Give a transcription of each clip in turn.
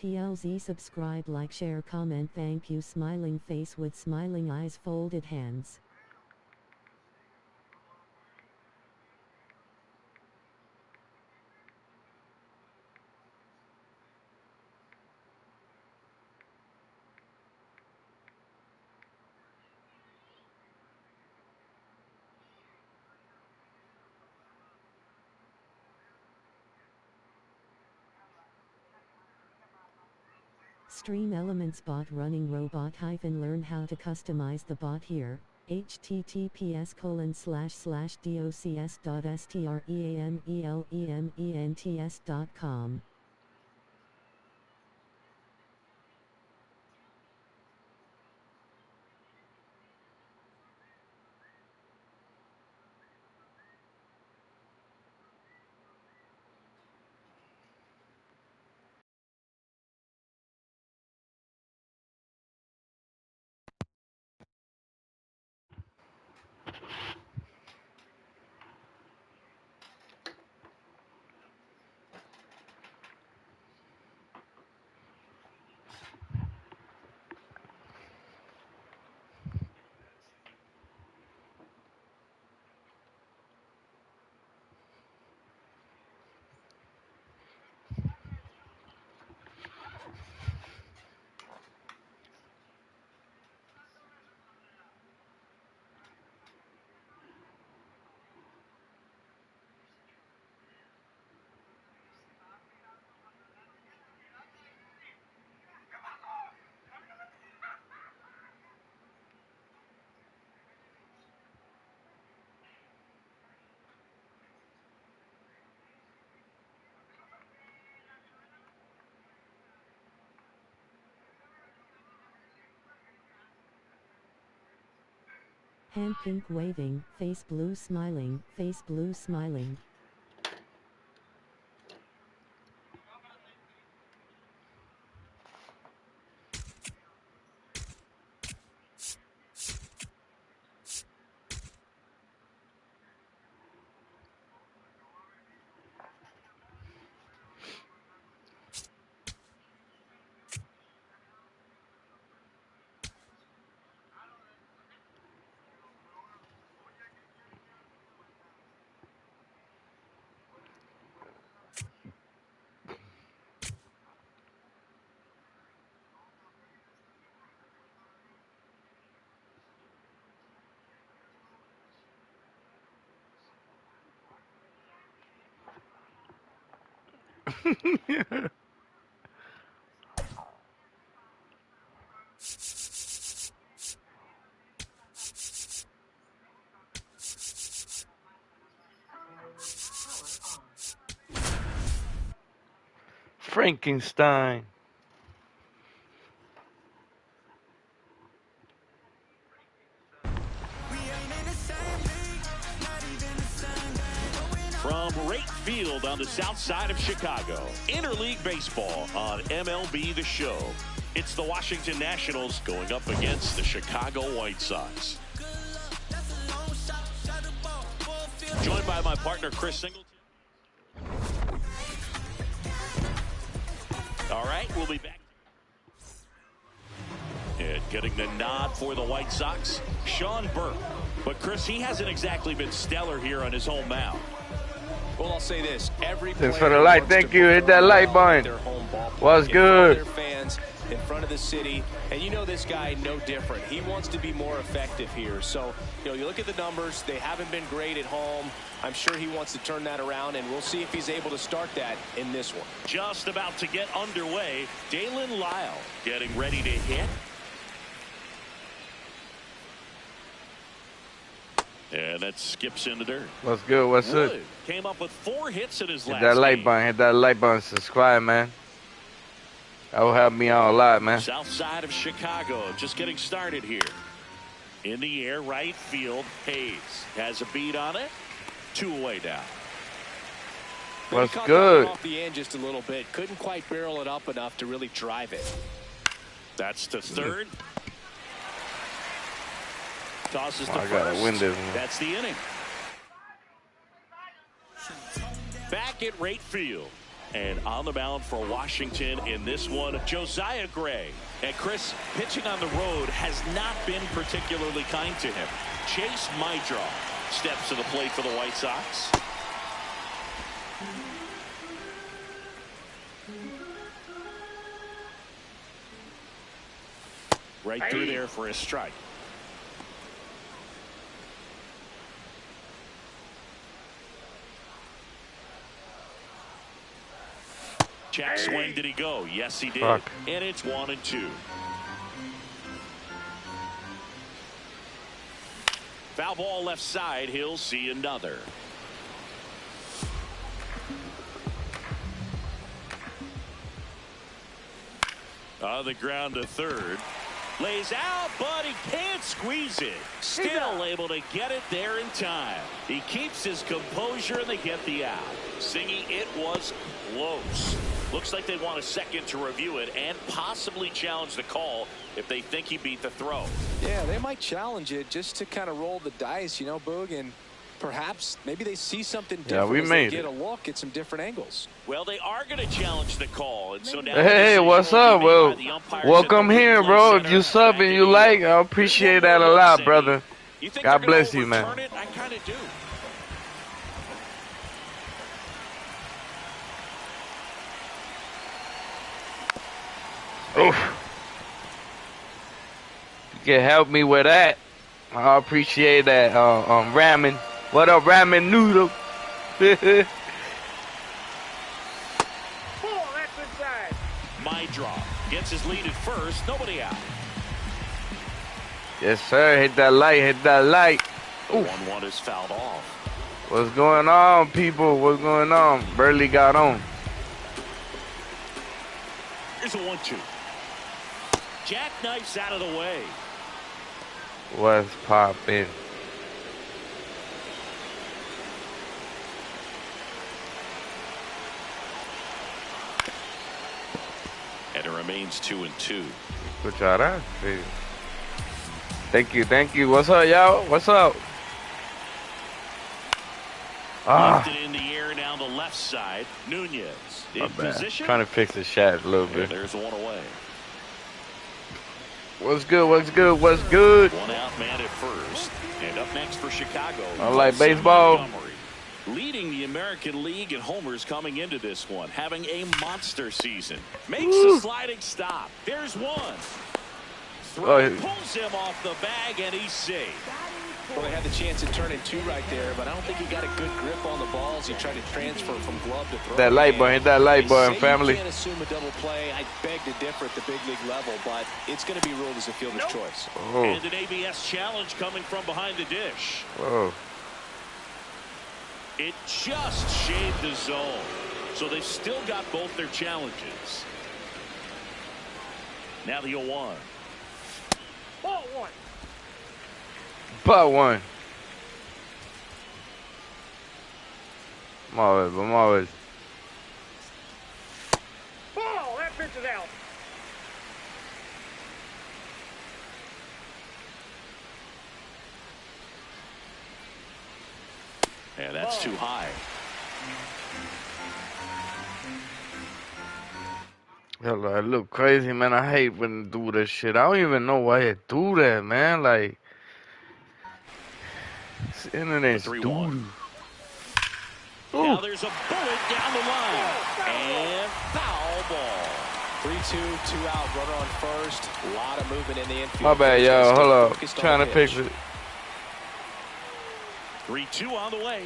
PLZ subscribe, like, share, comment, thank you. Smiling face with smiling eyes, folded hands. Stream Elements bot running robot - learn how to customize the bot here. https://docs.streamelents.com. Hand pink waving, face blue smiling, face blue smiling. Frankenstein. From right field on the south side of Chicago, interleague baseball on MLB The Show. It's the Washington Nationals going up against the Chicago White Sox. Joined by my partner, Chris Singleton. All right, we'll be back. And getting the nod for the White Sox, Sean Burke. But, Chris, he hasn't exactly been stellar here on his home mound. Well, I'll say this: every thanks for the light. Thank you. Hit that like button. What's good? Their fans in front of the city, and you know this guy no different. He wants to be more effective here. So, you look at the numbers; they haven't been great at home. I'm sure he wants to turn that around, and we'll see if he's able to start that in this one. Just about to get underway. Dalen Lyle getting ready to hit. And that skips in the dirt. What's good? What's up? Came up with 4 hits in his last game. Hit that like game. button. Hit that like button. Subscribe, man. That will help me out a lot, man. South side of Chicago, just getting started here. In the air, right field. Hayes has a beat on it. 2 away down. What's good? Off the end just a little bit. Couldn't quite barrel it up enough to really drive it. That's to third. Tosses to I gotta win this one. That's the inning. Back at right field. And on the mound for Washington in this one, Josiah Gray. And Chris, pitching on the road has not been particularly kind to him. Chase Mydra steps to the plate for the White Sox. Right through there for a strike. Check swing. Did he go? Yes, he did. Fuck. And it's 1-2. Foul ball left side. He'll see another. On the ground to third. Lays out, but he can't squeeze it. Still able to get it there in time. He keeps his composure and they get the out. Singy, it was close. Looks like they want a second to review it and possibly challenge the call if they think he beat the throw. Yeah, they might challenge it just to kind of roll the dice, you know, Boog, and perhaps maybe they see something different. Yeah, we made get a look at some different angles. Well, they are going to challenge the call, and so now. Hey, what's up? Well, welcome here, bro. If you sub and you like, I appreciate that a lot, brother. God bless you, man. I kind of do. Oof. You can help me with that. I appreciate that. Ramen. What up, ramen noodle? My draw gets his lead at first. Nobody out. Yes, sir. Hit that light. Hit that light. The 1-1 is fouled off. What's going on, people? What's going on? Burley got on. Here's a 1-2. Jackknifes out of the way. What's poppin'? And it remains 2-2. Good job. Thank you, thank you. What's up, y'all? What's up? Lifted in the air down the left side. Nunez in position. Trying to fix the shot a little bit. There's one away. What's good? What's good? What's good? One out man at first. And up next for Chicago. I like baseball. Leading the American League in homers coming into this one. Having a monster season. Makes a sliding stop. There's one. Pulls him off the bag and he's safe. Well, they had the chance at turning two right there, but I don't think he got a good grip on the balls. He tried to transfer from glove to throw. That light boy, hit that light boy and family. You can't assume a double play. I beg to differ at the big league level, but it's going to be ruled as a fielder's choice. Oh. And an ABS challenge coming from behind the dish. Whoa. It just shaved the zone. So they've still got both their challenges. Now the 0-1. Ball one. Ball one. I'm always. Ball, that pitch is out. And that's too high. Hell, I look crazy, man. I hate when they do this shit. I don't even know why they do that, man. Like, this internet's doo-doo. Now there's a bullet down the line. And foul ball. 3-2, 2 out, runner on first. A lot of movement in the infield. My bad, y'all. Hold up. Trying to fix it. 3-2 on the way.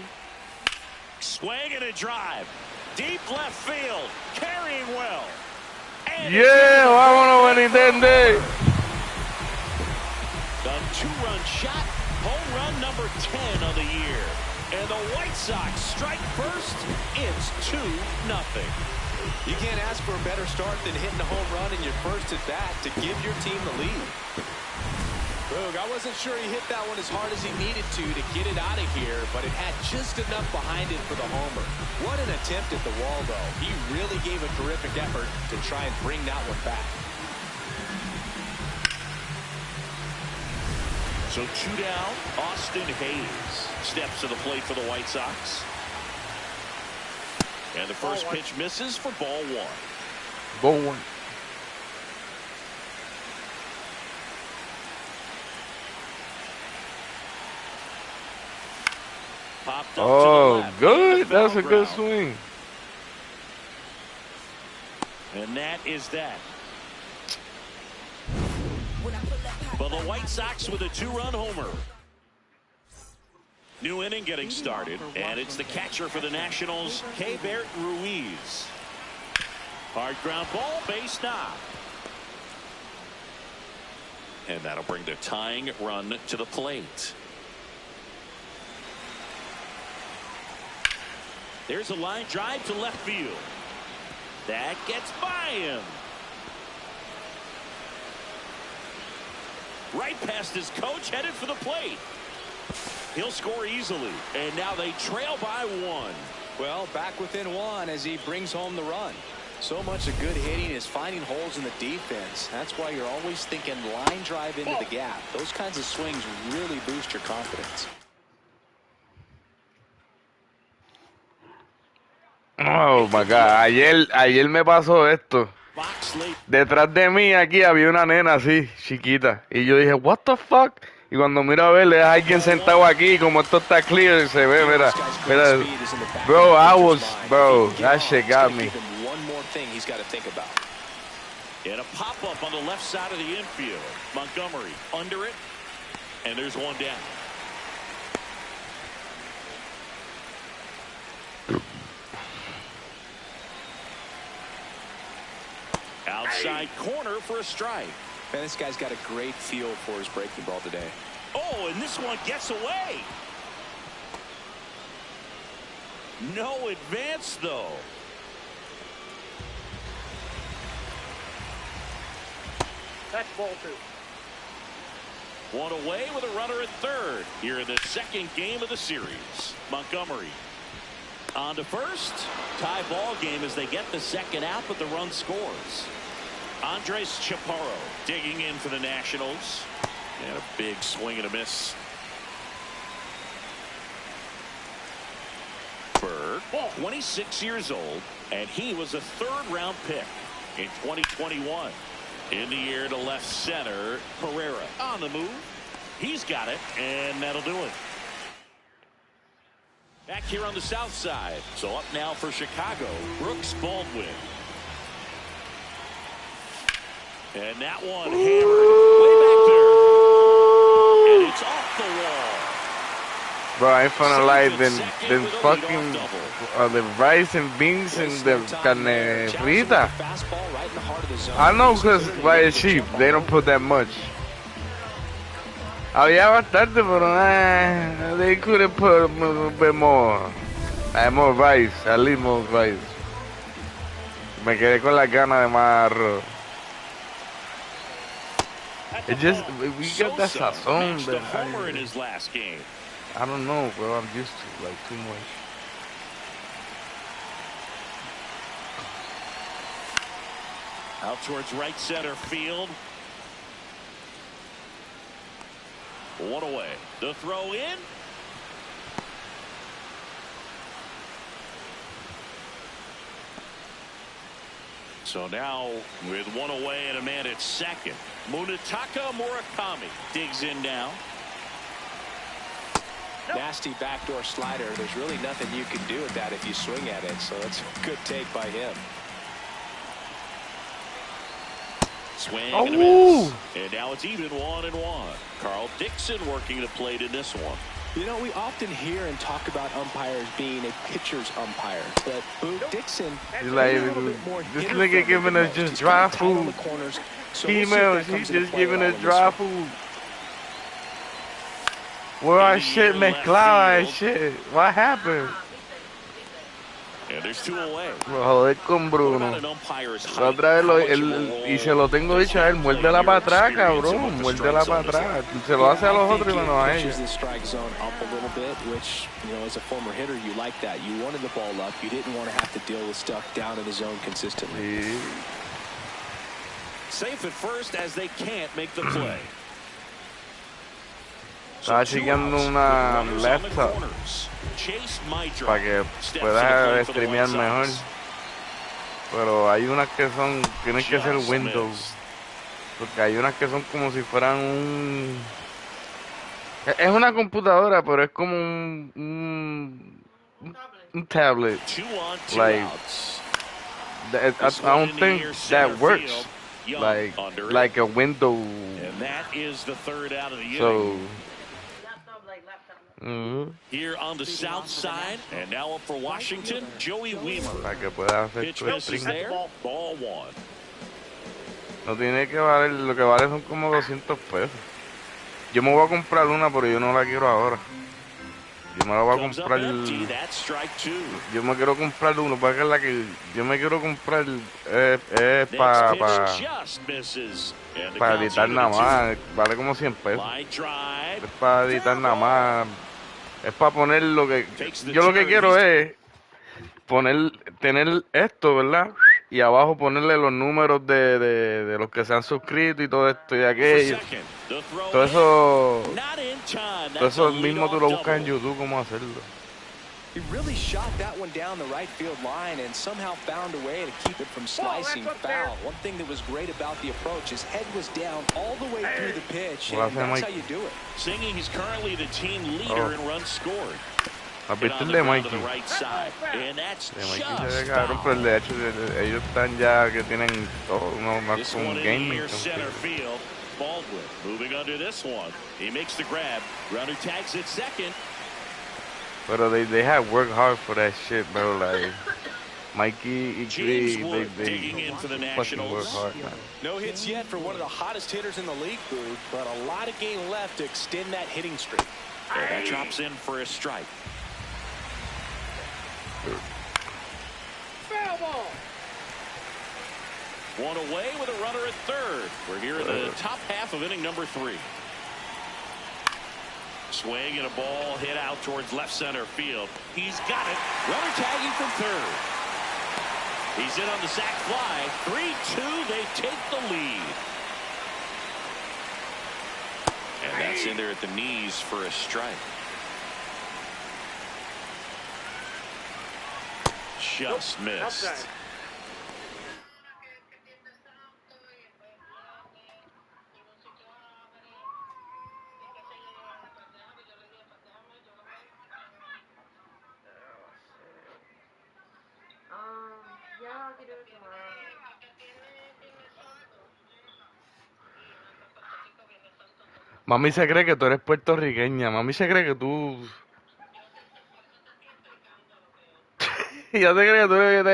Swing and a drive. Deep left field. Carrying well. And yeah, vámonos, Benitende. The two-run shot. Home run number 10 of the year. And the White Sox strike first. It's 2-0. You can't ask for a better start than hitting a home run in your first at bat to give your team the lead. Boog, I wasn't sure he hit that one as hard as he needed to get it out of here, but it had just enough behind it for the homer. What an attempt at the wall, though. He really gave a terrific effort to try and bring that one back. So 2 down, Austin Hayes steps to the plate for the White Sox. And the first pitch misses for ball one. Ball one. Popped up Oh, to the left. good. That's a Foul good ground. swing. And that is that. But the White Sox with a 2-run homer. New inning getting started, and it's the catcher for the Nationals, Keibert Ruiz. Hard ground ball, base knock. And that'll bring the tying run to the plate. There's a line drive to left field. That gets by him. Right past his coach, headed for the plate. He'll score easily, and now they trail by one. Well, back within one as he brings home the run. So much of good hitting is finding holes in the defense. That's why you're always thinking line drive into the gap. Those kinds of swings really boost your confidence. Oh my God, ayer me pasó esto. Detrás de mí aquí había una nena así, chiquita. Y yo dije, what the fuck? Y cuando miro a ver, es alguien sentado aquí, como esto está clear, se ve, mira. Bro, that shit got me. One more thing he's got to think about. And a pop-up on the left side of the infield. Montgomery under it, and there's one down. Outside corner for a strike. Man, this guy's got a great feel for his breaking ball today. Oh, and this one gets away. No advance, though. That's ball two. One away with a runner at third here in the second game of the series. Montgomery on to first. Tie ball game as they get the second out, but the run scores. Andres Chaparro digging in for the Nationals. And a big swing and a miss. Berg, 26 years old, and he was a third-round pick in 2021. In the air to left center, Pereira on the move. He's got it, and that'll do it. Back here on the south side. So up now for Chicago, Brooks Baldwin. And that one hammered way back there. And it's off the wall. Bro, I ain't finna lie, them fucking the rice and beans and the carne frita. I know because why it's cheap, they don't put that much. Había bastante, pero they could have put a little bit more. More rice, at least more rice. Me quedé con la gana de más arroz. It just, we got that sazón. The homer in his last game. I don't know, bro. I'm used to like too much. Out towards right center field. One away. The throw in. So now with one away and a man at second, Munetaka Murakami digs in now. Nasty backdoor slider. There's really nothing you can do with that if you swing at it. So it's a good take by him. Swing and a miss. And now it's even 1-1. Carl Dixon working the plate in this one. You know, we often hear and talk about umpires being a pitcher's umpire, but Dixon, he's like, this nigga giving us just dry food. Females, he's just giving us dry food. Where our shit mezclada and shit. What happened? And there's two away. Joder con Bruno. La otra vez y se lo tengo dicho a él, muérdela para atrás, cabrón, muérdela para atrás. Se lo hace a los otros y menos a ellos. The strike zone up a little bit, which, you know, as a former hitter, you like that. You wanted the ball up. You didn't want to have to deal with stuff down in the zone consistently. Sí. Safe at first as they can't make the play. Estaba chequeando una laptop para que pueda streamear mejor. Pero hay unas que tienen que ser Windows. Porque hay unas que son como si fueran es una computadora, pero es como un tablet. Like, I don't think that works. Like a Windows. And that is the third out of the inning. So. Here on the south side, and now up for Washington, Joey Weimer. Para que pueda hacer Pitch misses there, ball one. No tiene que valer, lo que vale son como 200 pesos. Yo me voy a comprar una, pero yo no la quiero ahora. Yo me la voy a comprar. Yo me quiero comprar uno, para que la que yo me quiero comprar para editar nada más. Vale como 100 pesos. Es para editar nada más. Es para poner lo que yo lo que quiero es tener esto, ¿verdad? Y abajo ponerle los números de los que se han suscrito y todo esto y aquello. Todo eso mismo tú lo buscas en YouTube, cómo hacerlo. He really shot that one down the right field line and somehow found a way to keep it from slicing foul. One thing that was great about the approach, his head was down all the way through the pitch, and that's how you do it. Singing, he's currently the team leader in runs scored. El de Mikey. De Mikey se ve cabrón, pero de hecho ellos están ya que tienen todo, no más con un gaming. Baldwin moving under this one. He makes the grab. Runner tags at second. Pero they have worked hard for that shit, bro. Like Mikey y Greg, they fucking work hard, man. No hits yet for one of the hottest hitters in the league, Boo, but a lot of game left to extend that hitting streak. And that drops in for a strike. Foul ball. One away with a runner at third. We're here in the top half of inning number 3. Swing and a ball hit out towards left center field. He's got it. Runner tagging from third. He's in on the sac fly. 3-2. They take the lead. And that's in there at the knees for a strike. Just missed. Outside. Mami se cree que tú eres puertorriqueña. Mami se cree que tú... Ya te cree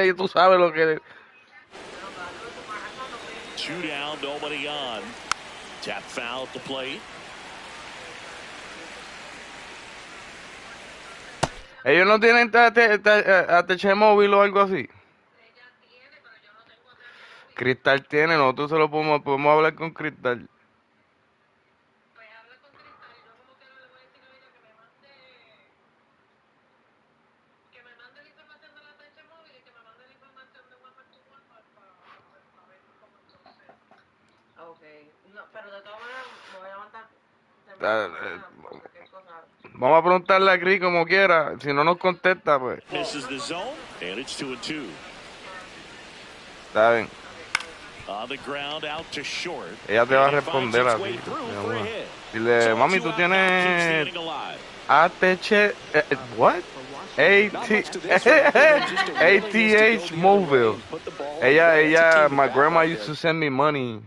que tú sabes lo que... 2 down, nobody on. Tap foul at the plate. Ellos no tienen ATH móvil o algo así. Cristal tiene, nosotros se lo podemos hablar con Cristal. Vamos a preguntarle a Cris como quiera. Si no nos contesta, pues. Misses the zone, and it's 2-2. Está bien. On the ground, out to short. Ella te va a responder a ti. Dile, mami, tú tienes ATH, what? ATH Mobile. Ella, my grandma used to send me money.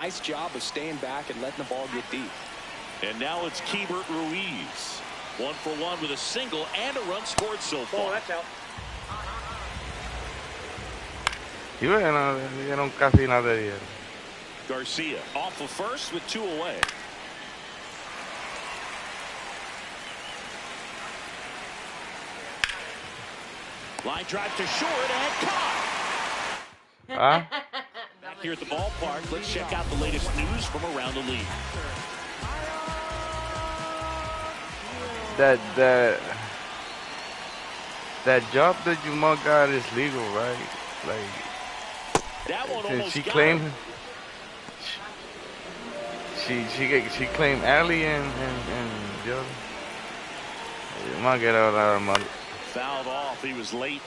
Nice job of staying back and letting the ball get deep. And now it's Keibert Ruiz. 1 for 1 with a single and a run scored so far. Oh, that's out. Y bueno, dieron casi nada de dieron. Garcia off of first with 2 away. Line drive to short and caught. Back here at the ballpark, let's check out the latest news from around the league. That job that your mom got is legal, right? Like, that one almost she claimed she claimed Allie and yo. You might get out of my. Fouled off. He was late.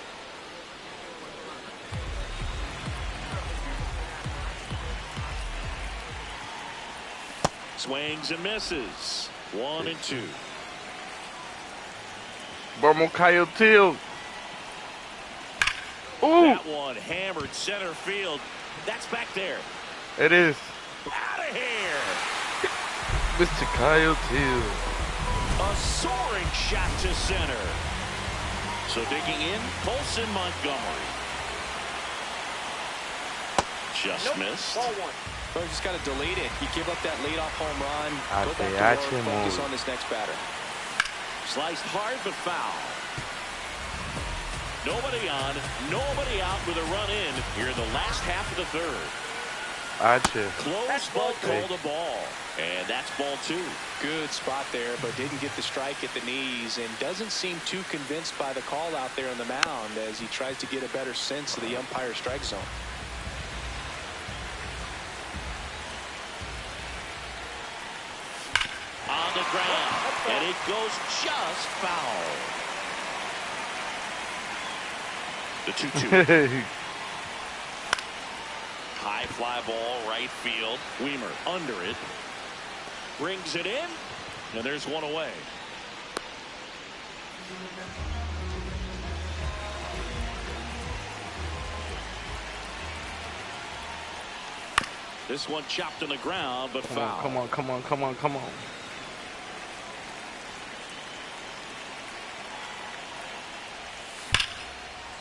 Swings and misses. 1 and 2. Vamos, Coyote. Ooh. That one hammered center field. That's back there. It is. Out of here. Mr. Coyote. A soaring shot to center. So digging in, Colson Montgomery. Just missed. Ball 1. Well, you just got to delete it. You give up that leadoff home run. Go back to work, focus on this next batter. Sliced hard but foul. Nobody on, nobody out with a run in here in the last half of the third. Close but called a ball. And that's ball 2. Good spot there, but didn't get the strike at the knees and doesn't seem too convinced by the call out there on the mound as he tries to get a better sense of the umpire's strike zone. On the ground, and it goes just foul. The 2-2. High fly ball, right field. Weimer under it. Brings it in, and there's one away. This one chopped on the ground, but foul. Come on.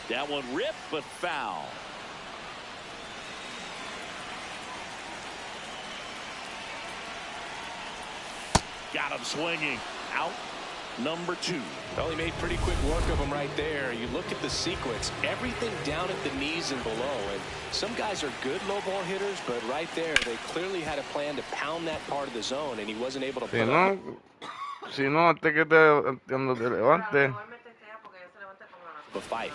That one ripped, but foul. Got him swinging. Out. Number 2. Well, he made pretty quick work of him right there. You look at the sequence, everything down at the knees and below. And some guys are good low ball hitters, but right there, they clearly had a plan to pound that part of the zone, and he wasn't able to put it up. Si no, antes que cuando te levante. The fight.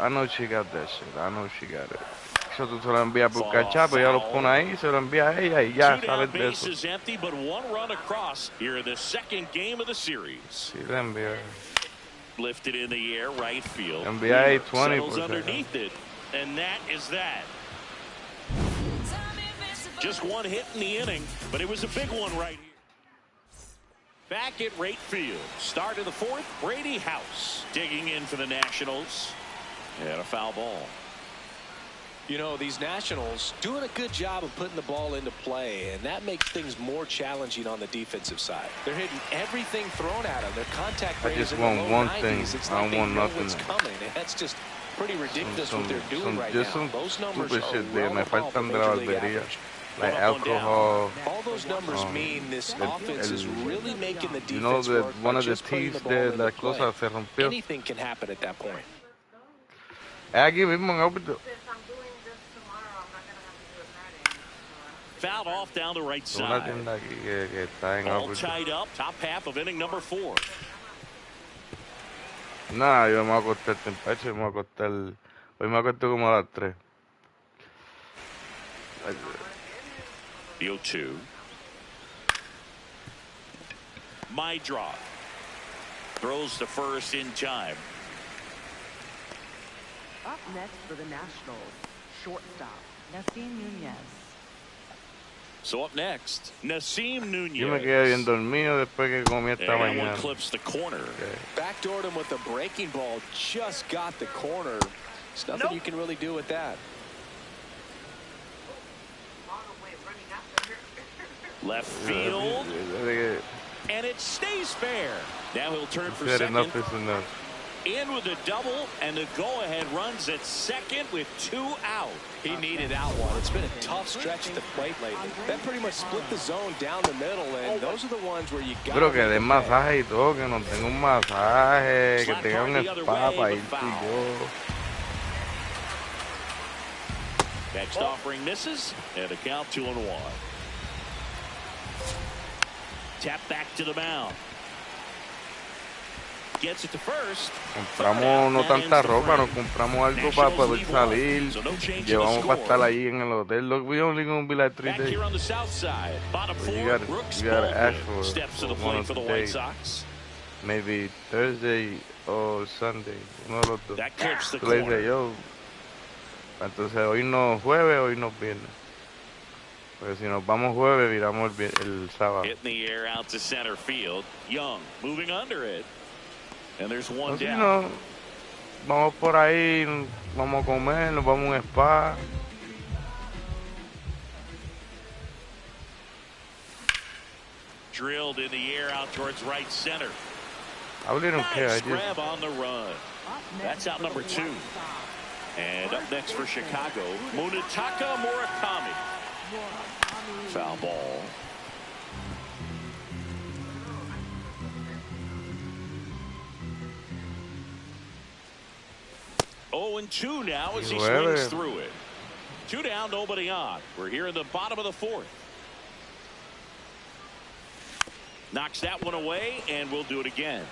I know she got that shit. I know she got it. Eso tú se lo envías por cachapo, ya lo pone ahí, se lo envía a ella y ya sabes de eso. Base is empty, but 1 run across here in the second game of the series. Sí, le envía. Lifted in the air, right field. NBA 20%. Settles underneath it, and that is that. Just 1 hit in the inning, but it was a big one right here. Back at right field. Start of the 4th, Brady House digging in for the Nationals. And a foul ball. You know, these Nationals doing a good job of putting the ball into play, and that makes things more challenging on the defensive side. They're hitting everything thrown at them. Their contact rate is in the low 90s. It's like they know what's coming, and that's just pretty ridiculous what they're doing right now. Those numbers are well above the Major League average. Like alcohol. All those numbers mean this offense is really making the defense you know that work one by of the just putting teeth the ball into la play. cosa se rompió. Anything can happen at that point. Aquí mismo en Alberto. Fouled off down the right side. All tied up, top half of inning number 4. Nah, yo me voy a acostar tempache, hoy me voy a acostar como a las 3. The 0-2. My draw. Throws to first in time. Up next for the Nationals, shortstop, Nasim Nunez. So up next, Nasim Nunez. Yo me quedé bien dormido después que comí esta and mañana. one clips the corner. Okay. Backdoored him with the breaking ball. Just got the corner. There's nothing you can really do with that. Left field. And it stays fair. Now he'll turn for second. Enough is enough. In with a double, and the go-ahead runs at second with 2 out. He needed out one. It's been a tough stretch at the plate lately. That pretty much split the zone down the middle, and those are the ones where you got. Pero que den masaje y todo, que no tenga un masaje, que tenga un spa para ir tú y yo. Next offering misses, and a count 2-1. Tap back to the mound. gets it to first. Compramos no tanta ropa, nos compramos algo para poder salir. Llevamos para estar ahí en el hotel. Look, we only gonna be like 3 Back days. here on the south side, bottom But four, Brooks you gotta ask Baldwin steps to the for one plate of for the the White days. Sox. Maybe Thursday or Sunday, uno de los dos. That clips the Tú le corner. dices, yo, entonces hoy no jueves, hoy no viernes. Porque si nos vamos jueves, viramos el sábado. Hitting the air out to center field. Young moving under it. And there's one Si down. no, vamos por ahí, vamos a comer, nos vamos a un spa. Drilled in the air out towards right center. I really don't care. I Nice just grab on the run. That's out number 2. And up next for Chicago, Munetaka Murakami. Foul ball. Oh, and 2 now as he swings through it. 2 down, nobody on. We're here in the bottom of the 4th. Knocks that one away, and we'll do it again.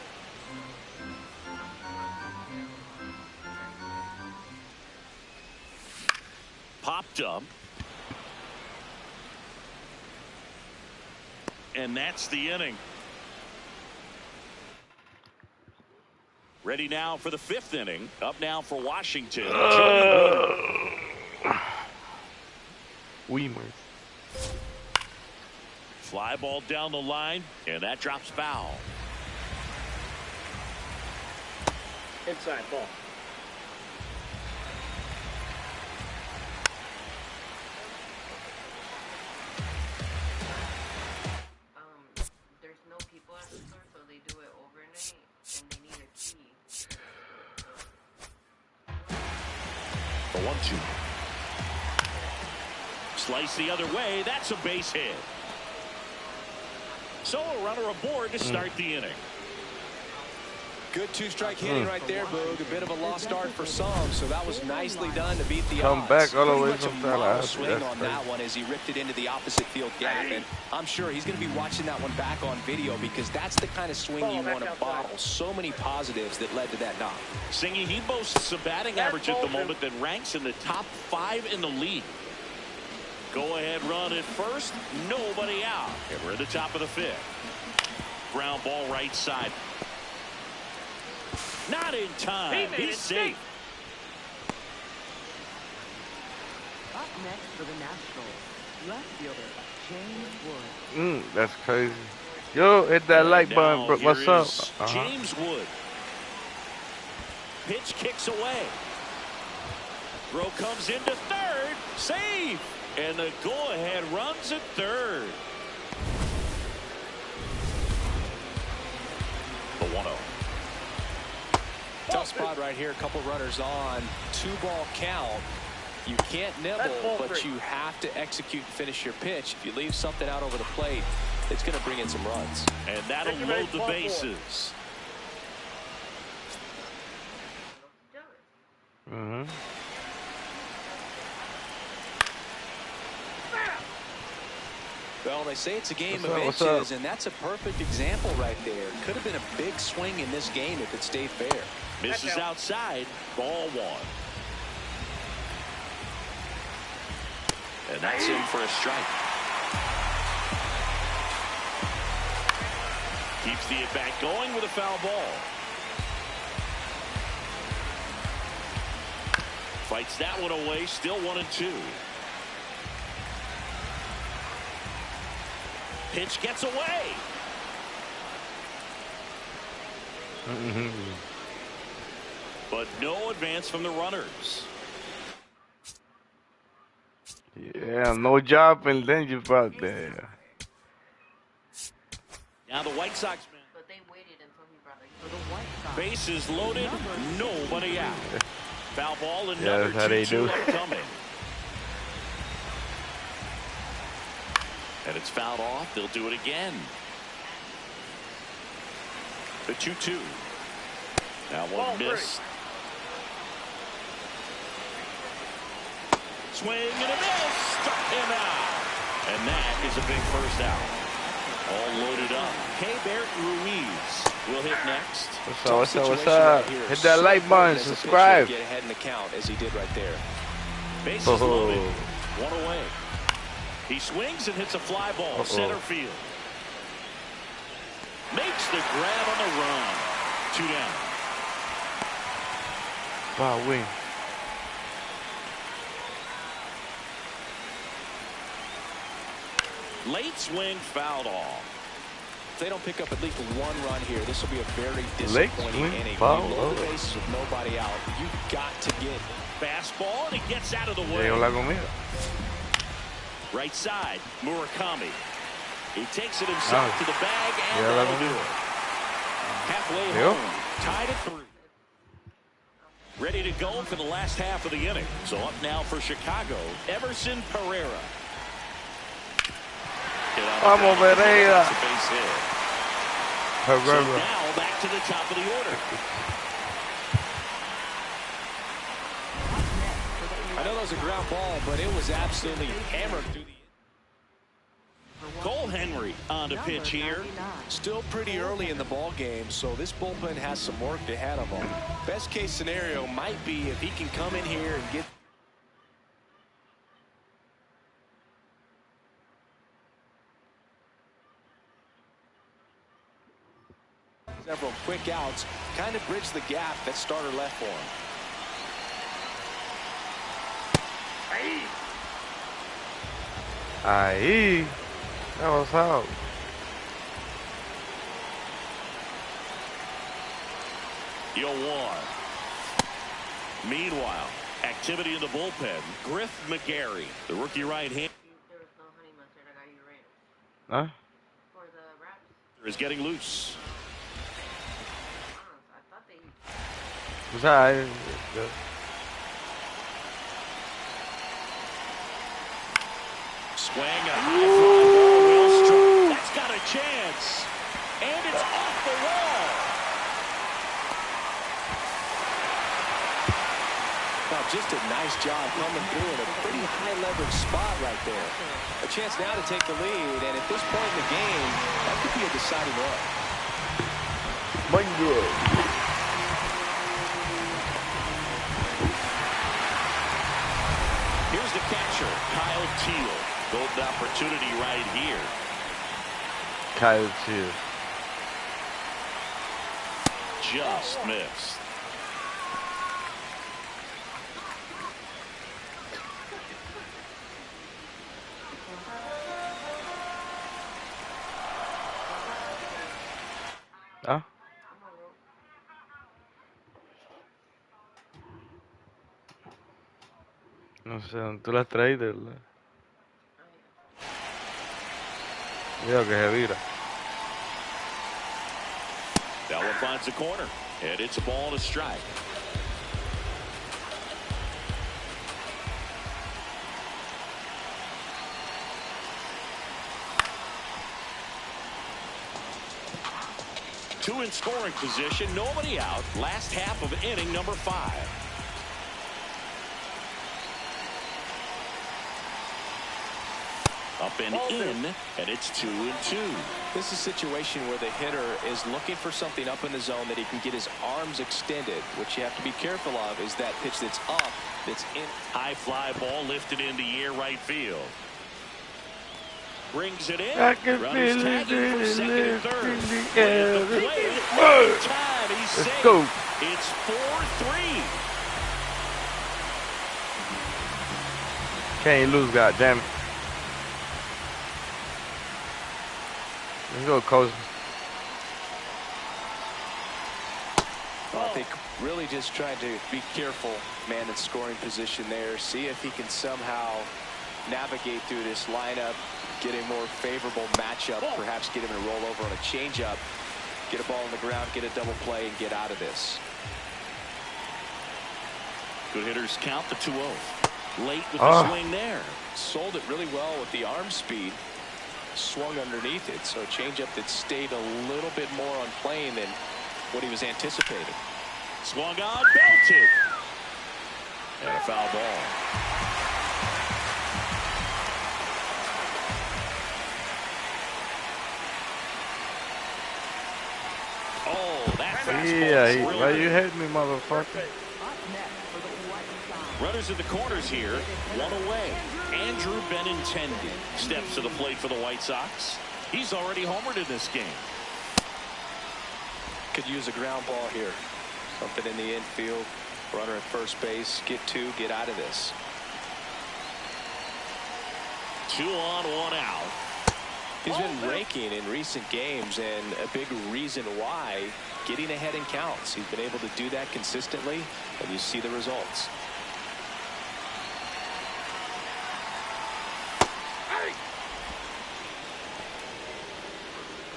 Popped up. And that's the inning. Ready now for the 5th inning. Up now for Washington. Weimer. Fly ball down the line, and that drops foul. Inside ball. There's no people at the store, so they do it overnight, and they need a key. The 1-2. Slice the other way. That's a base hit. So a runner aboard to start the inning. Good 2-strike hitting right there, Boog. A bit of a lost start for some, so that was nicely done to beat the Come odds. back all the Pretty way much from a model Tallahassee. swing on that one as he ripped it into the opposite field gap, and I'm sure he's going to be watching that one back on video because that's the kind of swing you want to bottle. So many positives that led to that knock. Singy, he boasts a batting average at the moment that ranks in the top 5 in the league. Go ahead run at first, nobody out. And we're at the top of the 5th. Ground ball right side. Not in time. He's safe. Up next for the Nationals, left fielder James Wood. That's crazy. Yo, hit that like button, bro. What's up? James Wood. Pitch kicks away. Throw comes into third. Save. And the go-ahead runs at third. The 1-0. Tough spot right here. A couple runners on. 2-ball count. You can't nibble, but you have to execute and finish your pitch. If you leave something out over the plate, it's going to bring in some runs. And that'll load the bases. Well, they say it's a game of inches, and that's a perfect example right there. Could have been a big swing in this game if it stayed fair. Misses outside. Ball 1. And that's in for a strike. Keeps the at-bat going with a foul ball. Fights that one away. Still 1-2. Pitch gets away. But no advance from the runners. Yeah, no job, and then you brought there. Now the White Sox man. But they waited until he brought it for the White Sox. Bases loaded, nobody out. Foul ball and Yeah, number that's how they 2-2 do. upcoming. And it's fouled off. They'll do it again. The 2-2. Now one missed. Swing and a miss. Struck him out. And that is a big first out. All loaded up. K. Barrett Ruiz will hit next. What's up? What's up? What's up? Hit that like button. Subscribe. Get ahead in the count as he did right there. Bases loaded. One away. He swings and hits a fly ball. Center field. Makes the grab on the run. 2 down. Wow, win. Late swing fouled off. If they don't pick up at least one run here, this will be a very disappointing inning. You load the bases with nobody out. You got to get fastball, and it gets out of the way. Right side, Murakami. He takes it himself to the bag, and that'll do it. Halfway home, tied at 3. Ready to go for the last half of the inning. So up now for Chicago, Everson Pereira. Vamos, Pereira. So now back to the top of the order. I know that was a ground ball, but it was absolutely hammered through the. Cole Henry on the pitch here. Still pretty early in the ball game, so this bullpen has some work ahead of them. Best case scenario might be if he can come in here and get several quick outs, kind of bridge the gap that starter left for him. Ahí. That was out. Yowar. Meanwhile, activity in the bullpen. Griff McGarry, the rookie right hand. There was no honey mustard. I got you right. Huh? For the wraps. Is getting loose. I thought they. What's that? Swing and a high fly ball will strike. That's got a chance. And it's off the wall. Well, just a nice job coming through in a pretty high leverage spot right there. A chance now to take the lead, and at this point in the game, that could be a deciding run. Here's the catcher, Kyle Teal. Golden opportunity right here. Kyle Teal. Just missed. ¿Ah? No sé, tú las traíste, ¿verdad? Mira que se vira. That one finds the corner, and it's a ball and a strike. Two in scoring position, nobody out. Last half of inning number 5. Up and in, and it's 2-2. This is a situation where the hitter is looking for something up in the zone that he can get his arms extended. What you have to be careful of is that pitch that's up, that's in. High fly ball lifted in the air right field. Brings it in. Runners tagging for second and third. Time, he's safe. Go. It's 4-3. Can't lose, goddammit. Let's go, Coach. Well, I think really just trying to be careful, man, in scoring position there. See if he can somehow navigate through this lineup, get a more favorable matchup, perhaps get him to roll over on a changeup, get a ball on the ground, get a double play, and get out of this. Good hitters count the 2-0. Late with the swing there. Sold it really well with the arm speed. Swung underneath it, so a changeup that stayed a little bit more on plane than what he was anticipating. Swung on, belted. And a foul ball. Yeah, why you hitting me, motherfucker? Up next for the White Sox. Runners at the corners here, one away. Andrew Benintendi steps to the plate for the White Sox. He's already homered in this game. Could use a ground ball here. Something in the infield. Runner at first base. Get two. Get out of this. 2 on, 1 out. He's been raking in recent games, and a big reason why, getting ahead in counts. He's been able to do that consistently, and you see the results.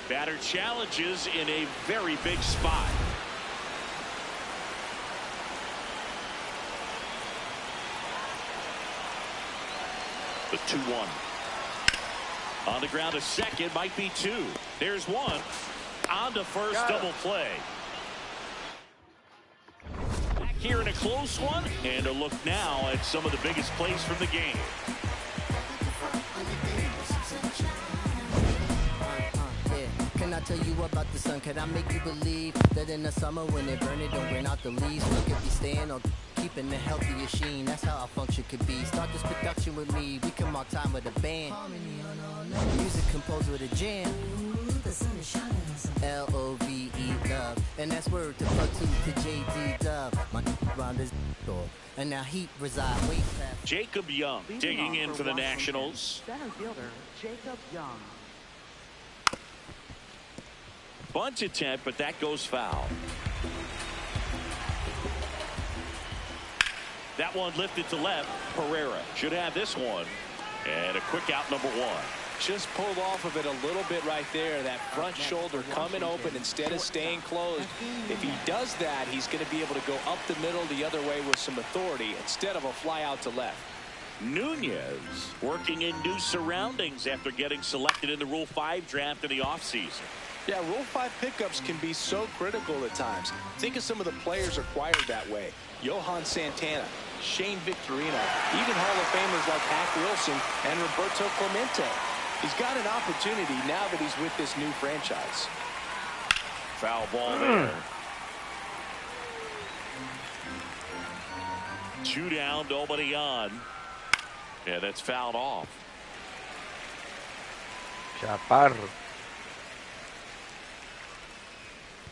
Batter challenges in a very big spot. The 2-1. On the ground to second, might be 2. There's 1. On to first, double play. Back here in a close one, and a look now at some of the biggest plays from the game. Can I tell you about the sun? Can I make you believe that in the summer when it burn it don't bring out the leaves? We could be staying on keeping the healthy sheen. That's how our function could be. Start this production with me. We can mark time with a band. Music composed with a jam. L-O-V-E, love. And that's word to plug to JD Dub. My round is door. And now heat reside way past. Jacob Young digging in for the Nationals. Center fielder Jacob Young. Bunt attempt, but that goes foul. That one lifted to left. Pereira should have this one. And a quick out, number 1. Just pulled off of it a little bit right there. That front shoulder coming open instead of staying closed. If he does that, he's going to be able to go up the middle the other way with some authority instead of a fly out to left. Nunez working in new surroundings after getting selected in the Rule 5 draft in the offseason. Yeah, Rule 5 pickups can be so critical at times. Think of some of the players acquired that way. Johan Santana, Shane Victorino, even Hall of Famers like Hack Wilson and Roberto Clemente. He's got an opportunity now that he's with this new franchise. Foul ball there. 2 down, nobody on. Yeah, that's fouled off. Chaparro.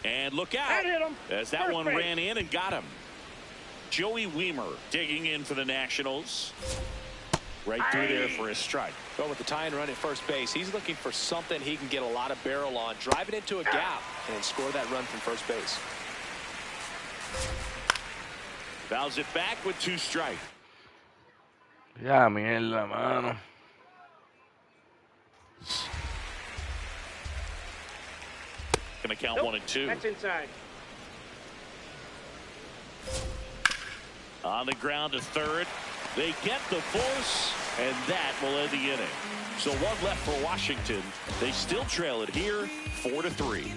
And look out as that one ran in and got him. Joey Wiemer digging in for the Nationals. Right through there for a strike. Go with the tying run at first base. He's looking for something he can get a lot of barrel on. Drive it into a gap and score that run from first base. Fouls it back with 2 strikes. Ya, mierda, mano. Gonna count 1 and 2. That's inside. On the ground to third. They get the force, and that will end the inning. So 1 left for Washington. They still trail it here, 4-3.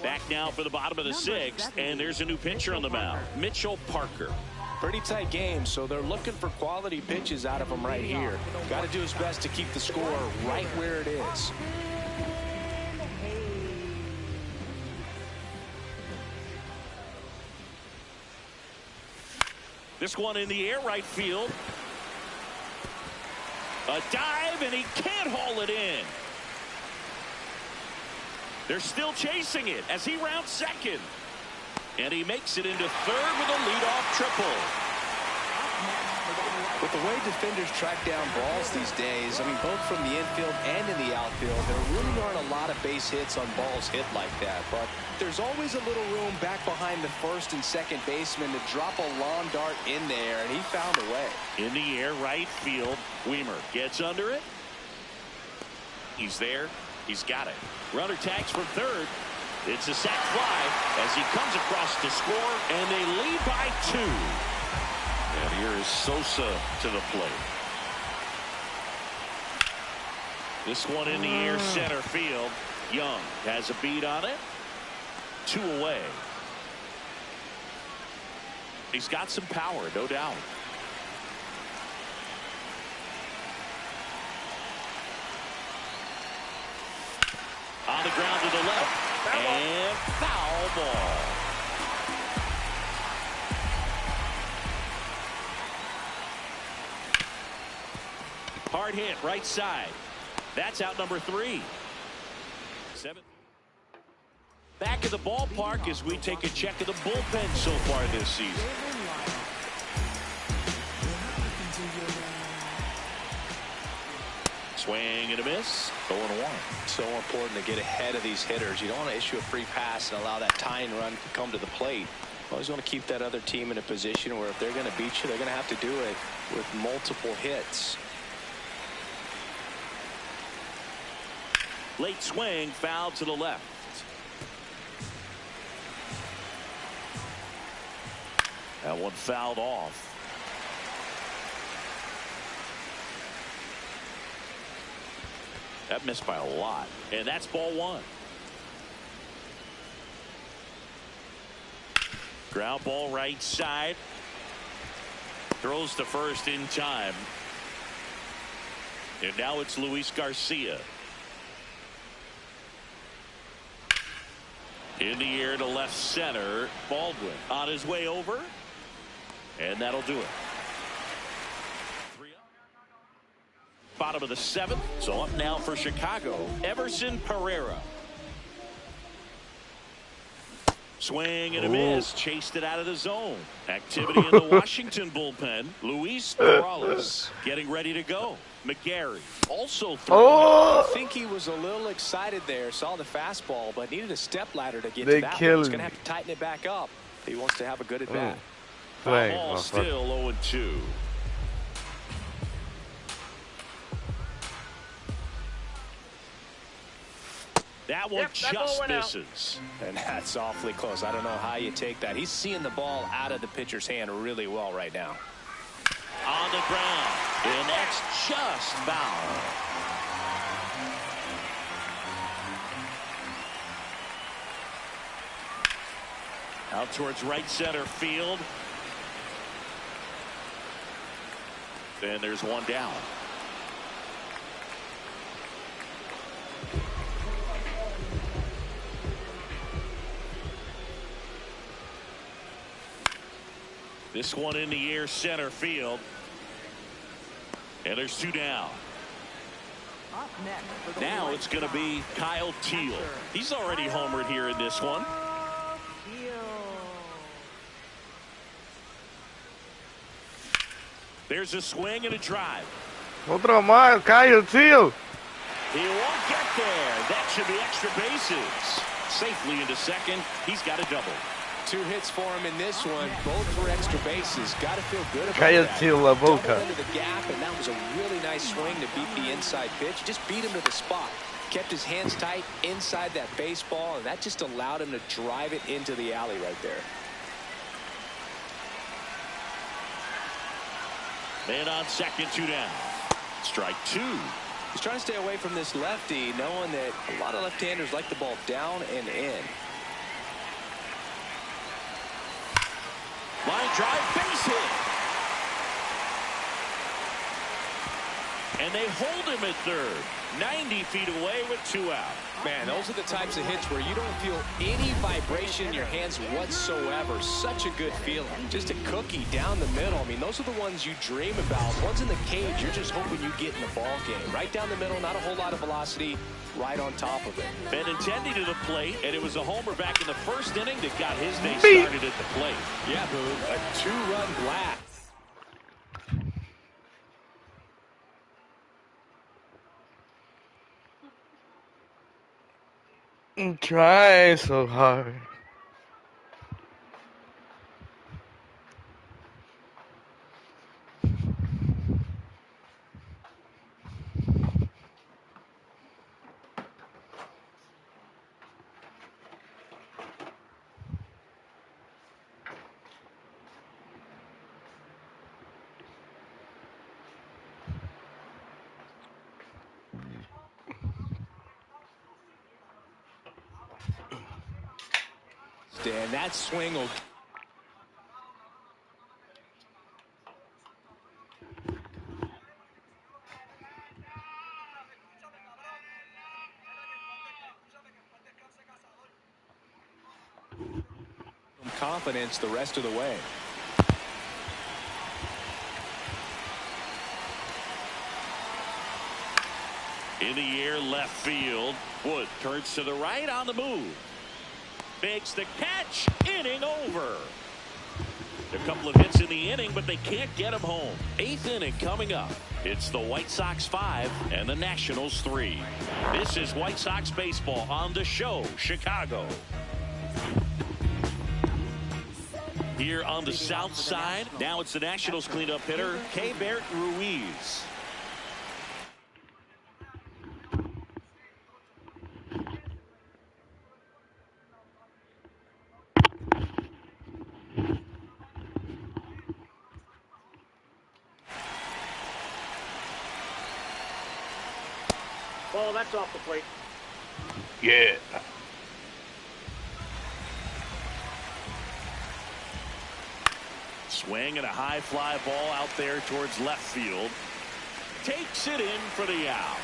Back now for the bottom of the 6th, and there's a new pitcher on the mound, Mitchell Parker. Pretty tight game, so they're looking for quality pitches out of him right here. Got to do his best to keep the score right where it is. This one in the air, right field. A dive, and he can't haul it in. They're still chasing it as he rounds second. And he makes it into third with a leadoff triple. With the way defenders track down balls these days, I mean, both from the infield and in the outfield, there really aren't a lot of base hits on balls hit like that. But there's always a little room back behind the first and second baseman to drop a lawn dart in there, and he found a way. In the air, right field. Wiemer gets under it. He's there. He's got it. Runner tags from third. It's a sac fly as he comes across to score, and they lead by 2. And here is Sosa to the plate. This one in the air, center field. Young has a beat on it. 2 away. He's got some power, no doubt. ground to the left. And foul ball. Hard hit, right side. That's out number 3. 7. Back at the ballpark as we take a check of the bullpen so far this season. Swing and a miss. 0-1. So important to get ahead of these hitters. You don't want to issue a free pass and allow that tying run to come to the plate. Always want to keep that other team in a position where if they're going to beat you, they're going to have to do it with multiple hits. Late swing, foul to the left. That one fouled off. That missed by a lot. And that's ball 1. Ground ball right side. Throws to first in time. And now it's Luis Garcia. In the air to left center. Baldwin on his way over. And that'll do it. Bottom of the 7th. So up now for Chicago, Everson Pereira. Swing and a miss. Chased it out of the zone. Activity in the Washington bullpen. Luis Morales getting ready to go. McGarry also throwing. I think he was a little excited there. Saw the fastball, but needed a step ladder to get to that one. He's going to have to tighten it back up. He wants to have a good at bat. Ball still 0-2. That one just misses. And that's awfully close. I don't know how you take that. He's seeing the ball out of the pitcher's hand really well right now. On the ground. And that's just foul. Out towards right center field. And there's one down. This one in the air center field. And there's 2 down. Now it's going to be Kyle Teal. He's already homered here in this one. There's a swing and a drive. Otro más, Kyle Teal. He won't get there. That should be extra bases. Safely into second. He's got a double. 2 hits for him in this one. Both were extra bases. Got to feel good about Kyle that. Teal La Boca. Doubled into the gap, and that was a really nice swing to beat the inside pitch. Just beat him to the spot. Kept his hands tight inside that baseball, and that just allowed him to drive it into the alley right there. Man on second, 2 down. Strike 2. He's trying to stay away from this lefty, knowing that a lot of left-handers like the ball down and in. Line drive, base hit. And they hold him at third. 90 feet away with 2 out. Man, those are the types of hits where you don't feel any vibration in your hands whatsoever. Such a good feeling. Just a cookie down the middle. I mean, those are the ones you dream about. Ones in the cage, you're just hoping you get in the ball game. Right down the middle, not a whole lot of velocity, right on top of it. Benintendi to the plate, and it was a homer back in the first inning that got his day started at the plate. Yeah, Boog, a 2-run blast. I'm trying so hard. And that swing will... Confidence the rest of the way. In the air, left field. Wood turns to the right on the move. Makes the catch. Inning over. A couple of hits in the inning, but they can't get him home. 8th inning coming up. It's the White Sox 5 and the Nationals 3. This is White Sox baseball on The Show, Chicago. Here on the south side, now it's the Nationals cleanup hitter, Keibert Ruiz. Ball, that's off the plate. Yeah. Swing and a high fly ball out there towards left field. Takes it in for the out.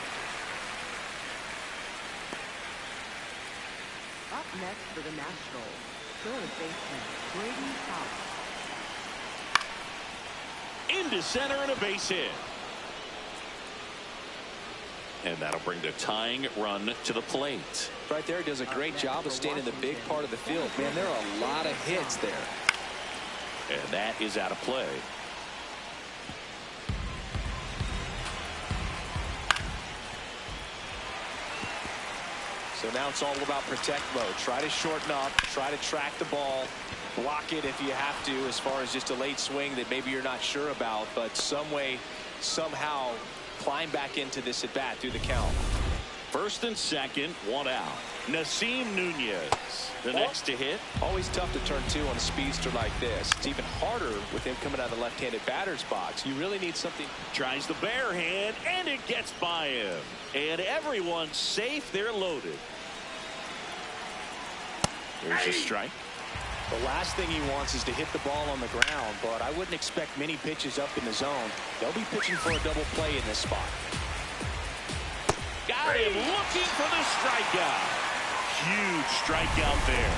Up next for the Nationals, third baseman Brady House. Into center and a base hit. And that'll bring the tying run to the plate. Right there, does a great job of staying in the big part of the field. Man, there are a lot of hits there. And that is out of play. So now it's all about protect mode. Try to shorten up, try to track the ball, block it if you have to, as far as just a late swing that maybe you're not sure about, but some way, somehow climb back into this at bat through the count. First and second, one out. Nasim Nunez, the next to hit. Always tough to turn 2 on a speedster like this. It's even harder with him coming out of the left-handed batter's box. You really need something. Tries the bare hand, and it gets by him. And everyone's safe. They're loaded. There's a strike. The last thing he wants is to hit the ball on the ground, but I wouldn't expect many pitches up in the zone. They'll be pitching for a double play in this spot. Got him looking for the strikeout. Huge strikeout there.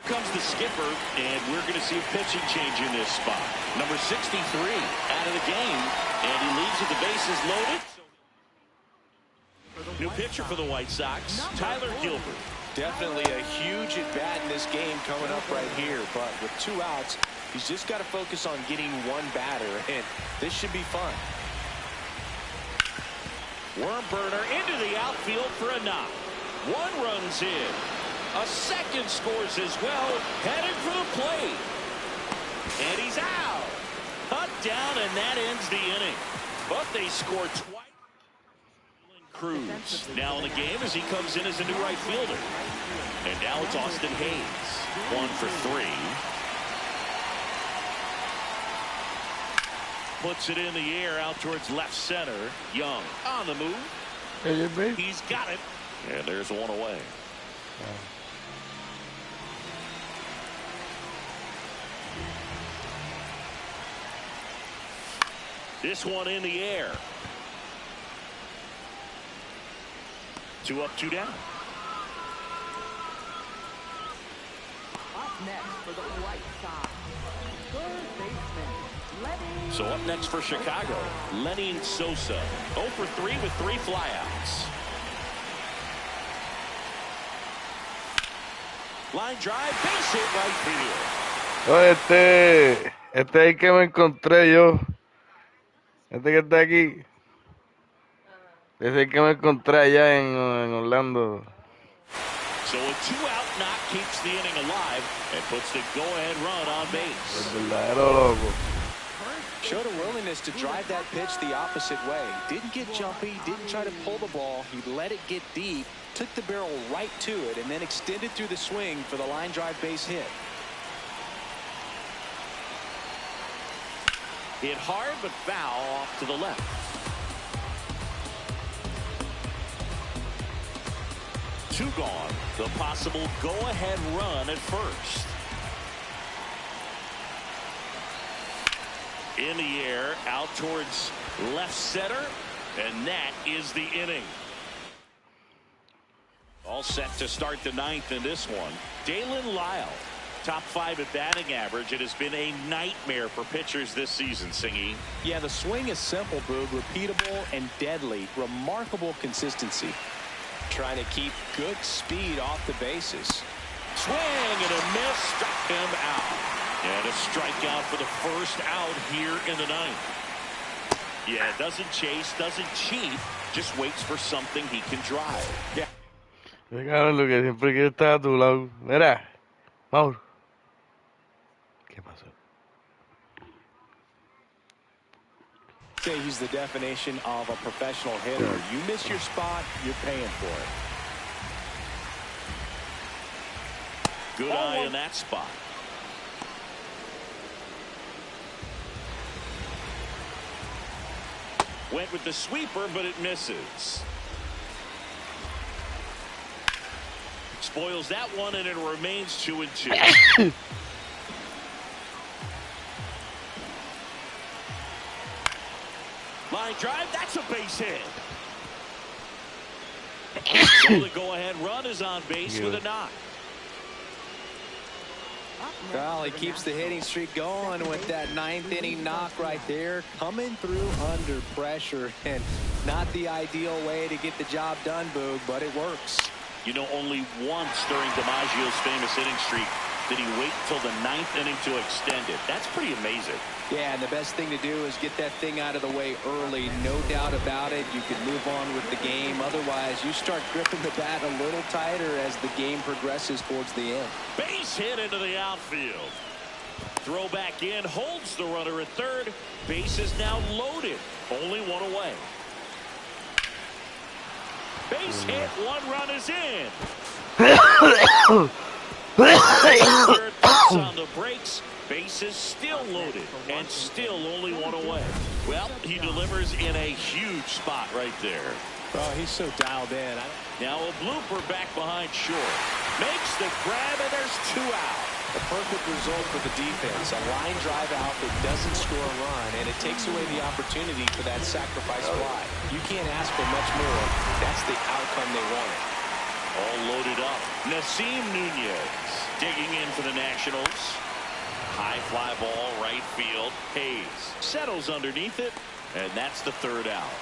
Comes the skipper, and we're going to see a pitching change in this spot. Number 63 out of the game, and he leaves with the bases loaded. New pitcher for the White Sox, Tyler Gilbert. Definitely a huge at bat in this game coming up right here, but with 2 outs, he's just got to focus on getting 1 batter, and this should be fun. Worm burner into the outfield for a knock. 1 run's in. A second scores as well, headed for the plate. And he's out. Cut down, and that ends the inning. But they score twice. Cruz now in the game as he comes in as a new right fielder. And now it's Austin Hayes. 1 for 3. Puts it in the air out towards left center. Young on the move. He's got it. And there's 1 away. This one in the air. 2 up, 2 down. Up next for the White Sox, third baseman Lenny. So up next for Chicago, Lenny Sosa. 0 for 3 with 3 flyouts. Line drive, base hit right field. Oh, este es el que me encontré yo. Este que está aquí. Es el que me encontré allá en Orlando. So a 2-out knock keeps the inning alive and puts the go-ahead run on base. El verdadero loco. Showed a willingness to drive that pitch the opposite way. Didn't get jumpy, didn't try to pull the ball. He let it get deep, took the barrel right to it, and then extended through the swing for the line drive base hit. Hit hard but foul off to the left. 2 gone. The possible go-ahead run at first. In the air, out towards left center, and that is the inning. All set to start the 9th in this one. Dalen Lyle, top 5 at batting average. It has been a nightmare for pitchers this season, Singy. Yeah, the swing is simple, Boog. Repeatable and deadly. Remarkable consistency. Trying to keep good speed off the bases. Swing and a miss, struck him out. And a strikeout for the first out here in the 9th. Yeah, doesn't chase, doesn't cheat, just waits for something he can drive. Yeah. Cabrón, lo que siempre quiere estar a tu lado. Mira, Mauro. ¿Qué pasó? Say he's the definition of a professional hitter. You miss your spot, you're paying for it. Good eye in that spot. Went with the sweeper, but it misses. Spoils that one, and it remains 2-2. Line drive, that's a base hit. So the go-ahead run is on base with a knock. Well, he keeps the hitting streak going with that 9th inning knock right there. Coming through under pressure, and not the ideal way to get the job done, Boog, but it works. You know, only once during DiMaggio's famous hitting streak did he wait till the 9th inning to extend it. That's pretty amazing. Yeah, and the best thing to do is get that thing out of the way early. No doubt about it. You can move on with the game. Otherwise, you start gripping the bat a little tighter as the game progresses towards the end. Base hit into the outfield. Throw back in, holds the runner at third. Base is now loaded. Only one away. Base hit, 1 run is in. Third puts on the brakes. Base is still loaded and still only 1 away. Well, he delivers in a huge spot right there. Oh, he's so dialed in. Now a blooper back behind short. Makes the grab, and there's 2 out. A perfect result for the defense. A line drive out that doesn't score a run, and it takes away the opportunity for that sacrifice fly. You can't ask for much more. That's the outcome they wanted. All loaded up. Nasim Nunez digging in for the Nationals. High fly ball, right field. Hayes settles underneath it, and that's the 3rd out.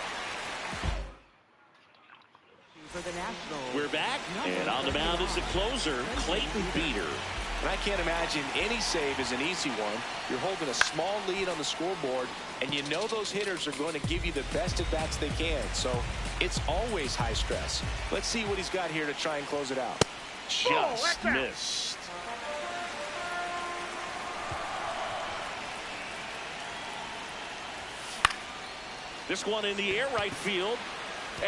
For the Nationals. We're back, and on the mound is the closer, Clayton Beeter. And I can't imagine any save is an easy one. You're holding a small lead on the scoreboard, and you know those hitters are going to give you the best at-bats they can. So it's always high stress. Let's see what he's got here to try and close it out. Just missed. This one in the air right field,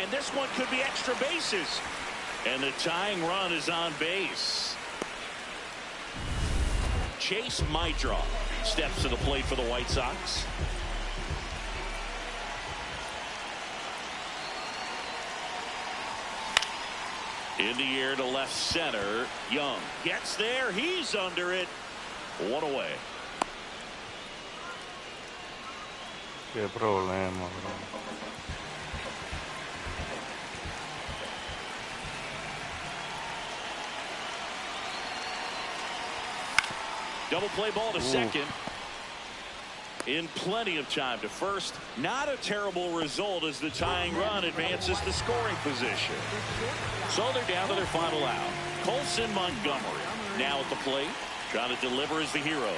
and this one could be extra bases. And the tying run is on base. Chase Maidra steps to the plate for the White Sox. In the air to left center. Young gets there. He's under it. 1 away. Qué problema, bro. Double play ball to second. In plenty of time to first. Not a terrible result as the tying run advances to scoring position. So they're down to their final out. Colson Montgomery now at the plate. Trying to deliver as the hero.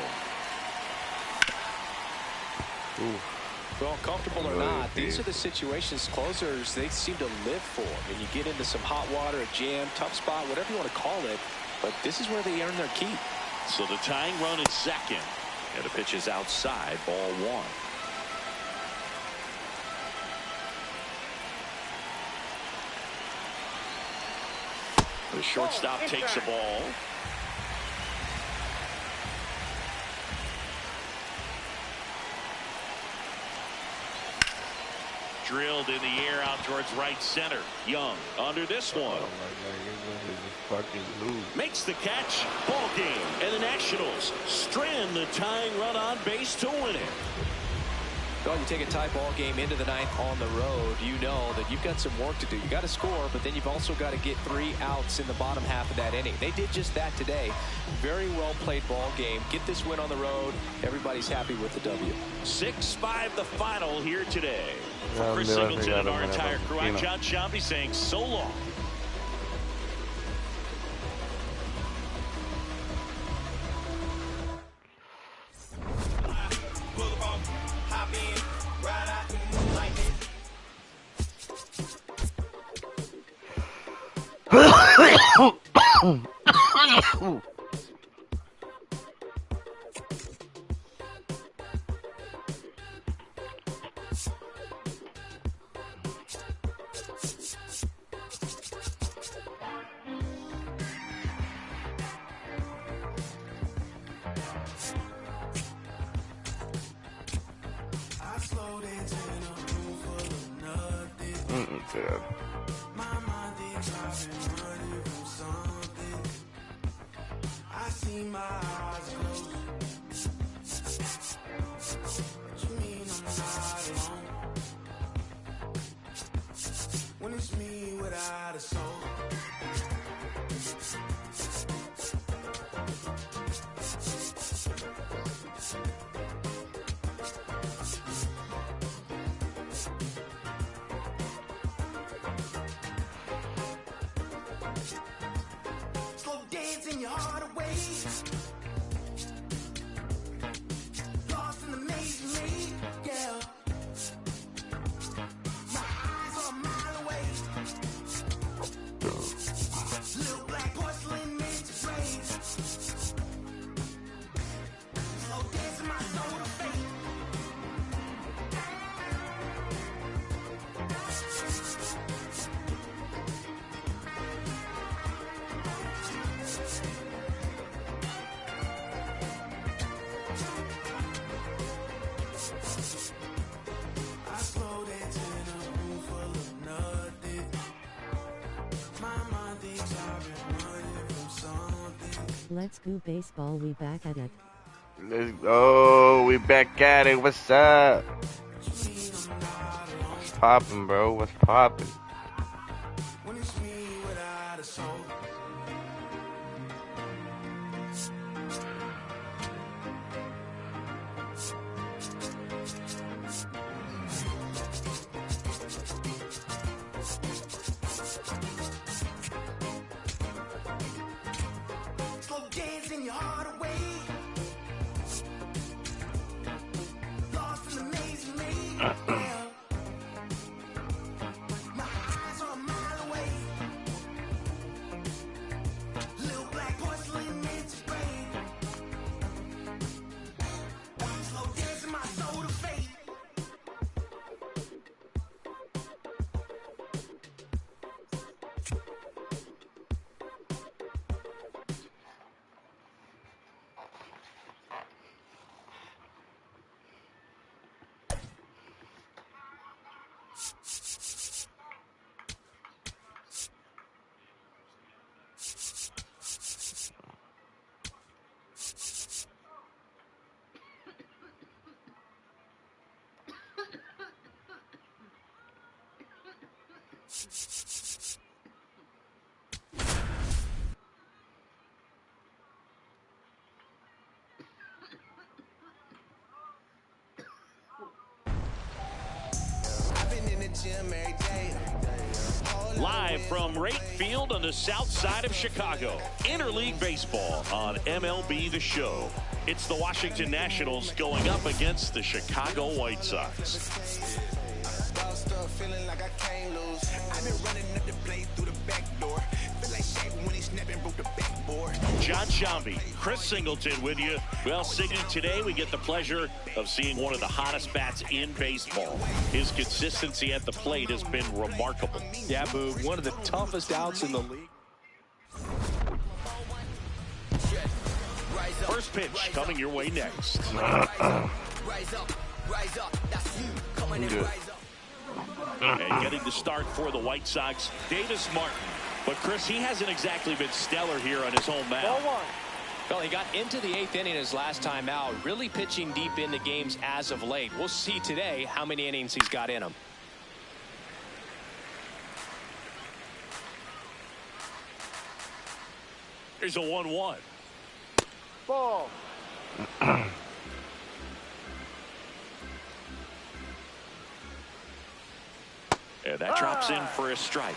Well, comfortable or not, these are the situations closers they seem to live for. When you get into some hot water, a jam, tough spot, whatever you want to call it. But this is where they earn their keep. So the tying run is second. And the pitch is outside, ball 1. The shortstop takes the ball. drilled in the air out towards right center. Young under this one. Oh my God, fucking lose. Makes the catch. Ball game. And the Nationals strand the tying run on base to win it. Well, you take a tie ball game into the ninth on the road, you know that you've got some work to do. You got to score, but then you've also got to get 3 outs in the bottom half of that inning. They did just that today. Very well played ball game. Get this win on the road. Everybody's happy with the W. 6-5 the final here today. For Chris Singleton and our entire crew, I'm John Shambi saying so long. Let's go baseball, we back at it. Let's go, we back at it. What's up? What's poppin', bro? What's poppin'? Live from right field on the south side of Chicago, Interleague Baseball on MLB The Show. It's the Washington Nationals going up against the Chicago White Sox. John Shambi, Chris Singleton with you. Well, Siggy, today we get the pleasure of seeing one of the hottest bats in baseball. His consistency at the plate has been remarkable. Yeah, Boog, one of the toughest outs in the league. First pitch coming your way next. Good. And getting the start for the White Sox, Davis Martin. But, Chris, he hasn't exactly been stellar here on his home mound. Well, he got into the 8th inning his last time out, really pitching deep into games as of late. We'll see today how many innings he's got in him. Here's a 1-1. Ball. And that drops in for a strike.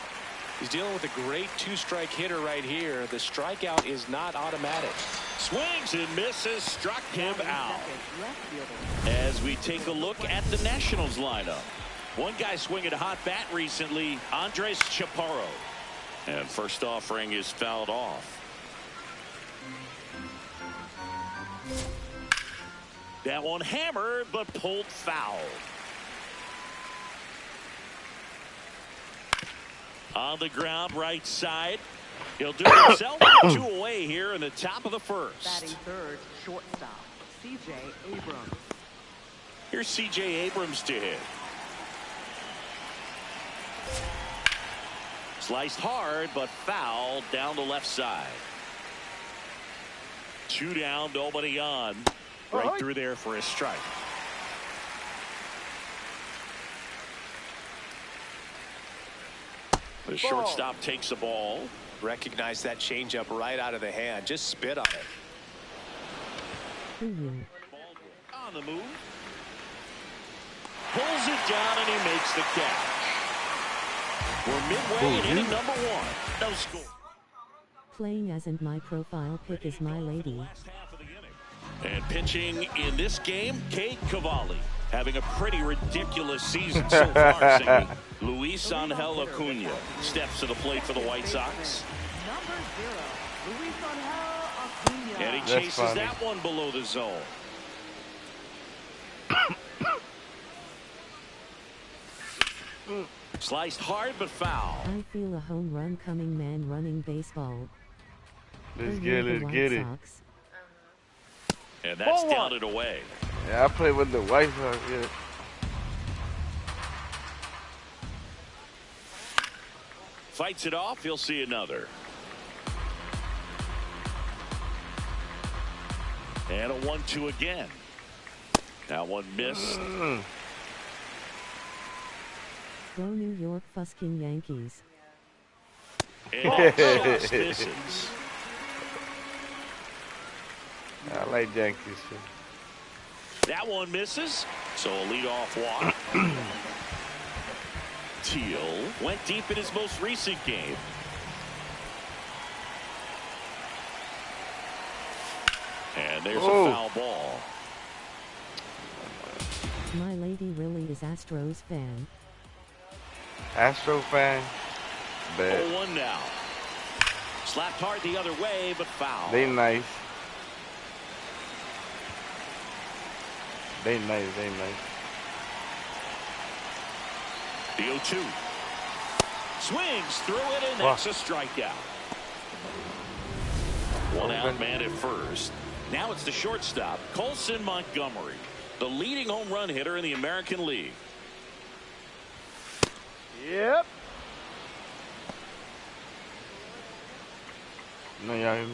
He's dealing with a great 2-strike hitter right here. The strikeout is not automatic. Swings and misses, struck him out. Left fielder. As we take a look at the Nationals lineup. One guy swinging a hot bat recently, Andres Chaparro. And first offering is fouled off. That one hammered, but pulled foul. On the ground, right side. He'll do it himself. 2 away here in the top of the first. Batting third, shortstop, C.J. Abrams. Here's C.J. Abrams to hit. Sliced hard, but fouled down the left side. 2 down, nobody on. Right through there for a strike. The shortstop takes the ball. Recognize that changeup right out of the hand. Just spit on it. On the move. Pulls it down and he makes the catch. We're midway in inning number 1. No score. Playing as and my profile pic is my lady. Last half of the inning. And pitching in this game, Kate Cavalli. Having a pretty ridiculous season so far, singing. Luis Angel Acuna steps to the plate for the White Sox. Number 0, Luis Angel Acuna. And he chases that one below the zone. Sliced hard but foul. I feel a home run coming, man running baseball. Let's get it. Sox. And that's down and away. Yeah, I play with the White Sox, yeah. Fights it off. He'll see another. And a 1-2 again. That one missed. Go New York fusking Yankees. And just misses. I like Yankees too. That one misses. So a leadoff walk. Teal went deep in his most recent game. And there's a foul ball. My lady really is Astros fan. Astro fan. Bad. 0-1 now. Slapped hard the other way, but foul. They nice. They nice. The 0-2. Swings through it, and that's a strikeout. One out man at first. Now it's the shortstop, Colson Montgomery, the leading home run hitter in the American League. Yep. No, y'all.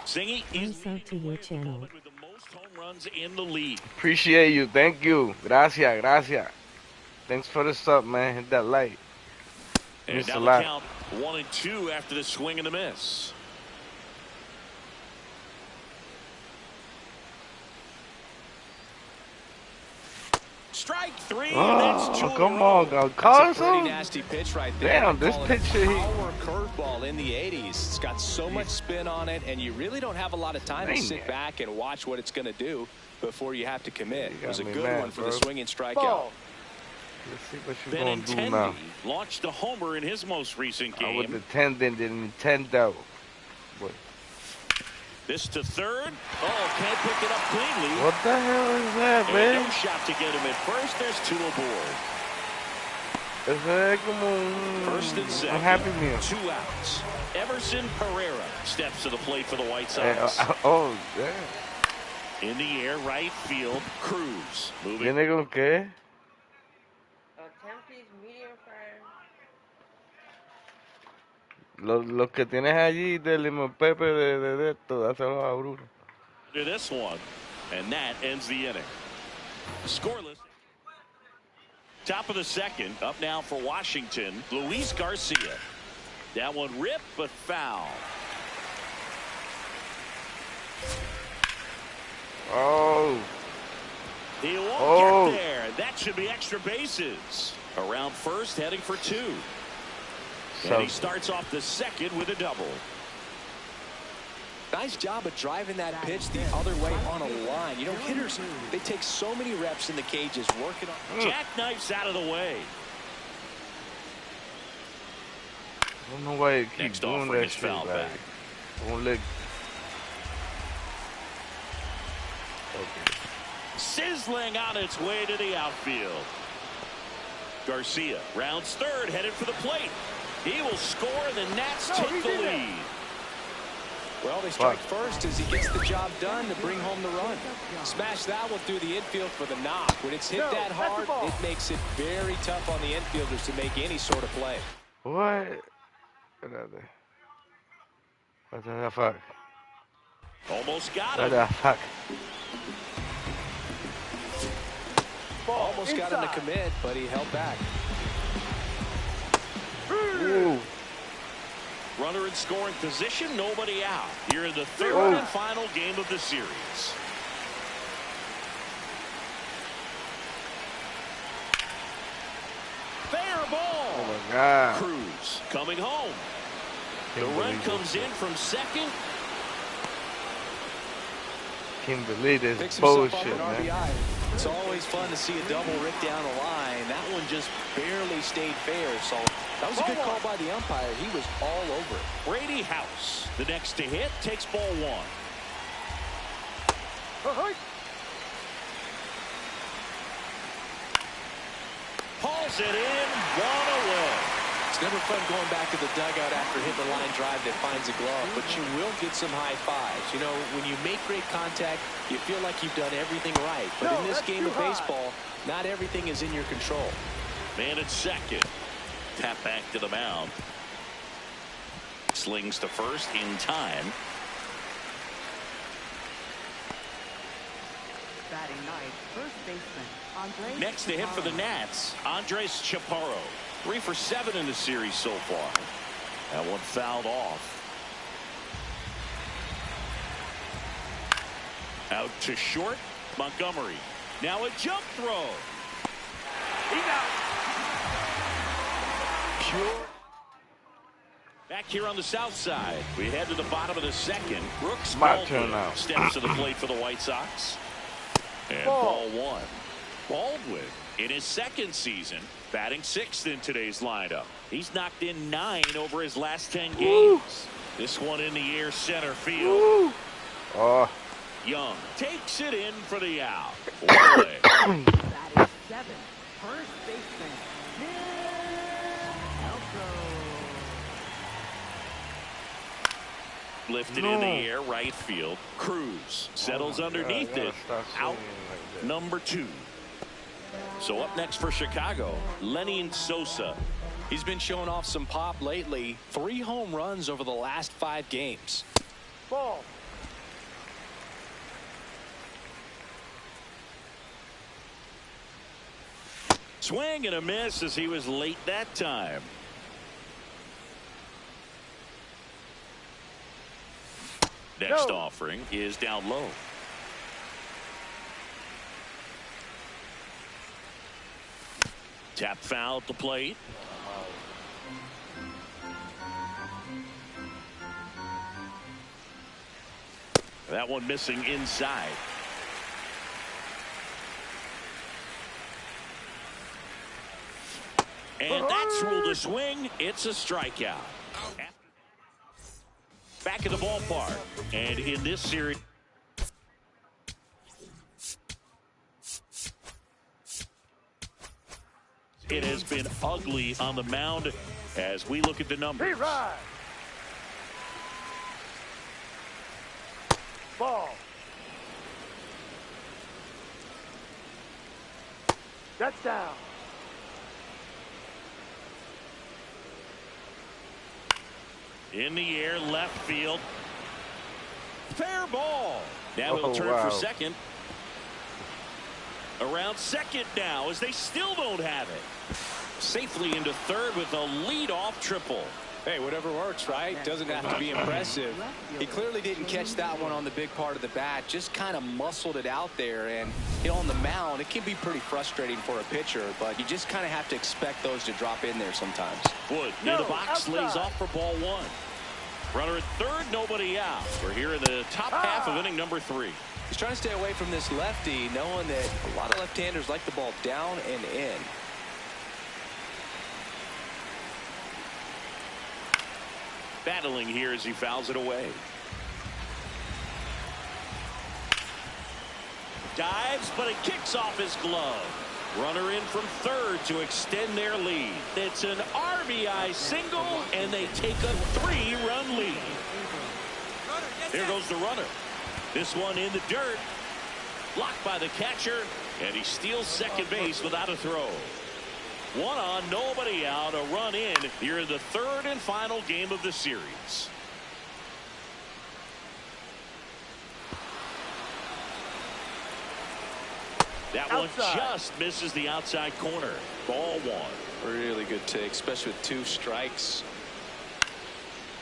Singy is Thanks out to your channel. with the most home runs in the league. Appreciate you. Thank you. Gracias. Thanks for the sub, man. Hit that like. And Means now a the lot. count 1-2 after the swing and the miss. Strike 3. And that's 2 in a Come row. on, go. That's a Carson. pretty nasty pitch right there. Damn, They this call it a pitcher, he- power curveball in the 80s. It's got so much spin on it, and you really don't have a lot of time to Dang sit it. back and watch what it's going to do before you have to commit. You It was a got me good mad, one for bro. the swinging strikeout. Ball. Let's see what you gonna do now. Benintendi launched a homer in his most recent I with game. the tendon, the Nintendo. Boy. This to third. Oh, can't pick it up cleanly. What the hell is that, And man? no shot to get him at first. There's 2 aboard. Come on. First and second. I'm happy meal. 2 outs. Emerson Pereira steps to the plate for the White Sox. Oh, yeah. In the air, right field, Cruz. Moving. ¿Viene con qué? Tempty's medium fire. Los que tienes allí de limón pepe de esto, dáselos a Bruno. To this one, and that ends the inning. Scoreless. Top of the second, up now for Washington, Luis Garcia. That one ripped but foul. Oh. He won't get there. That should be extra bases. Around first, heading for two. And he starts off the second with a double. Nice job of driving that pitch the other way on a line. You know, hitters, they take so many reps in the cages working on. Jackknifes out of the way. I don't know why you keep Next doing offering that is shit. foul Like, back. don't let. Okay. Sizzling on its way to the outfield. Garcia rounds third, headed for the plate. He will score. The Nats take the lead. Well, they strike first as he gets the job done to bring home the run. Smash that one through the infield for the knock. When it's hit that hard, it makes it very tough on the infielders to make any sort of play. What? What the fuck? Almost got What him. the fuck? Almost got him to commit, but he held back. Ooh. Runner in scoring position, nobody out. Here in the third and final game of the series. Fair ball. Oh my God. Cruz coming home. The run comes in from second. Can't believe this Picks himself bullshit, up an man. RBI. It's always fun to see a double rip down the line. That one just barely stayed fair, so that was a good call by the umpire. He was all over it. Brady House, the next to hit, takes ball one. Hauls it in, one away. It's never fun going back to the dugout after hitting a line drive that finds a glove, but you will get some high fives. You know, when you make great contact, you feel like you've done everything right. But in this game of baseball, not everything is in your control. Man at second. Tap back to the mound. Slings to first in time. Batting ninth, first baseman, Andres. Next to hit for the Nats, Andres Chaparro. 3 for 7 in the series so far. That one fouled off. Out to short, Montgomery. Now a jump throw. He's out. Pure. Back here on the south side, we head to the bottom of the second. Brooks Baldwin steps to the plate for the White Sox. And ball one. Baldwin in his second season, batting sixth in today's lineup. He's knocked in 9 over his last 10 games. This one in the air center field. Oh. Young takes it in for the out. Batting seventh, first baseman, Lifted in the air, right field. Cruz settles underneath it. Out number 2. So up next for Chicago, Lenny Sosa. He's been showing off some pop lately. 3 home runs over the last 5 games. Ball. Swing and a miss as he was late that time. Next offering is down low. Tap foul at the plate. That one missing inside. And that's ruled a swing. It's a strikeout. Back in the ballpark. And in this series, it has been ugly on the mound as we look at the numbers. Ball. That's down. In the air, left field. Fair ball. Now he'll turn wow. for second. Around second now as they still don't have it. Safely into third with a leadoff triple. Hey, whatever works, right? Doesn't have to be impressive. He clearly didn't catch that one on the big part of the bat. Just kind of muscled it out there. And you know, on the mound, it can be pretty frustrating for a pitcher, but you just kind of have to expect those to drop in there sometimes. Wood in the box, lays off for ball one. Runner at third, nobody out. We're here in the top half of inning number 3. He's trying to stay away from this lefty, knowing that a lot of left-handers like the ball down and in. Battling here as he fouls it away. Dives, but it kicks off his glove. Runner in from third to extend their lead. It's an RBI single, and they take a 3-run lead. There goes the runner. This one in the dirt. Blocked by the catcher, and he steals second base without a throw. 1 on, nobody out, a run in here in the third and final game of the series. That one just misses the outside corner. Ball 1. Really good take, especially with 2 strikes.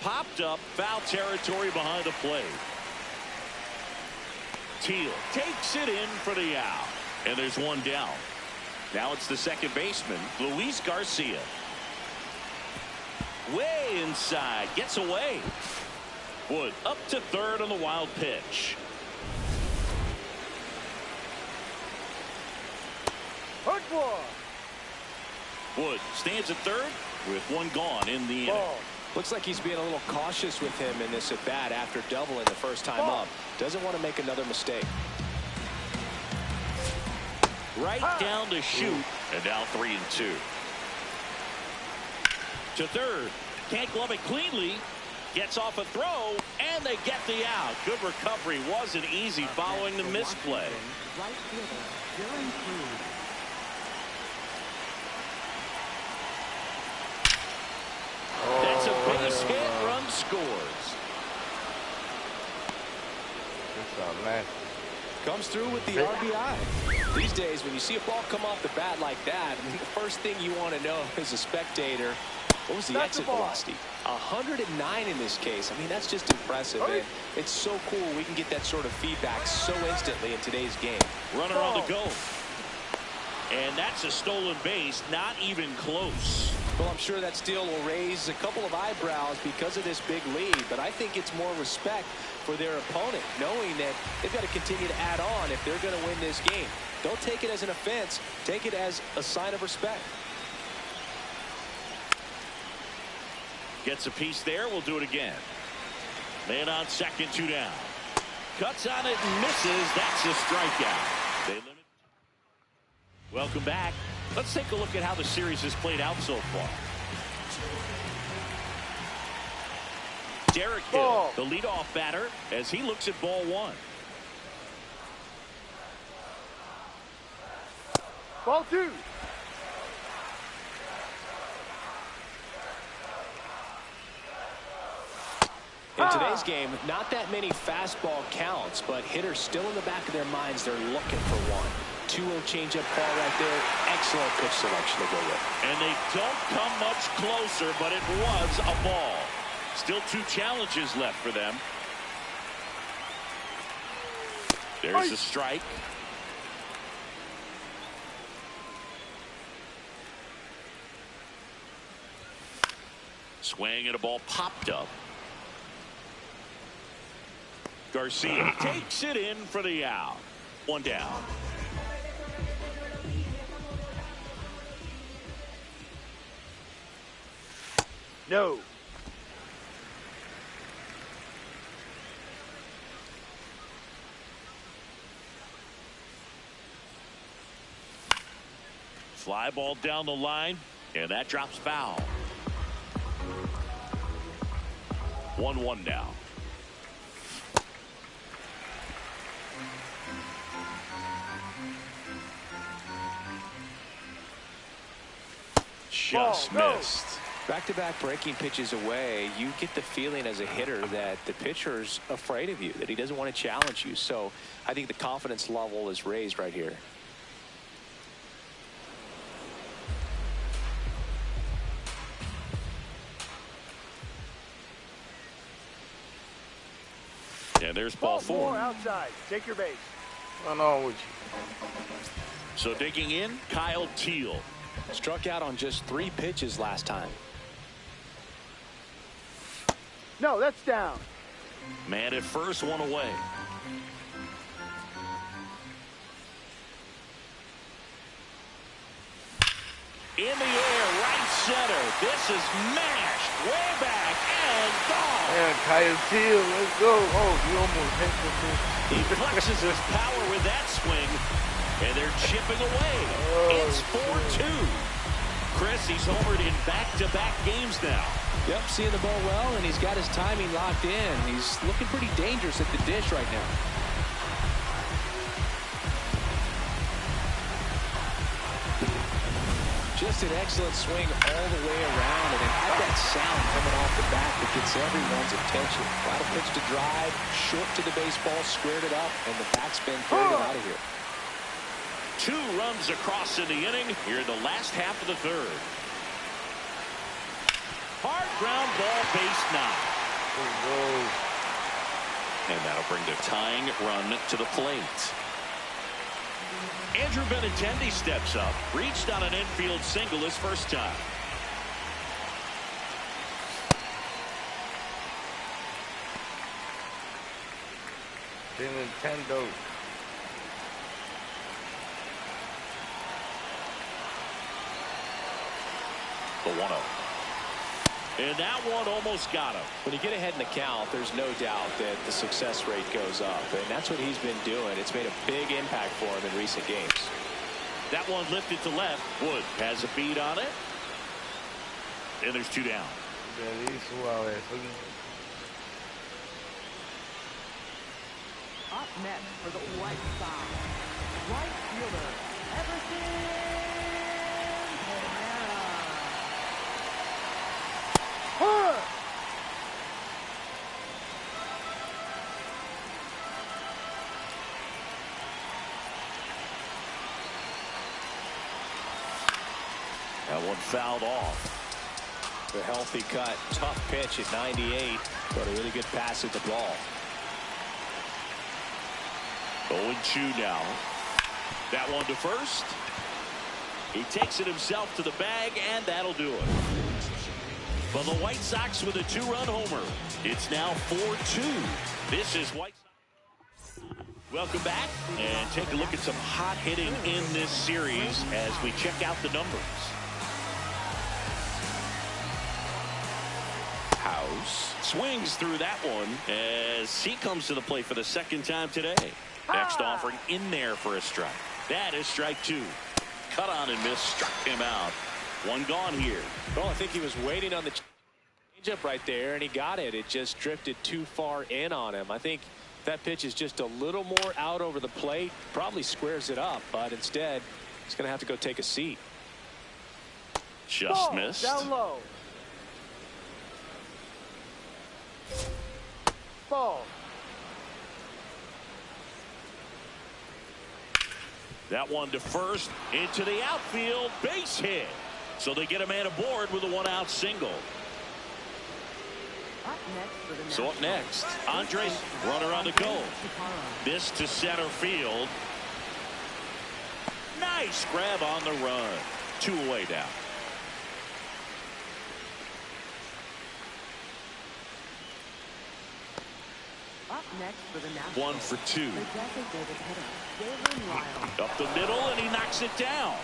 Popped up, foul territory behind the plate. Teal takes it in for the out. And there's 1 down. Now it's the second baseman, Luis Garcia. Way inside, gets away. Wood up to third on the wild pitch. Wood stands at third with 1 gone in the inning. Looks like he's being a little cautious with him in this at bat after doubling the first time up. Doesn't want to make another mistake. Right down to shoot, and now 3-2. To third, can't glove it cleanly. Gets off a throw, and they get the out. Good recovery. Wasn't easy following the misplay. Right fielder, Dylan Cruz. That's a base hit. Run scores. Comes through with the RBI. These days, when you see a ball come off the bat like that, I mean, the first thing you want to know as a spectator, what was the exit velocity? 109 in this case. I mean, that's just impressive. And it's so cool we can get that sort of feedback so instantly in today's game. Runner on the go. And that's a stolen base, not even close. Well, I'm sure that steal will raise a couple of eyebrows because of this big lead, but I think it's more respect for their opponent, knowing that they've got to continue to add on if they're going to win this game. Don't take it as an offense. Take it as a sign of respect. Gets a piece there. We'll do it again. Man on second, 2 down. Cuts on it and misses. That's a strikeout. They limit. Welcome back. Let's take a look at how the series has played out so far. Derek Hill, the leadoff batter, as he looks at ball 1. Ball 2. In today's game, not that many fastball counts, but hitters still in the back of their minds, they're looking for one. 2-0 changeup call right there. Excellent pitch selection to go with. And they don't come much closer, but it was a ball. Still 2 challenges left for them. There's a strike. Swing and a ball popped up. Garcia takes it in for the out. 1 down. No. Fly ball down the line, and that drops foul. 1-1 now. just Ball, missed. Back-to-back breaking pitches away, you get the feeling as a hitter that the pitcher's afraid of you, that he doesn't want to challenge you. So I think the confidence level is raised right here. And there's ball four. More outside. Take your base. What's going on with you? So digging in, Kyle Teal. Struck out on just 3 pitches last time. No, that's down. Man at first, one away. In the air, right center. This is mashed way back and gone. Yeah, Kyle Teal, let's go. Oh, you almost hit the thing. He flexes his power with that swing, and they're chipping away. It's 4-2. Chris, he's homered in back-to-back games now. Yep, seeing the ball well, and he's got his timing locked in. He's looking pretty dangerous at the dish right now. Just an excellent swing all the way around, and it had that sound coming off the bat that gets everyone's attention. Got a pitch to drive, short to the baseball, squared it up, and the backspin carried it out of here. 2 runs across in the inning here in the last half of the third. Hard ground ball, base 9. And that'll bring the tying run to the plate. Andrew Benintendi steps up, reached on an infield single his first time. Nintendo. The 1-0. And that one almost got him. When you get ahead in the count, there's no doubt that the success rate goes up, and that's what he's been doing. It's made a big impact for him in recent games. That one lifted to left. Wood has a beat on it. And there's 2 down. Up next for the White Sox, right fielder, Everson Pereira. That one fouled off. The healthy cut, tough pitch at 98, but a really good pass at the ball. 0-2 now. That one to first. He takes it himself to the bag, and that'll do it. But the White Sox with a 2-run homer. It's now 4-2. This is White Sox. Welcome back, and take a look at some hot hitting in this series as we check out the numbers. House swings through that one as he comes to the plate for the second time today. Next offering in there for a strike. That is strike 2. Cut on and miss, struck him out. One gone here. Well, I think he was waiting on the changeup right there, and he got it. It just drifted too far in on him. I think that pitch is just a little more out over the plate. Probably squares it up, but instead, he's going to have to go take a seat. Just missed. Down low. Ball. That one to first, into the outfield, base hit. So they get a man aboard with a 1-out single. Up next for the So up next, Andres, runner on the go. This to center field. Nice grab on the run. 2 away now. Up next for the Nationals. 1 for 2. The designated hitter, Galen Wild. Up the middle, and he knocks it down.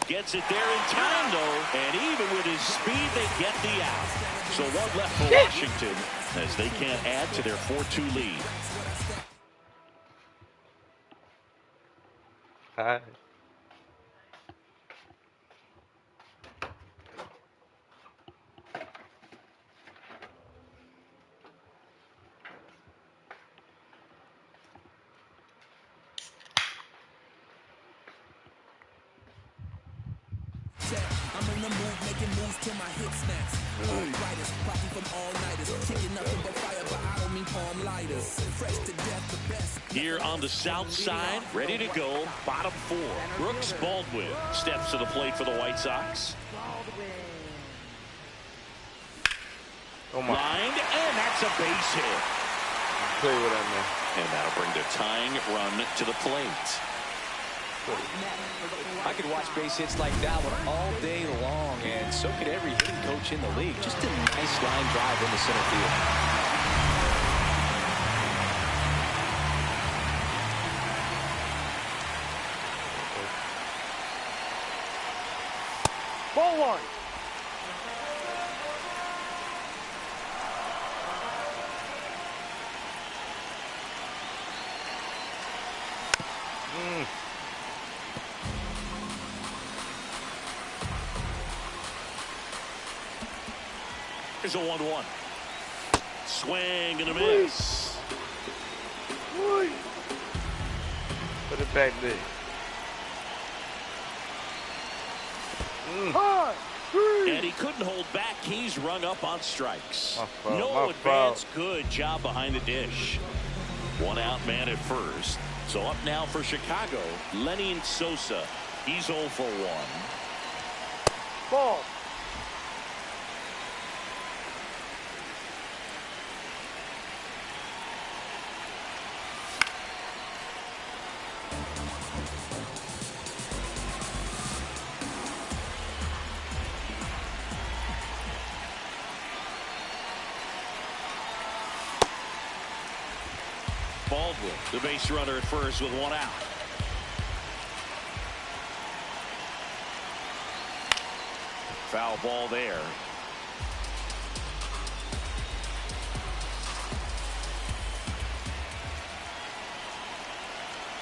Gets it there in time, though, and even with his speed, they get the out. So 1 left for Washington as they can't add to their 4-2 lead. Hi. I'm in the mood, making moves till my hip snaps. Arthritis, probably from all nighters. Kicking nothing but fire, but I don't mean palm lighters. Fresh to death, the best. Here on the south side, ready to go, bottom 4. Brooks Baldwin steps to the plate for the White Sox. Oh my. Lined, and that's a base hit. Play with that man. And that'll bring the tying run to the plate. I could watch base hits like that one all day long, and so could every hitting coach in the league. Just a nice line drive into center field. Ball 1. Here's a 1-1. Swing and a miss. Put it back there. And he couldn't hold back. He's rung up on strikes. My No foul. advance. Good job behind the dish. 1 out man at first. So up now for Chicago, Lenny Sosa. He's 0 for 1. Ball. Baldwin, the base runner at first with 1 out. Foul ball there.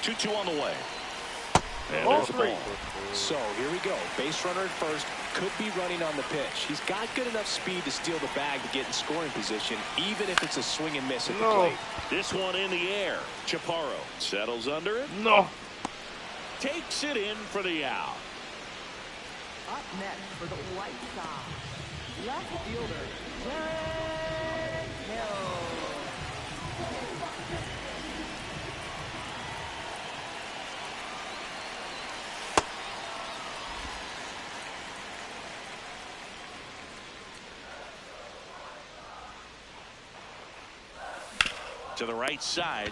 Two on the way. And there's the ball. So here we go. Base runner at first, could be running on the pitch. He's got good enough speed to steal the bag to get in scoring position, even if it's a swing and miss at the plate. This one in the air. Chaparro settles under it. No. Takes it in for the out. Up next for the White Sox, left fielder, Derek Hill. To the right side.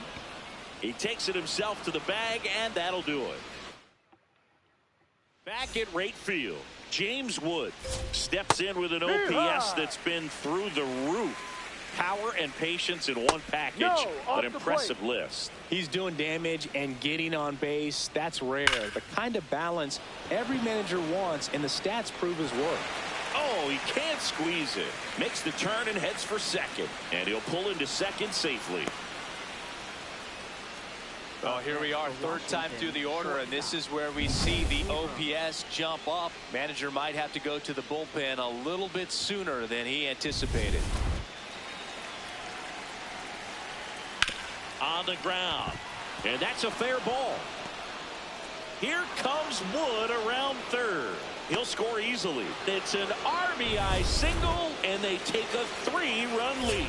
He takes it himself to the bag, and that'll do it. Back at right field, James Wood steps in with an OPS that's been through the roof. Power and patience in one package. An impressive list. He's doing damage and getting on base. That's rare. The kind of balance every manager wants, and the stats prove his work. Oh, he can't squeeze it. Makes the turn and heads for second. And he'll pull into second safely. Oh, here we are, third time through the order, and this is where we see the OPS jump up. Manager might have to go to the bullpen a little bit sooner than he anticipated. On the ground. And that's a fair ball. Here comes Wood around third. He'll score easily. It's an RBI single, and they take a 3-run lead.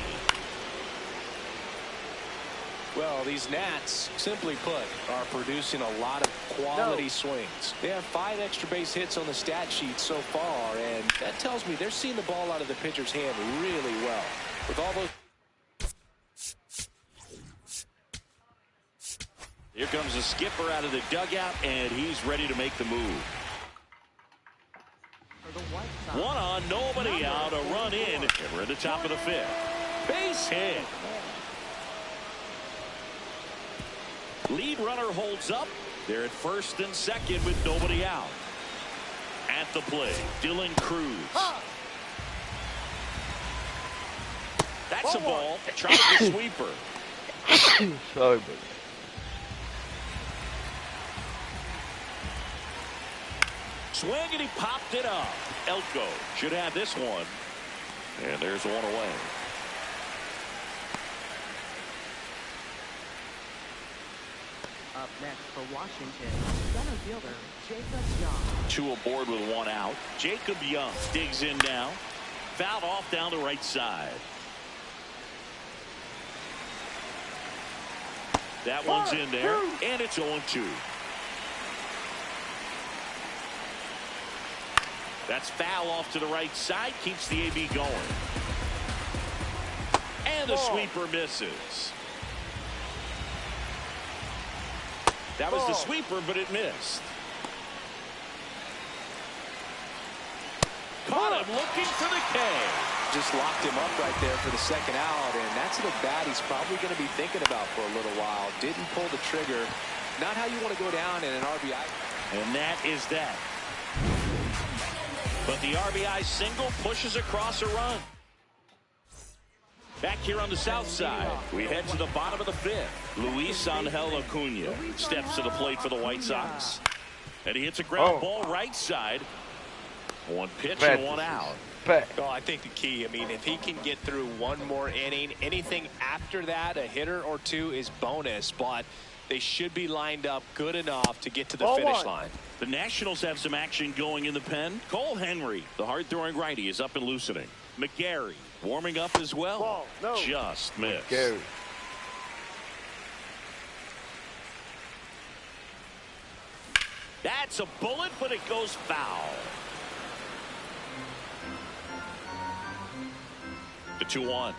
Well, these Nats, simply put, are producing a lot of quality swings. They have 5 extra base hits on the stat sheet so far, and that tells me they're seeing the ball out of the pitcher's hand really well. With all those. Here comes the skipper out of the dugout, and he's ready to make the move. 1 on, nobody out, a run in, and we're at the top of the 5th. Base hit. Lead runner holds up. They're at first and second with nobody out. At the plate, Dylan Cruz. That's a ball. Tries the sweeper. Sorry, buddy. Swing, and he popped it up. Elko should have this one. And there's one away. Up next for Washington, center fielder Jacob Young. 2 aboard with 1 out. Jacob Young digs in now. Fouled off down the right side. That one's in there, and it's 0-2. That's foul off to the right side, keeps the AB going. And the sweeper misses. That was the sweeper, but it missed. Caught him looking for the K. Just locked him up right there for the second out, and that's an at-bat he's probably going to be thinking about for a little while. Didn't pull the trigger. Not how you want to go down in an RBI. And that is that. But the RBI single pushes across a run. Back here on the south side, we head to the bottom of the 5th. Luis Angel Acuna steps to the plate for the White Sox. And he hits a ground ball right side. 1 pitch and 1 out. Well, I think the key, I mean, if he can get through 1 more inning, anything after that, a hitter or 2 is bonus, but they should be lined up good enough to get to the finish line. The Nationals have some action going in the pen. Cole Henry, the hard-throwing righty, is up and loosening. McGarry warming up as well. Just missed. McGarry. That's a bullet, but it goes foul. The 2-1.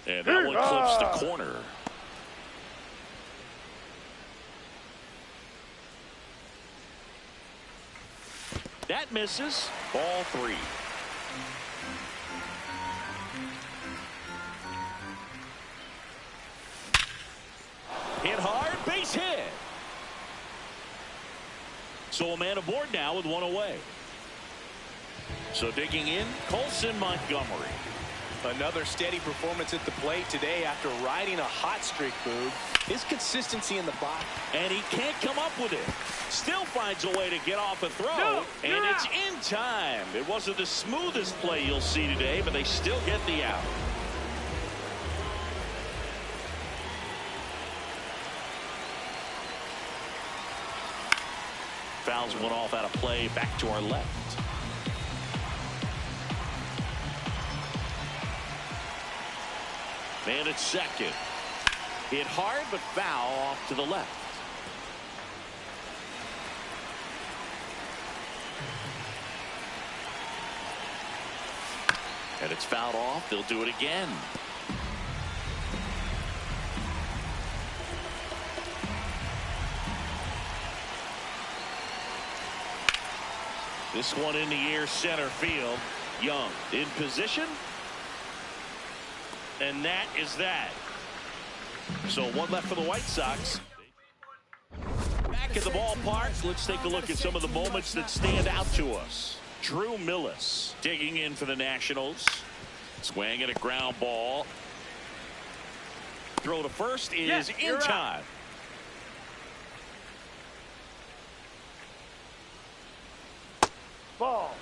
And that one clips the corner. That misses. Ball 3. Hit hard, base hit. So a man aboard now with 1 away. So digging in, Colson Montgomery. Another steady performance at the plate today after riding a hot streak, Boog. His consistency in the box. And he can't come up with it. Still finds a way to get off a throw. And it's in time. It wasn't the smoothest play you'll see today, but they still get the out. Fouls one off out of play, back to our left. Man at second. Hit hard, but foul off to the left. And it's fouled off. They'll do it again. This one in the air, center field. Young in position. And that is that. So 1 left for the White Sox. Back at the ballpark, let's take a look at some of the moments that stand out to us. Drew Millis digging in for the Nationals. Swing at a ground ball. Throw to first is in time. Ball.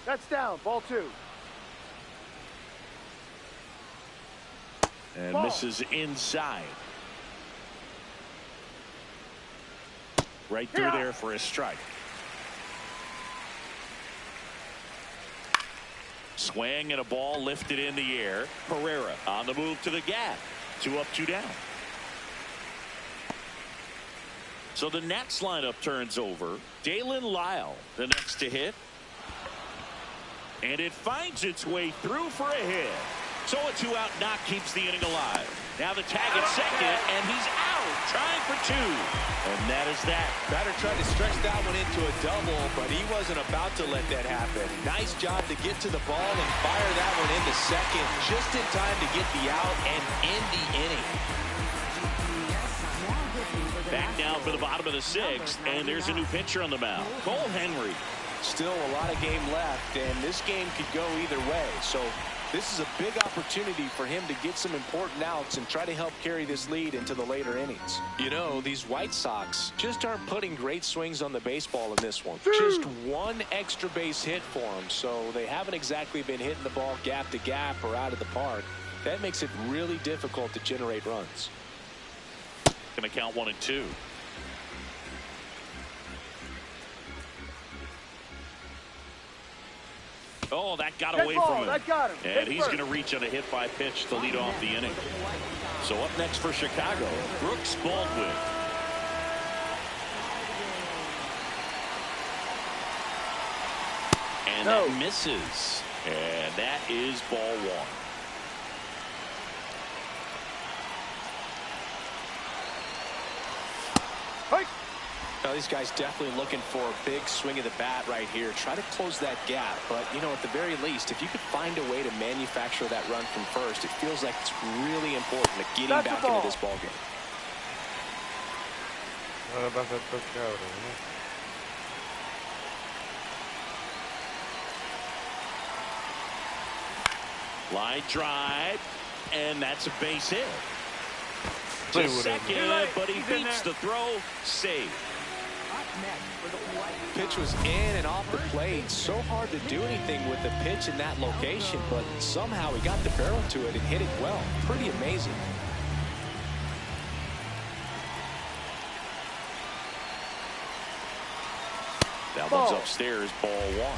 That's down. Ball 2. And misses inside. Right through there for a strike. Swing and a ball lifted in the air. Pereira on the move to the gap. 2 up, 2 down. So the Nats lineup turns over. Dalen Lyle the next to hit. And it finds its way through for a hit. So a 2-out knock keeps the inning alive. Now the tag at second, and he's out, trying for 2. And that is that. Batter tried to stretch that one into a double, but he wasn't about to let that happen. Nice job to get to the ball and fire that one into second, just in time to get the out and end the inning. Back now for the bottom of the 6th, and there's a new pitcher on the mound, Cole Henry. Still a lot of game left, and this game could go either way. So This is a big opportunity for him to get some important outs and try to help carry this lead into the later innings. You know, these White Sox just aren't putting great swings on the baseball in this one. Just one extra base hit for them, so they haven't exactly been hitting the ball gap to gap or out of the park. That makes it really difficult to generate runs. Going to count 1 and 2. Oh, that got away from him. That got him. And he's going to reach on a hit by pitch to lead off the inning. So up next for Chicago, Brooks Baldwin. And that misses. And that is ball 1. Now, these guys definitely looking for a big swing of the bat right here. Try to close that gap. But, you know, at the very least, if you could find a way to manufacture that run from first, it feels like it's really important to getting back into this ball game. Line drive, and that's a base hit. To second, but he beats the throw. Save. Pitch was in and off the plate. So hard to do anything with the pitch in that location, but somehow he got the barrel to it and hit it well. Pretty amazing. That one's upstairs, ball 1.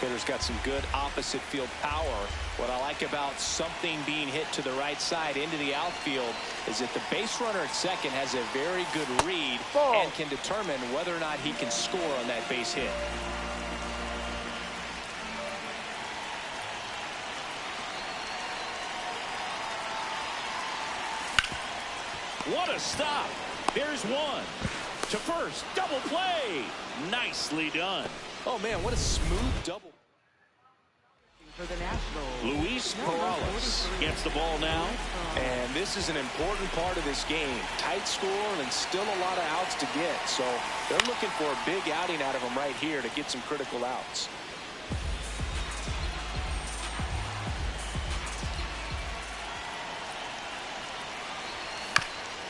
Hitter's got some good opposite field power. What I like about something being hit to the right side into the outfield is that the base runner at second has a very good read and can determine whether or not he can score on that base hit. What a stop. There's one. To first, double play. Nicely done. Oh, man, what a smooth double. For the Nationals, Luis Perales gets the ball now. And this is an important part of this game. Tight score and still a lot of outs to get. So they're looking for a big outing out of him right here to get some critical outs.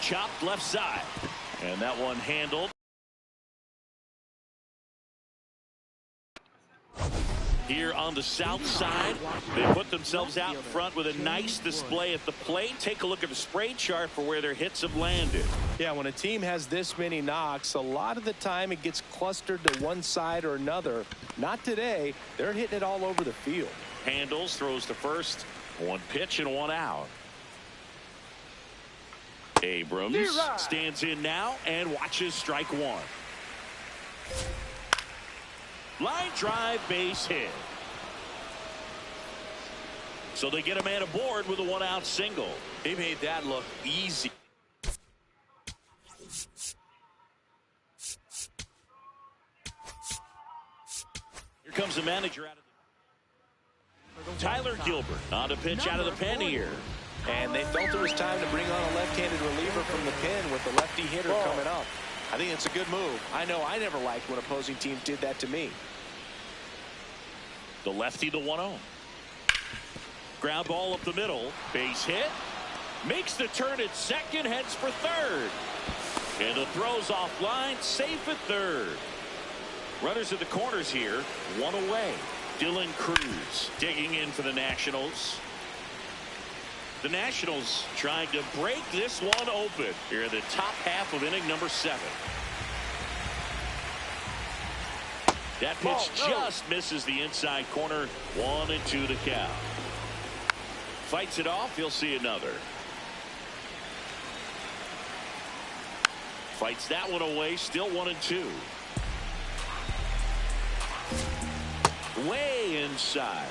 Chopped left side. And that one handled. Here on the south side, they put themselves out in front with a nice display at the plate. Take a look at the spray chart for where their hits have landed. Yeah, when a team has this many knocks, a lot of the time it gets clustered to one side or another. Not today. They're hitting it all over the field. Handles, throws to first. 1 pitch and 1 out. Abrams stands in now and watches strike 1. Line drive, base hit. So they get a man aboard with a 1-out single. He made that look easy. Here comes the manager out of the Tyler Gilbert on a pitch out of the pen here. And they felt it was time to bring on a left-handed reliever from the pen with the lefty hitter coming up. I think it's a good move. I know I never liked when opposing teams did that to me. The lefty, the 1-0. Ground ball up the middle. Base hit. Makes the turn at second. Heads for third. And the throw's offline. Safe at third. Runners at the corners here. 1 away. Dylan Cruz digging in for the Nationals. The Nationals trying to break this one open here in the top half of inning number 7. That pitch just misses the inside corner. 1-2 to count. Fights it off. He'll see another. Fights that one away. Still 1-2. Way inside.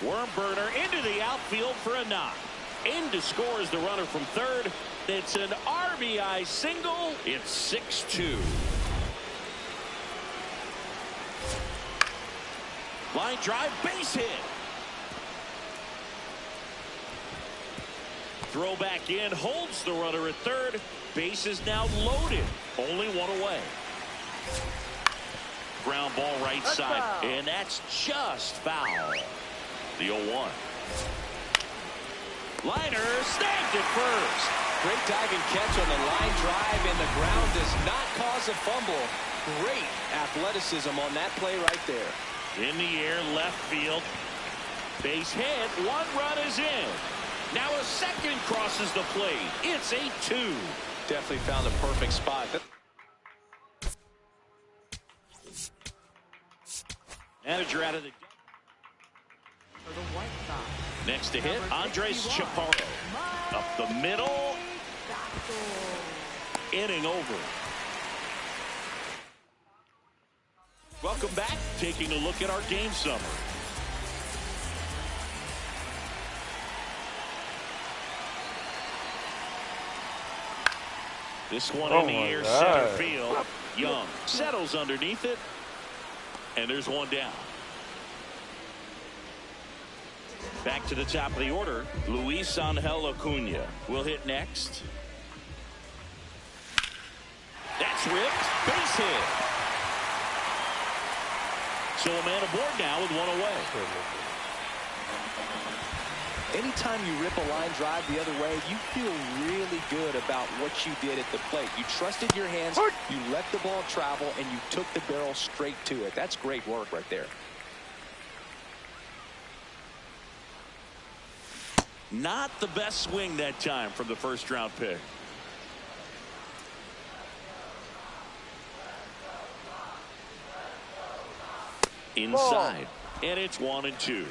Worm burner into the outfield for a knock. In to score is the runner from third. It's an RBI single. It's 6-2. Line drive, base hit. Throw back in, holds the runner at third. Base is now loaded. Only 1 away. Ground ball right side. Foul. And that's just foul. The 0-1. Liner snagged it first. Great diving catch on the line drive, and the ground does not cause a fumble. Great athleticism on that play right there. In the air, left field. Base hit. 1 run is in. Now a second crosses the plate. It's 8-2. Definitely found a perfect spot. Manager out of the... For the White Sox. Next to hit, Number Andres 61, Chaparro. Up the middle. Inning over. Welcome back. Taking a look at our game summary. This one in the air, center field. Young settles underneath it. And there's one down. Back to the top of the order. Luis Angel Acuna will hit next. That's ripped. Base hit. So a man aboard now with one away. Anytime you rip a line drive the other way, you feel really good about what you did at the plate. You trusted your hands, you let the ball travel, and you took the barrel straight to it. That's great work right there. Not the best swing that time from the first round pick. Inside. And it's 1-2.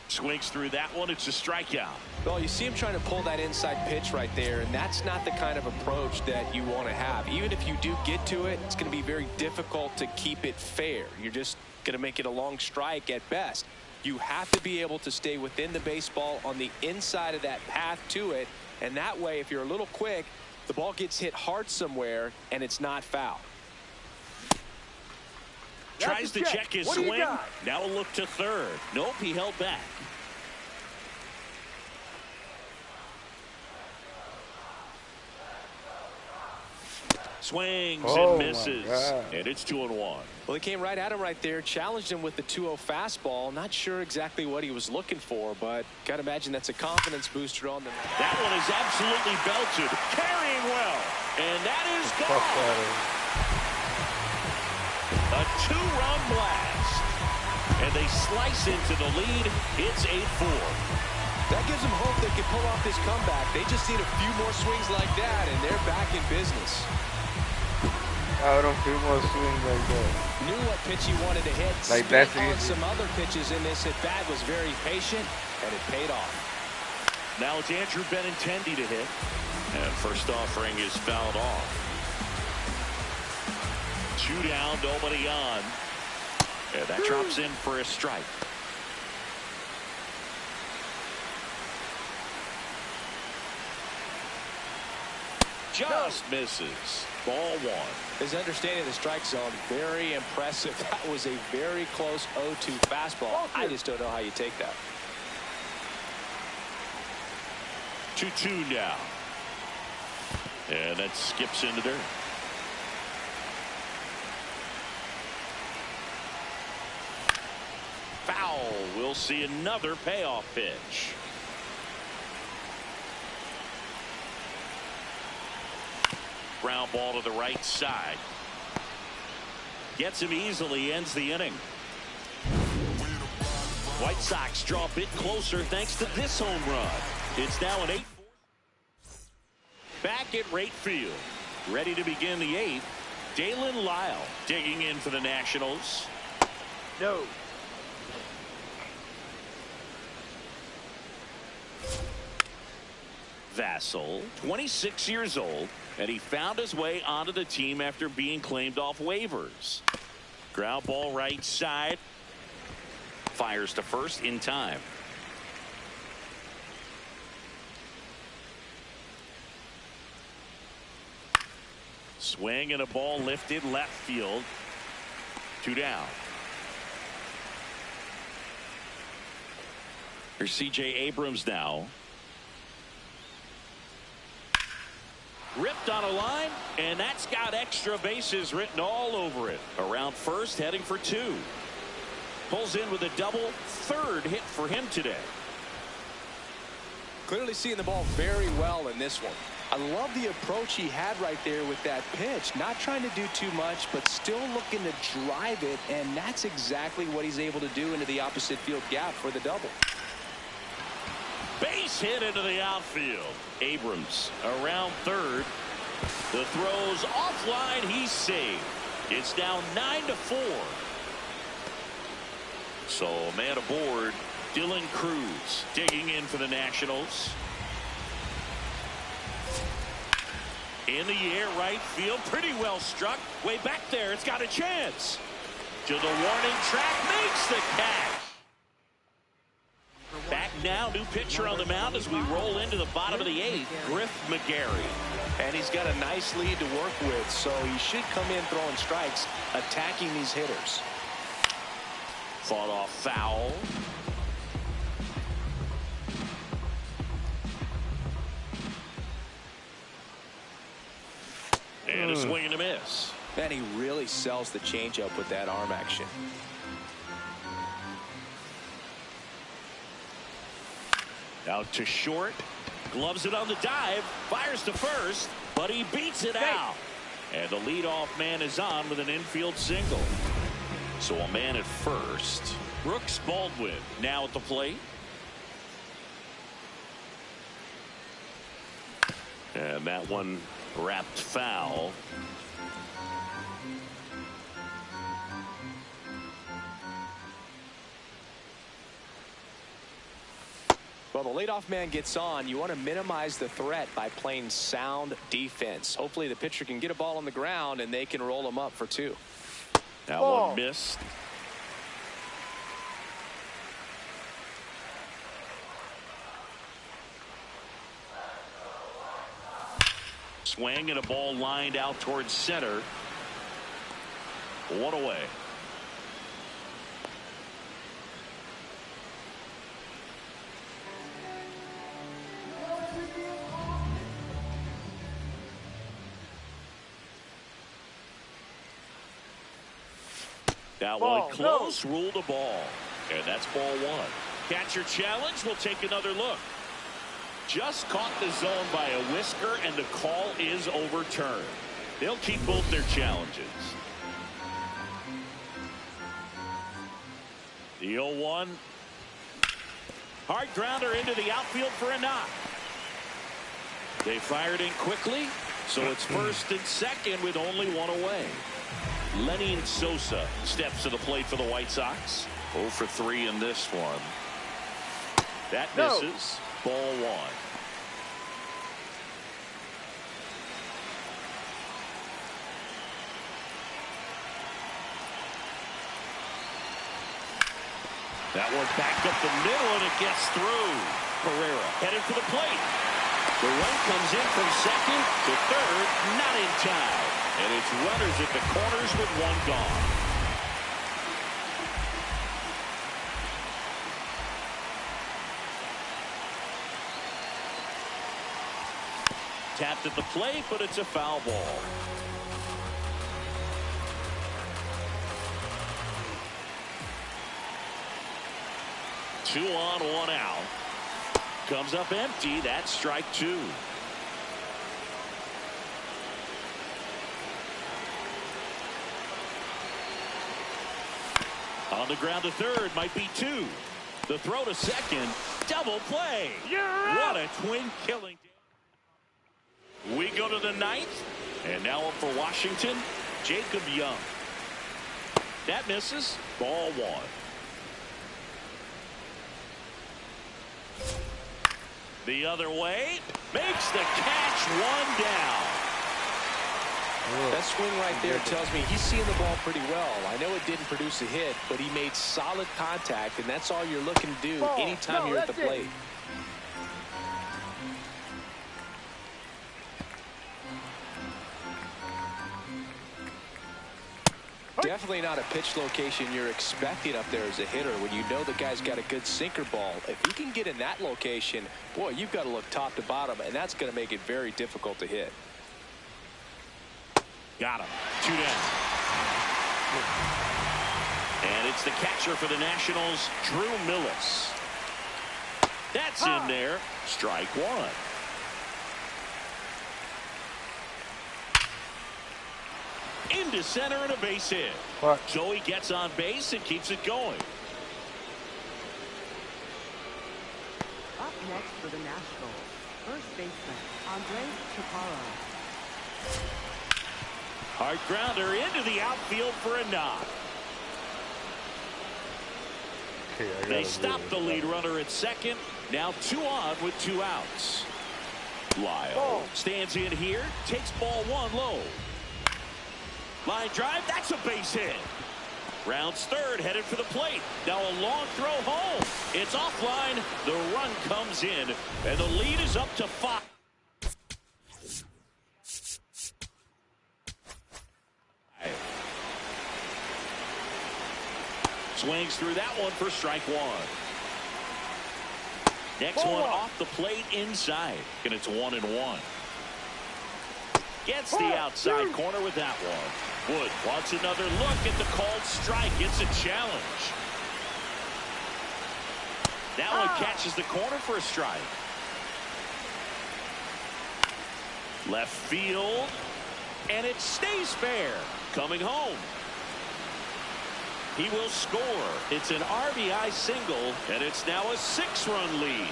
Swings through that one. It's a strikeout. Well, you see him trying to pull that inside pitch right there, and that's not the kind of approach that you want to have. Even if you do get to it, it's going to be very difficult to keep it fair. You're just going to make it a long strike at best. You have to be able to stay within the baseball on the inside of that path to it, and that way, if you're a little quick, the ball gets hit hard somewhere, and it's not foul. Tries to check his swing. Now a look to third. Nope, he held back. Swings and misses. And it's 2-1. Well, they came right at him right there, challenged him with the 2-0 fastball. Not sure exactly what he was looking for, but got to imagine that's a confidence booster on them. That one is absolutely belted. Carrying well. And that is gone. A 2-run blast. And they slice into the lead. It's 8-4. That gives them hope they can pull off this comeback. They just need a few more swings like that, and they're back in business. I don't feel more swing like that. Knew what pitch he wanted to hit. Like Spent that's on easy. some other pitches in this at bat, was very patient, and it paid off. Now it's Andrew Benintendi to hit. And first offering is fouled off. 2 down, nobody on. And that drops in for a strike. Just misses. Ball 1. His understanding of the strike zone, very impressive. That was a very close 0-2 fastball. I just don't know how you take that. 2-2 now. And that skips into dirt. Foul. We'll see another payoff pitch. Ground ball to the right side. Gets him easily, ends the inning. White Sox draw a bit closer thanks to this home run. It's now an 8-4. Back at right field. Ready to begin the 8th. Dalen Lyle digging in for the Nationals. No. Vassell, 26 years old, and he found his way onto the team after being claimed off waivers. Ground ball right side. Fires to first in time. Swing and a ball lifted left field. 2 down. Here's C.J. Abrams now. Ripped on a line, and that's got extra bases written all over it. Around first, heading for 2. Pulls in with a double, 3rd hit for him today. Clearly seeing the ball very well in this one. I love the approach he had right there with that pitch. Not trying to do too much, but still looking to drive it, and that's exactly what he's able to do into the opposite field gap for the double. Base hit into the outfield. Abrams around 3rd. The throw's offline. He's saved. It's now 9-4. So man aboard. Dylan Cruz digging in for the Nationals. In the air, right field, pretty well struck. Way back there, it's got a chance. To the warning track, makes the catch. Back now, new pitcher on the mound as we roll into the bottom of the 8th, Griff McGarry. And he's got a nice lead to work with, so he should come in throwing strikes, attacking these hitters. Fought off foul. And a swing and a miss. And he really sells the changeup with that arm action. Out to short. Gloves it on the dive. Fires to first. But he beats it out. And the leadoff man is on with an infield single. So a man at first. Brooks Baldwin now at the plate. And that one wrapped foul. Well, the leadoff man gets on. You want to minimize the threat by playing sound defense. Hopefully the pitcher can get a ball on the ground and they can roll him up for 2. That one missed. Swing and a ball lined out towards center. 1 away. That one close, ruled a ball. And that's ball 1. Catcher challenge. We'll take another look. Just caught the zone by a whisker, and the call is overturned. They'll keep both their challenges. The 0-1. Hard grounder into the outfield for a knock. They fired in quickly, so it's first and second with only 1 away. Lenny Sosa steps to the plate for the White Sox. 0 for 3 in this one. That misses. Ball 1. That one back up the middle, and it gets through. Pereira headed for the plate. The run comes in from second to third, not in time. And it's runners at the corners with 1 gone. Tapped at the plate, but it's a foul ball. Two on, 1 out. Comes up empty. That's strike 2. On the ground to third, might be 2. The throw to second, double play. What a twin killing. We go to the 9th, and now up for Washington, Jacob Young. That misses. Ball 1. The other way, makes the catch, 1 down. That swing right there tells me he's seeing the ball pretty well. I know it didn't produce a hit, but he made solid contact, and that's all you're looking to do anytime you're at the plate. Definitely not a pitch location you're expecting up there as a hitter when you know the guy's got a good sinker ball. If he can get in that location, boy, you've got to look top to bottom, and that's going to make it very difficult to hit. Got him. 2 down. And it's the catcher for the Nationals, Drew Millis. That's in there. Strike one. Into center and a base hit. What? Joey gets on base and keeps it going. Up next for the Nationals, first baseman, Andres Chaparro. Hard grounder into the outfield for a knock. They stop the lead runner at second. Now 2 on with 2 outs. Lyle stands in here, takes ball 1 low. Line drive, that's a base hit. Rounds third, headed for the plate. Now a long throw home. It's offline. The run comes in, and the lead is up to 5. Swings through that one for strike 1. Next one off the plate inside, and it's 1-1. Gets the outside corner with that one. Wood wants another look at the called strike. It's a challenge. That one catches the corner for a strike. Left field, and it stays fair. Coming home. He will score. It's an RBI single, and it's now a 6-run lead.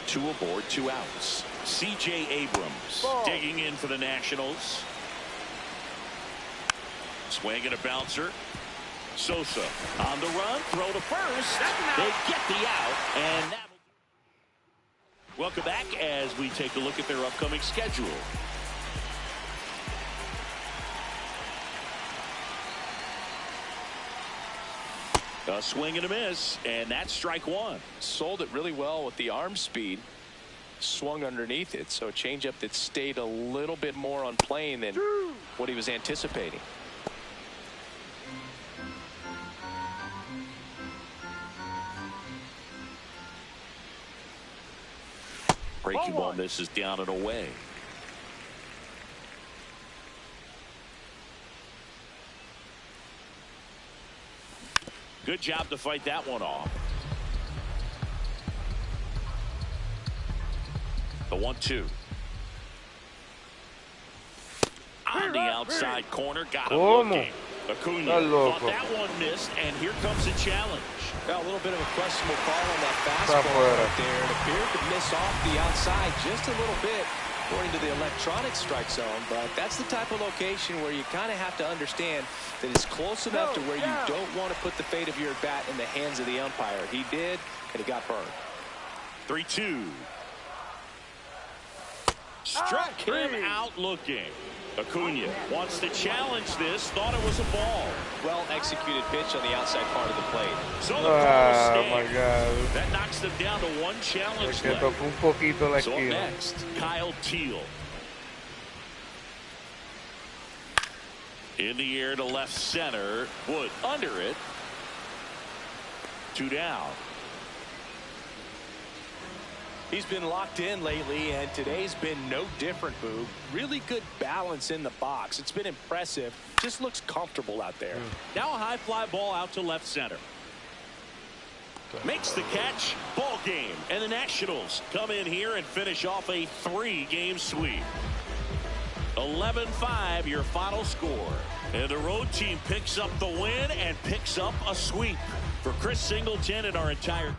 2 aboard, 2 outs. C.J. Abrams digging in for the Nationals. Swing and a bouncer. Sosa on the run, throw to first. They get the out, and that. Welcome back as we take a look at their upcoming schedule. A swing and a miss, and that's strike 1. Sold it really well with the arm speed. Swung underneath it, so a changeup that stayed a little bit more on plane than what he was anticipating. Breaking ball misses down and away. Good job to fight that one off. The 1-2. On the outside corner, got him looking. Acuna thought that one missed, and here comes a challenge. Well, a little bit of a questionable call on that fastball right there. It appeared to miss off the outside just a little bit, according to the electronic strike zone. But that's the type of location where you kind of have to understand that it's close enough to where you don't want to put the fate of your bat in the hands of the umpire. He did, and he got burned. 3-2. Struck him out looking. Acuna wants to challenge this, thought it was a ball. Well executed pitch on the outside part of the plate. So the call my God. That knocks them down to 1 challenge left. So up next, Kyle Teal. In the air to left center. Wood under it. 2 down. He's been locked in lately, and today's been no different, Boog. Really good balance in the box. It's been impressive. Just looks comfortable out there. Now a high fly ball out to left center. Makes the catch. Ball game. And the Nationals come in here and finish off a 3-game sweep. 11-5 your final score. And the road team picks up the win and picks up a sweep. For Chris Singleton and our entire...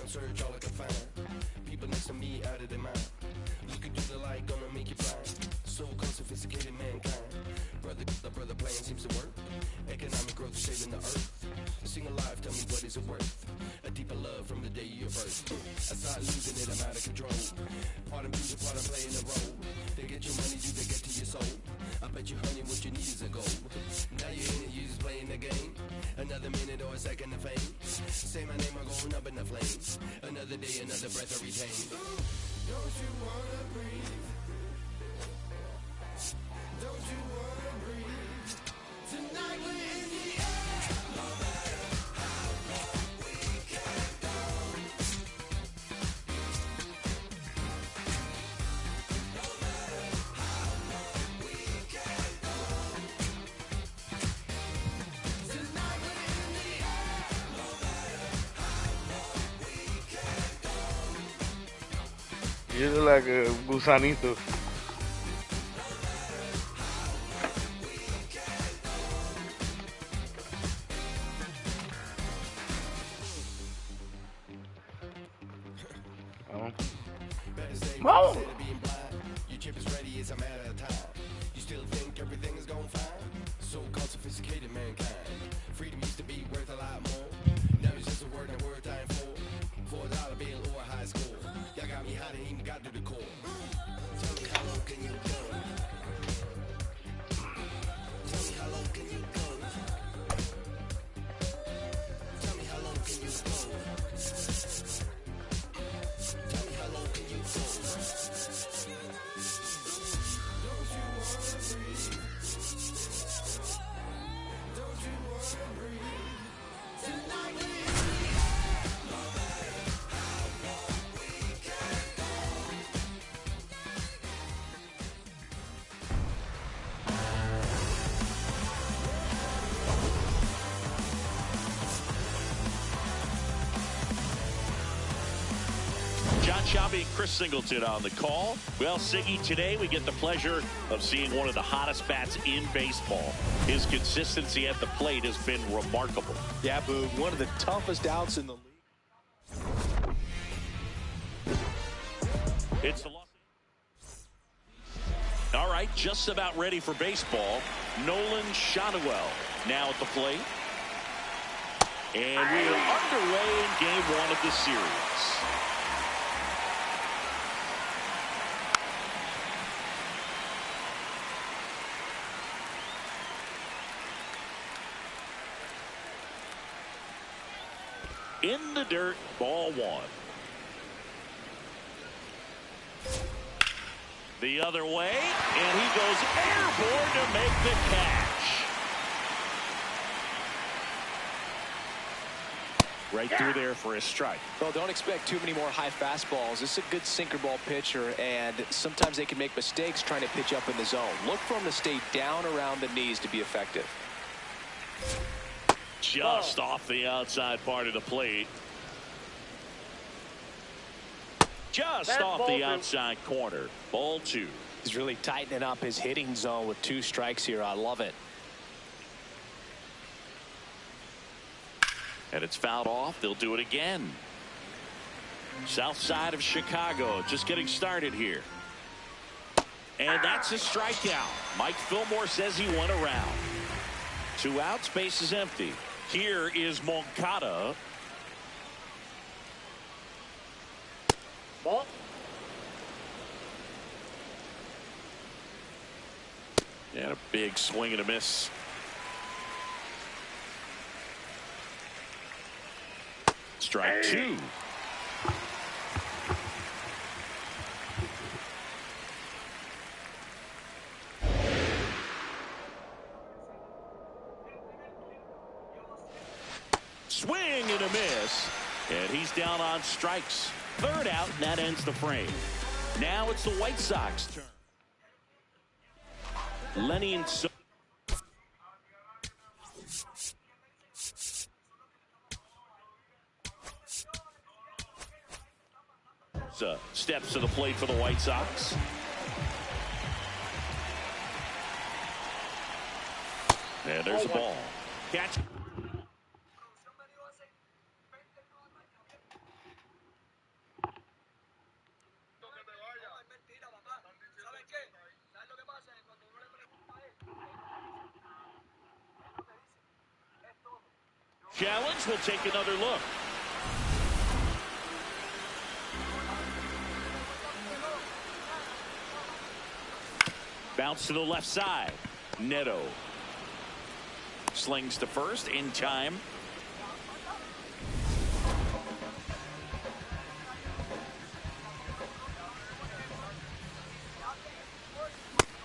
Search all I can find. People next to me out of their mind. Looking through the light, gonna make you blind. So unsophisticated mankind. Brother plan seems to work. Economic growth saving the earth. Sing alive, tell me what is it worth? A deeper love from the day of your birth. I start losing it, I'm out of control. Part of music, part of playing a role. They get your money, do they get to your soul? I bet you, honey, what you need is a goal. Now you're in it, you just playing the game. Another minute or a second of fame. Say my name, I'm going up in the flames. Another day, another breath I retain. Don't you wanna breathe? You look like a gusanito. Vamos. Your chip is ready, it's a matter of time. You still think everything is going fine? So-called sophisticated mankind. Freedom used to be worth a lot more. Now it's just a word and word time for $4 bill or a high score. Y'all got me hot and even got to the core. Tell me how low can you go? Tell me how low can you go? Tell me how low can you go? Tell me how low can you go? John Shelby and Chris Singleton on the call. Well, Siggy, today we get the pleasure of seeing one of the hottest bats in baseball. His consistency at the plate has been remarkable. Yeah, Boog, one of the toughest outs in the league. It's the all right, just about ready for baseball. Nolan Shotwell now at the plate. And we are underway in game one of the series. In the dirt, ball one. The other way, and he goes airborne to make the catch. Right through there for a strike. Well, don't expect too many more high fastballs. This is a good sinker ball pitcher, and sometimes they can make mistakes trying to pitch up in the zone. Look for him to stay down around the knees to be effective. Just off the outside part of the plate. Just off the outside corner. Ball two. He's really tightening up his hitting zone with 2 strikes here. I love it. And it's fouled off. They'll do it again. South side of Chicago just getting started here. And that's a strikeout. Mike Fillmore says he went around. 2 outs, base is empty. Here is Moncada. Ball. And a big swing and a miss. Strike 2. Swing and a miss. And he's down on strikes. 3rd out, and that ends the frame. Now it's the White Sox turn. Lenny and so steps to the plate for the White Sox. And there's a ball. Catch. Challenge, will take another look. Bounce to the left side. Neto slings to first in time.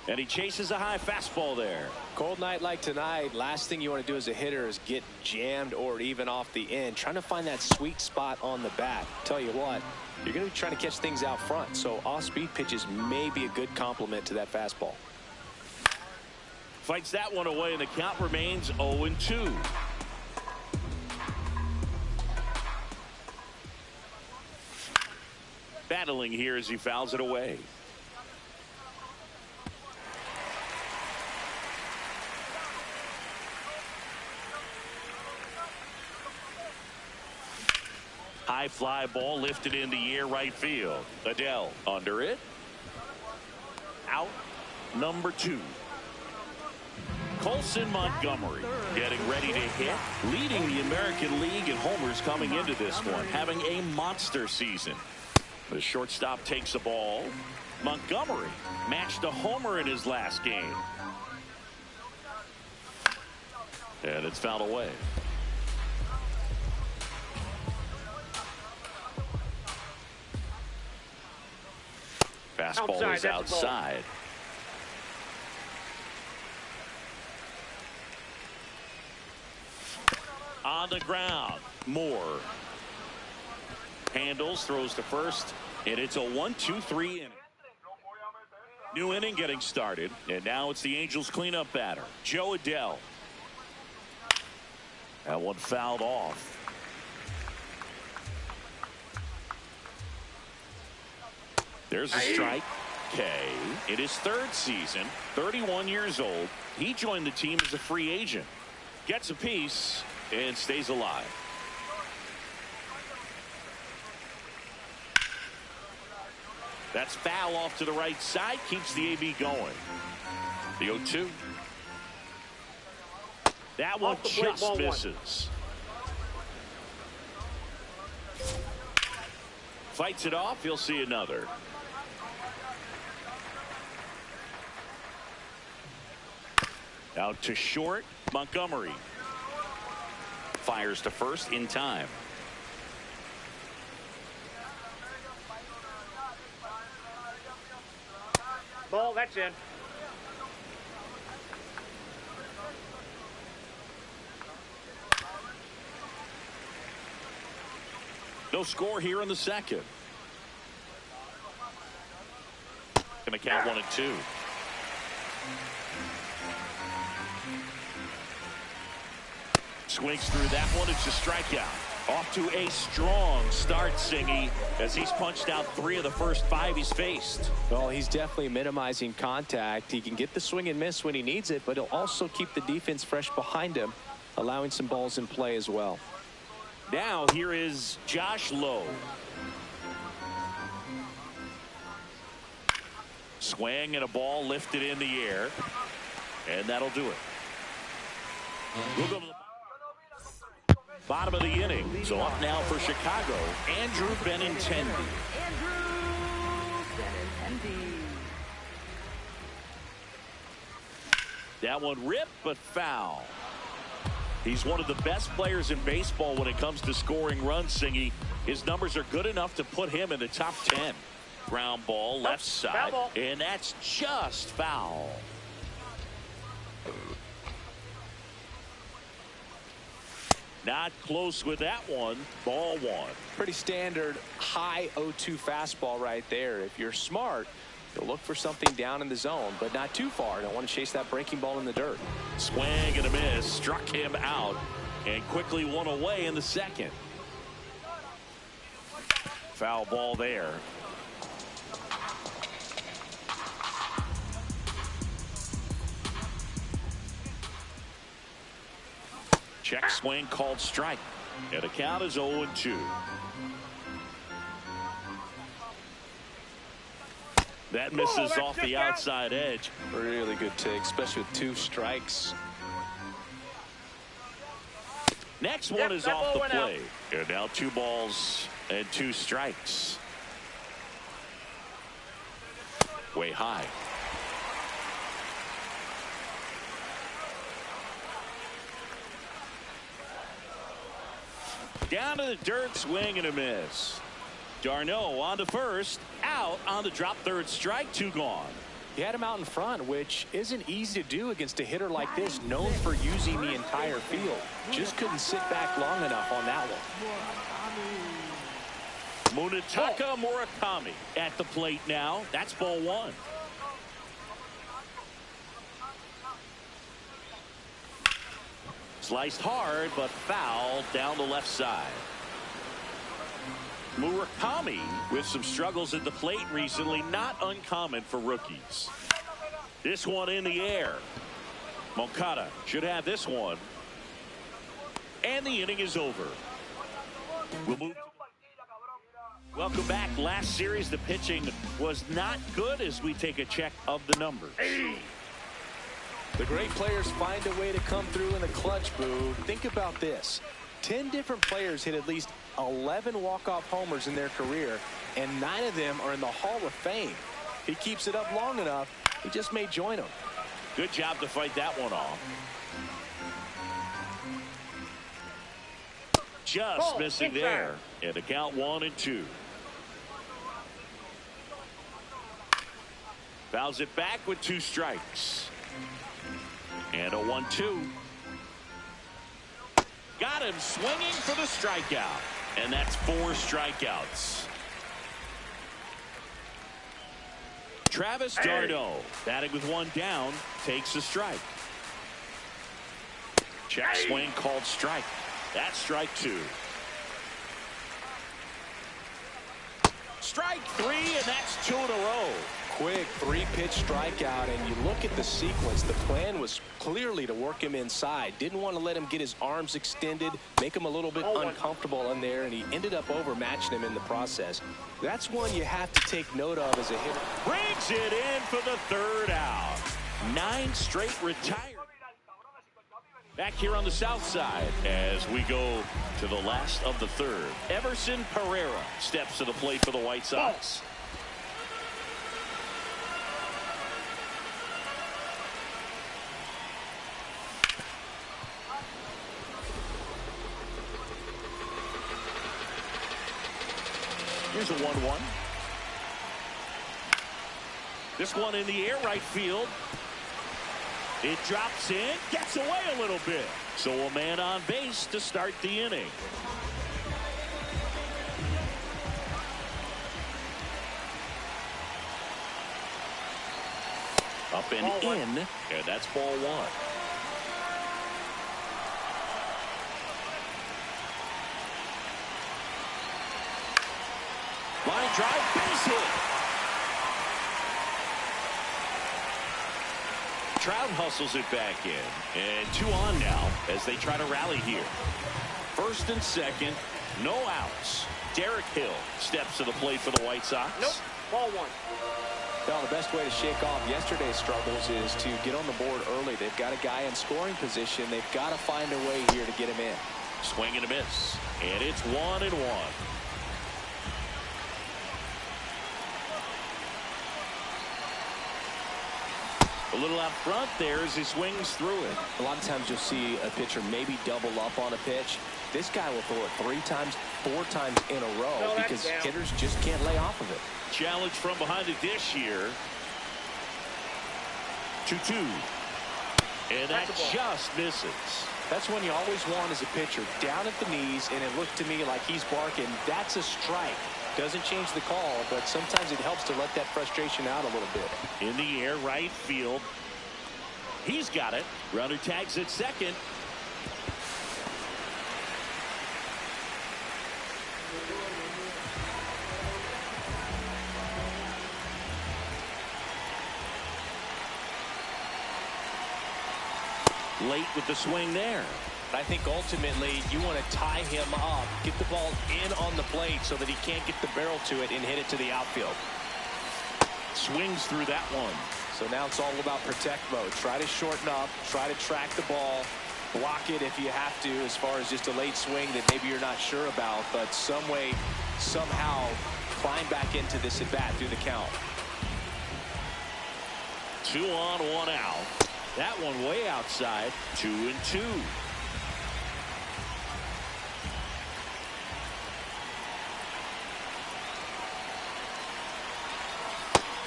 And he chases a high fastball there. Cold night like tonight, last thing you want to do as a hitter is get jammed or even off the end. Trying to find that sweet spot on the bat. Tell you what, you're going to be trying to catch things out front, so off-speed pitches may be a good complement to that fastball. Fights that one away, and the count remains 0-2. Battling here as he fouls it away. High fly ball lifted in the air right field. Adele under it. Out. Number 2. Colson Montgomery getting ready to hit, leading the American League in homers coming into this one, having a monster season. The shortstop takes the ball. Montgomery matched a homer in his last game. And it's fouled away. Fastball is outside. On the ground, Moore handles, throws to first, and it's a 1-2-3 inning. New inning getting started, and now it's the Angels cleanup batter, Joe Adele. That one fouled off. There's a strike. Kay, in his 3rd season, 31 years old, he joined the team as a free agent. Gets a piece and stays alive. That's foul off to the right side, keeps the AB going. The 0-2. That one just misses. Fights it off, he'll see another. Out to short, Montgomery. Fires to first in time. Ball, that's in. No score here in the second. Gonna count 1-2. Swings through that one. It's a strikeout. Off to a strong start, Singy, as he's punched out 3 of the first 5 he's faced. Well, he's definitely minimizing contact. He can get the swing and miss when he needs it, but he'll also keep the defense fresh behind him, allowing some balls in play as well. Now here is Josh Lowe. Swing and a ball lifted in the air, and that'll do it. We'll go to the bottom of the inning. So up now for Chicago, Andrew Benintendi. That one ripped but foul. He's one of the best players in baseball when it comes to scoring runs, Singy. His numbers are good enough to put him in the top 10. Ground ball left side, and that's just foul. Not close with that one. Ball 1. Pretty standard high 0-2 fastball right there. If you're smart, you'll look for something down in the zone, but not too far. Don't want to chase that breaking ball in the dirt. Swing and a miss. Struck him out and quickly one away in the second. Foul ball there. Check swing called strike. And the count is 0-2. That misses off the outside edge. Really good take, especially with 2 strikes. Next one is off the plate. And now 2 balls and 2 strikes. Way high. Down to the dirt, swing and a miss. Darno on to first, out on the drop, 3rd strike, 2 gone. He had him out in front, which isn't easy to do against a hitter like this, known for using the entire field. Just couldn't sit back long enough on that one. Munetaka Murakami at the plate now. That's ball 1. Sliced hard, but foul down the left side. Murakami with some struggles at the plate recently, not uncommon for rookies. This one in the air. Moncada should have this one. And the inning is over. We'll move. Welcome back. Last series, the pitching was not good as we take a check of the numbers. The great players find a way to come through in the clutch, Boo. Think about this. 10 different players hit at least 11 walk-off homers in their career, and 9 of them are in the Hall of Fame. If he keeps it up long enough, he just may join them. Good job to fight that one off. Just missing there. And the count 1-2. Fouls it back with 2 strikes. And a 1-2. Got him swinging for the strikeout. And that's 4 strikeouts. Travis d'Arnaud, batting with 1 down, takes a strike. Check swing called strike. That's strike 2. Strike 3, and that's 2 in a row. Quick 3-pitch strikeout, and you look at the sequence. The plan was clearly to work him inside. Didn't want to let him get his arms extended, make him a little bit uncomfortable in there, and he ended up overmatching him in the process. That's one you have to take note of as a hitter. Brings it in for the 3rd out. 9 straight retired. Back here on the south side as we go to the last of the 3rd. Everson Pereira steps to the plate for the White Sox. Here's a 1-1. This one in the air right field. It drops in, gets away a little bit. So a man on base to start the inning. Up and in, and that's ball 1. Line drive, base hit. Trout hustles it back in, and 2 on now as they try to rally here. 1st and 2nd, no outs. Derek Hill steps to the plate for the White Sox. Nope, ball 1. Well, the best way to shake off yesterday's struggles is to get on the board early. They've got a guy in scoring position. They've got to find a way here to get him in. Swing and a miss, and it's 1-1. A little out front there as he swings through it. A lot of times you'll see a pitcher maybe double up on a pitch. This guy will throw it 3 times, 4 times in a row because hitters just can't lay off of it. Challenge from behind the dish here. 2-2. And that just misses. That's one you always want as a pitcher. Down at the knees, and it looked to me like he's barking. That's a strike. Doesn't change the call, but sometimes it helps to let that frustration out a little bit. In the air, right field. He's got it. Runner tags at second. Late with the swing there. I think ultimately you want to tie him up, get the ball in on the plate so that he can't get the barrel to it and hit it to the outfield. Swings through that one. So now it's all about protect mode. Try to shorten up, try to track the ball, block it if you have to as far as just a late swing that maybe you're not sure about, but some way, somehow climb back into this at bat through the count. 2 on, 1 out. That one way outside. 2-2.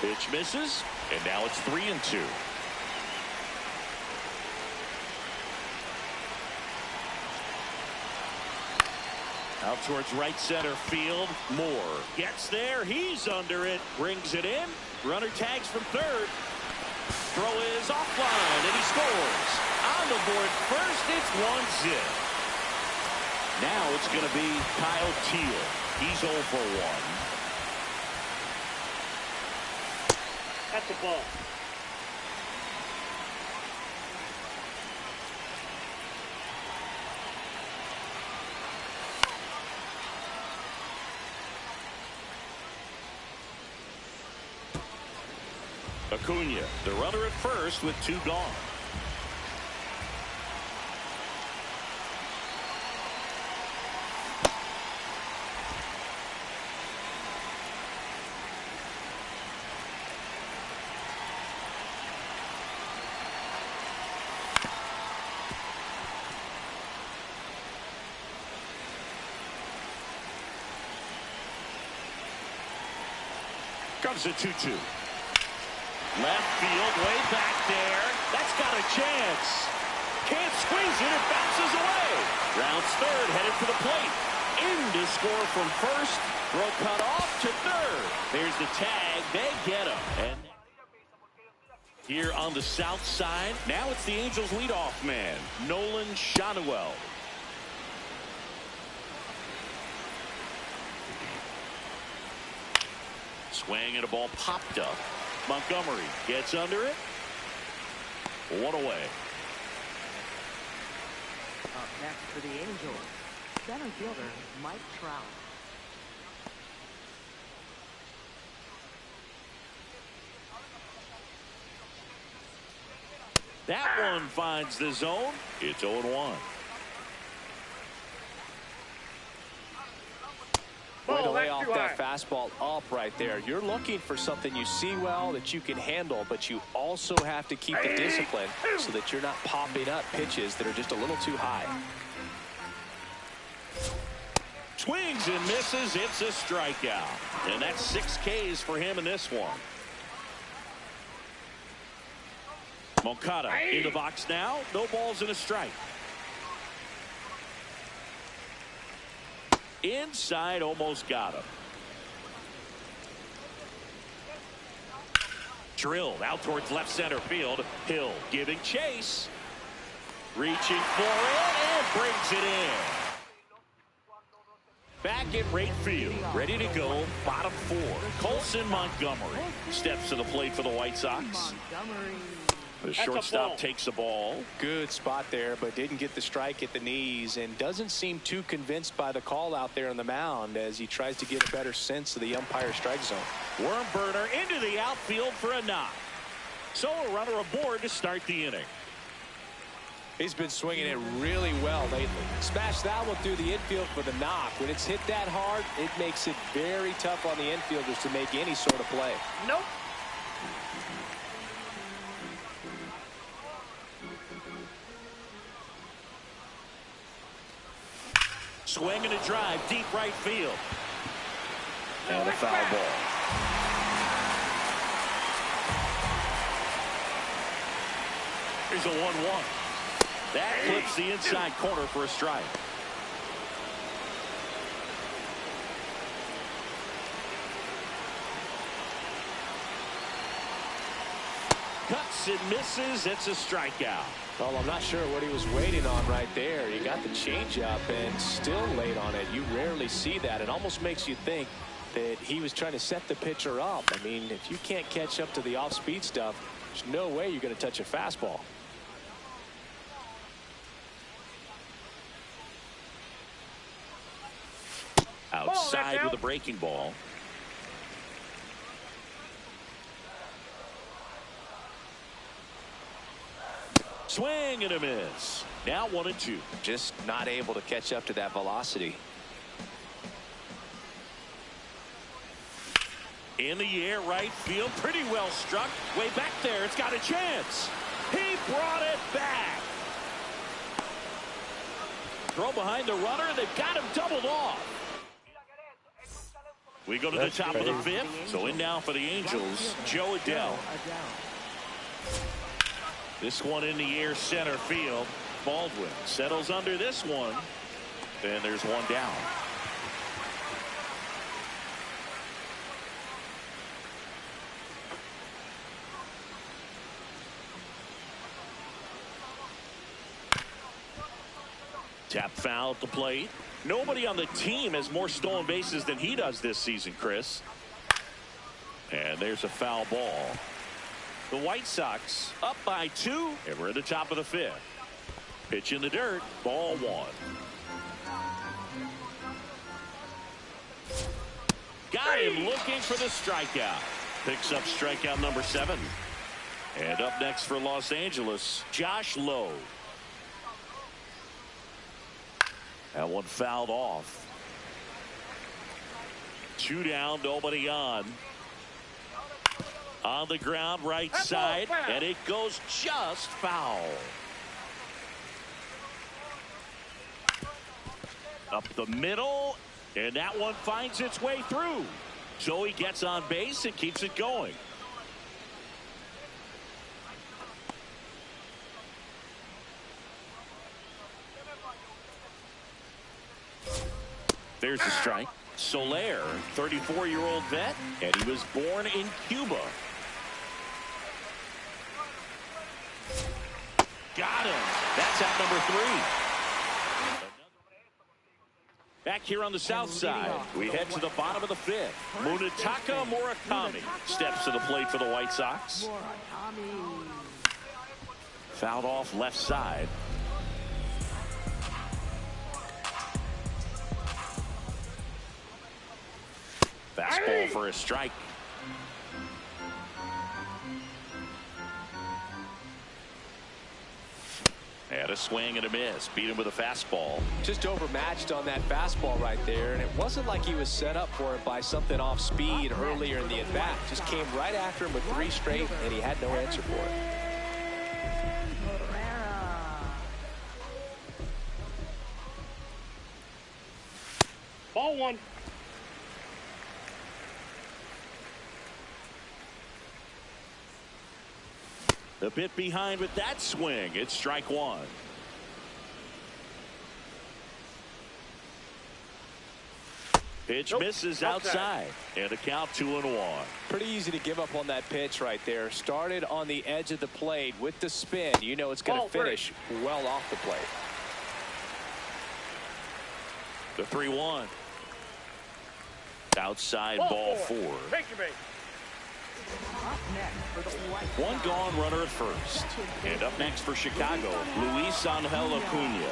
Pitch misses, and now it's 3-2. Out towards right center field. Moore gets there. He's under it. Brings it in. Runner tags from third. Throw is offline, and he scores. On the board first, it's 1-0. Now it's going to be Kyle Teel. He's 0 for 1. That's a ball. Acuna, the runner at first with 2 gone. Comes a 2-2. Left field, way back there. That's got a chance. Can't squeeze it. It bounces away. Rounds third, headed for the plate. In to score from first. Throw cut off to third. There's the tag. They get him. And here on the south side, now it's the Angels leadoff man, Nolan Shanuel. Swing and a ball popped up. Montgomery gets under it. 1 away. Up next for the Angels, center fielder Mike Trout. That one finds the zone. It's 0-1. Way to lay off that fastball up right there. You're looking for something you see well that you can handle, but you also have to keep the discipline so that you're not popping up pitches that are just a little too high. Swings and misses. It's a strikeout. And that's 6 Ks for him in this one. Moncada in the box now. No balls and a strike. Inside, almost got him. Drilled out towards left center field. Hill giving chase. Reaching for it and brings it in. Back at right field. Ready to go. Bottom 4. Colson Montgomery steps to the plate for the White Sox. The shortstop takes the ball. Good spot there, but didn't get the strike at the knees and doesn't seem too convinced by the call out there on the mound as he tries to get a better sense of the umpire strike zone. Worm burner into the outfield for a knock. So a runner aboard to start the inning. He's been swinging it really well lately. Smash that one through the infield for the knock. When it's hit that hard, it makes it very tough on the infielders to make any sort of play. Nope. Swing and a drive, deep right field. And a foul ball. Here's a 1-1. That clips the inside corner for a strike. Cuts and misses. It's a strikeout. Well, I'm not sure what he was waiting on right there. He got the changeup and still late on it. You rarely see that. It almost makes you think that he was trying to set the pitcher up. I mean, if you can't catch up to the off-speed stuff, there's no way you're going to touch a fastball. Outside with a breaking ball. Swing and a miss. Now 1-2. Just not able to catch up to that velocity. In the air, right field. Pretty well struck. Way back there. It's got a chance. He brought it back. Throw behind the runner. They've got him doubled off. We go to the top of the 5th. So in now for the Angels, Joe Adell. This one in the air, center field. Baldwin settles under this one. And there's one down. Tap foul at the plate. Nobody on the team has more stolen bases than he does this season, Chris. And there's a foul ball. The White Sox up by 2, and we're at the top of the 5th. Pitch in the dirt, ball 1. Got him looking for the strikeout. Picks up strikeout number 7. And up next for Los Angeles, Josh Lowe. That one fouled off. 2 down, nobody on. On the ground, right side, and it goes just foul. Up the middle, and that one finds its way through. So he gets on base and keeps it going. There's the strike. Soler, 34-year-old vet, and he was born in Cuba. Got him. That's out number 3. Back here on the south side, we head to the bottom of the 5th. Munetaka Murakami steps to the plate for the White Sox. Fouled off left side. Fastball for a strike. Had a swing and a miss. Beat him with a fastball. Just overmatched on that fastball right there, and it wasn't like he was set up for it by something off speed earlier in the at-bat. Just came right after him with 3 straight, and he had no answer for it. Ball 1. A bit behind with that swing. It's strike 1. Pitch misses outside, and a count 2-1. Pretty easy to give up on that pitch right there. Started on the edge of the plate with the spin. You know it's going to finish well off the plate. The 3-1. Outside ball 4. Take your base. One gone, runner at first. And up next for Chicago, Luis Angel Acuna.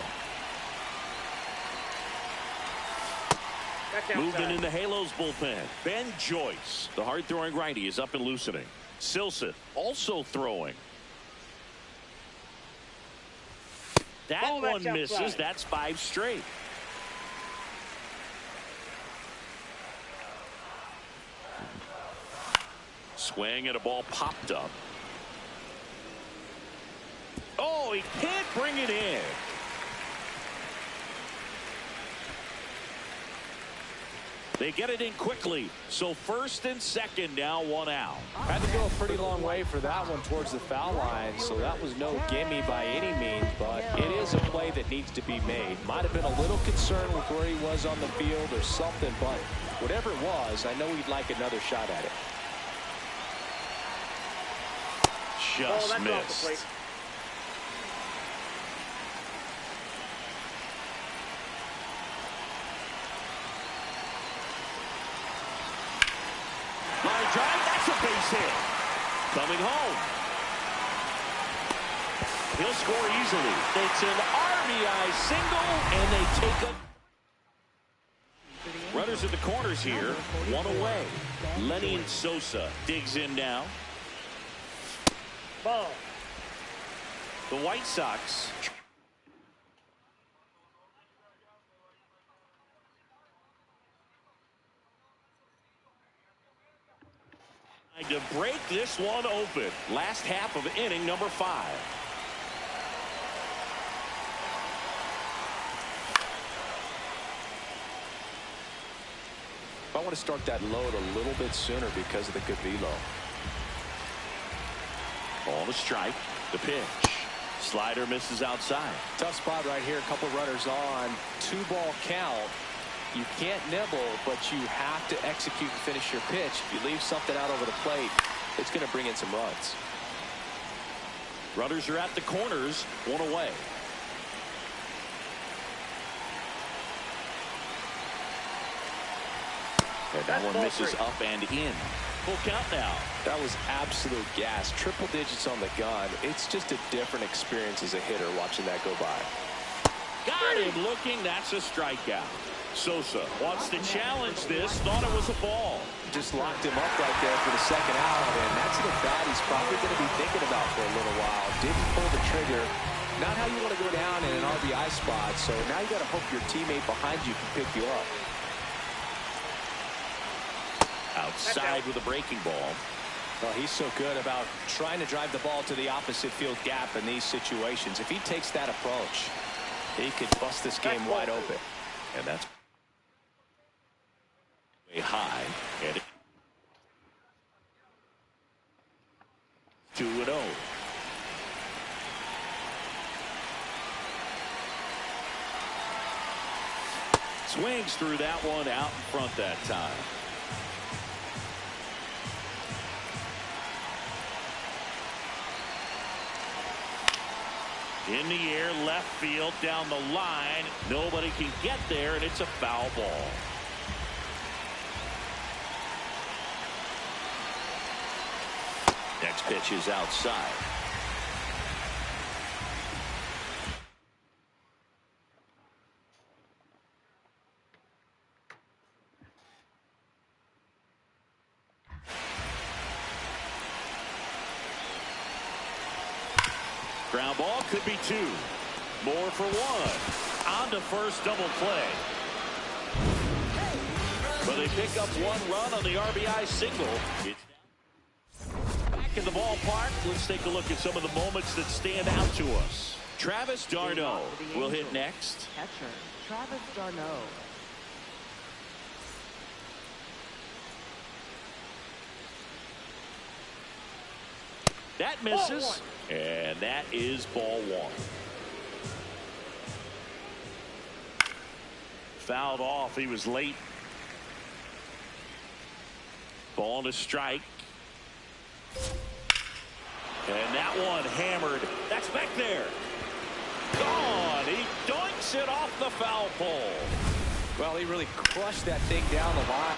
Movement in the Halos bullpen. Ben Joyce, the hard-throwing righty, is up and loosening. Silseth also throwing. That one misses. That's 5 straight. Swing and a ball popped up. Oh, he can't bring it in. They get it in quickly. So first and second, now 1 out. Had to go a pretty long way for that one towards the foul line, so that was no gimme by any means, but it is a play that needs to be made. Might have been a little concerned with where he was on the field or something, but whatever it was, I know he'd like another shot at it. Just missed. Line drive, that's a base hit. Coming home. He'll score easily. It's an RBI single, and they take a... Runners at the corners here, 1 away. Lenny and Sosa digs in now. Ball. The White Sox trying to break this one open. Last half of inning number 5. I want to start that load a little bit sooner because of the good velo. On the strike, the pitch. Slider misses outside. Tough spot right here. A couple runners on. 2-ball count. You can't nibble, but you have to execute and finish your pitch. If you leave something out over the plate, it's going to bring in some runs. Runners are at the corners, 1 away. And that one misses up and in. Full count now. That was absolute gas. Triple digits on the gun. It's just a different experience as a hitter watching that go by. Got him looking. That's a strikeout. Sosa wants to challenge this. Thought it was a ball. Just locked him up right there for the second out, and that's an at-bat he's probably going to be thinking about for a little while. Didn't pull the trigger. Not how you want to go down in an RBI spot, so now you got to hope your teammate behind you can pick you up. Outside with a breaking ball. Well, he's so good about trying to drive the ball to the opposite field gap in these situations. If he takes that approach, he could bust this game wide open. And that's way high. And 2-0. Swings through that one out in front that time. In the air, left field, down the line. Nobody can get there, and it's a foul ball. Next pitch is outside. Ground ball could be two. More for one. On to first, double play. But they pick up one run on the RBI single. It's back in the ballpark. Let's take a look at some of the moments that stand out to us. Travis d'Arnaud will hit next. Catcher, Travis d'Arnaud. That misses, and that is ball one. Fouled off. He was late. Ball to strike. And that one hammered. That's back there. Gone. He doinks it off the foul pole. Well, he really crushed that thing down the line.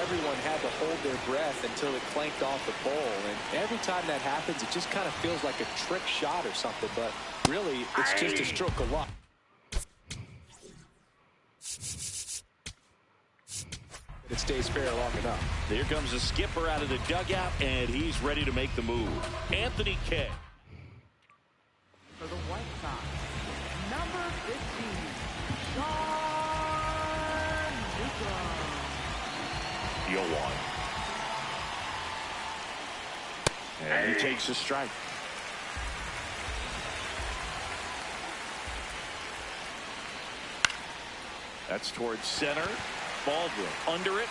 Everyone had to hold their breath until it clanked off the pole, and every time that happens it just kind of feels like a trick shot or something, but really it's just a stroke of luck. It stays fair long enough. Here comes the skipper out of the dugout, and he's ready to make the move. Anthony Kay. For the White Sox, number 15, Sean Newcomb. 0-1. And he takes a strike. That's towards center. Baldwin under it.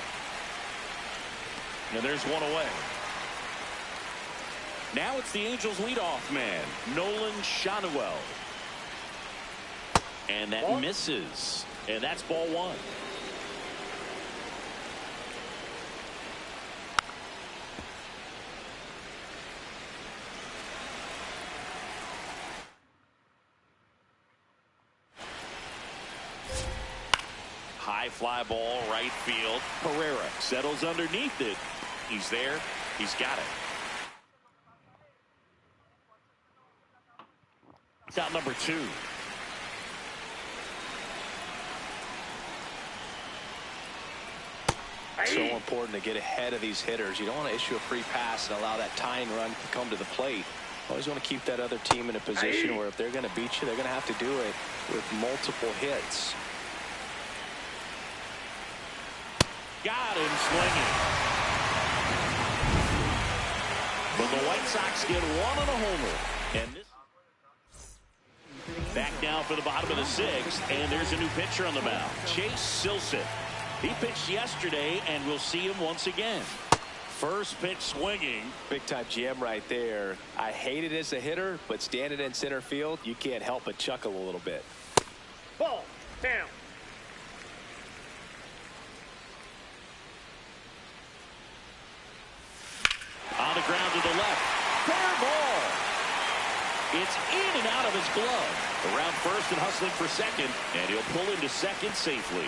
And there's one away. Now it's the Angels leadoff man, Nolan Shanuel. And that misses. And that's ball one. High fly ball, right field. Pereira settles underneath it. He's there. He's got it. It's out number 2. So important to get ahead of these hitters. You don't want to issue a free pass and allow that tying run to come to the plate. Always want to keep that other team in a position where if they're going to beat you, they're going to have to do it with multiple hits. Got him swinging. But the White Sox get 1 on a homer. And this back down for the bottom of the 6th, and there's a new pitcher on the mound, Chase Silseth. He pitched yesterday, and we'll see him once again. First pitch swinging. Big time GM right there. I hate it as a hitter, but standing in center field, you can't help but chuckle a little bit. Ball down. On the ground to the left. Fair ball. It's in and out of his glove. Around first and hustling for second, and he'll pull into second safely.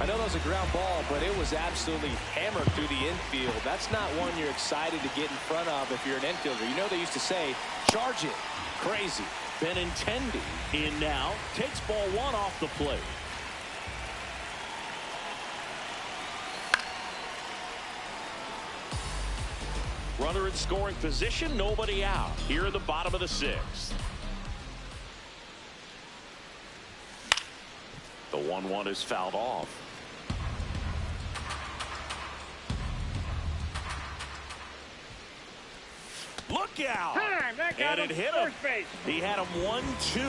I know that was a ground ball, but it was absolutely hammered through the infield. That's not one you're excited to get in front of if you're an infielder. You know they used to say, charge it. Crazy. Benintendi in now. Takes ball 1 off the plate. Runner in scoring position, nobody out. Here in the bottom of the 6th. The 1-1 is fouled off. Look out! Time! That got And him it hit him. first base. He had him 1-2,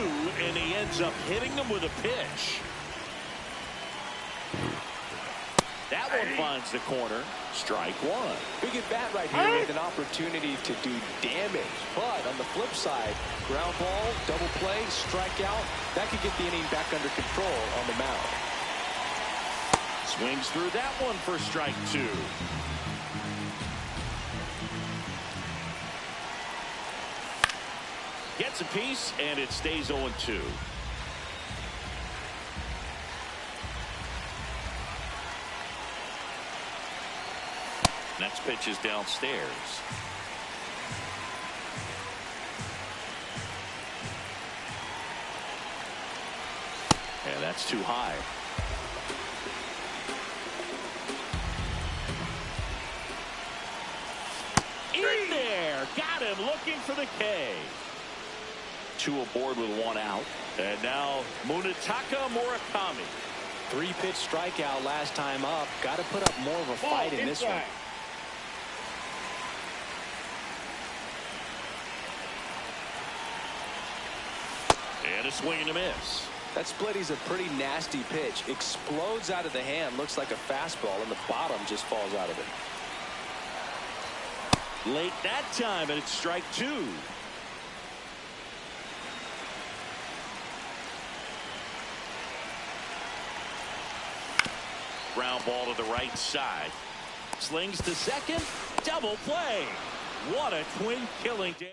and he ends up hitting him with a pitch. That one finds the corner. Strike 1. Big at bat right here with an opportunity to do damage. But on the flip side, ground ball, double play, strikeout, that could get the inning back under control on the mound. Swings through that one for strike 2. Gets a piece, and it stays 0-2. Next pitch is downstairs. And that's too high. In there. Got him looking for the K. 2 aboard with 1 out. And now Munetaka Murakami. 3-pitch strikeout last time up. Got to put up more of a fight in this one. And a swing and a miss. That splitty's a pretty nasty pitch. Explodes out of the hand. Looks like a fastball, and the bottom just falls out of it. Late that time, and it's strike 2. Ground ball to the right side. Slings to second. Double play. What a twin killing, Dan.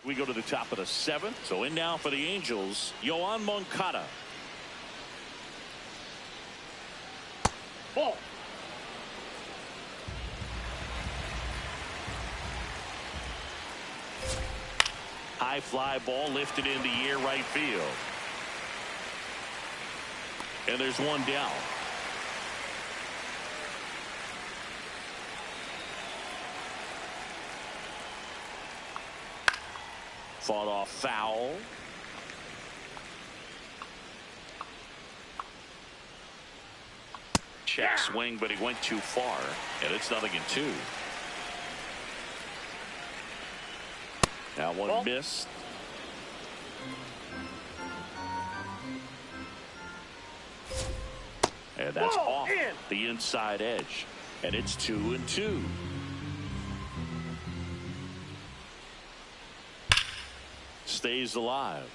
We go to the top of the 7th. So in now for the Angels, Yoan Moncada. Ball. High fly ball lifted in the air right field. And there's 1 down. Fought off foul. Check swing, but he went too far. And it's 0-2. Now one missed. And that's off the inside edge. and it's 2-2. Stays alive.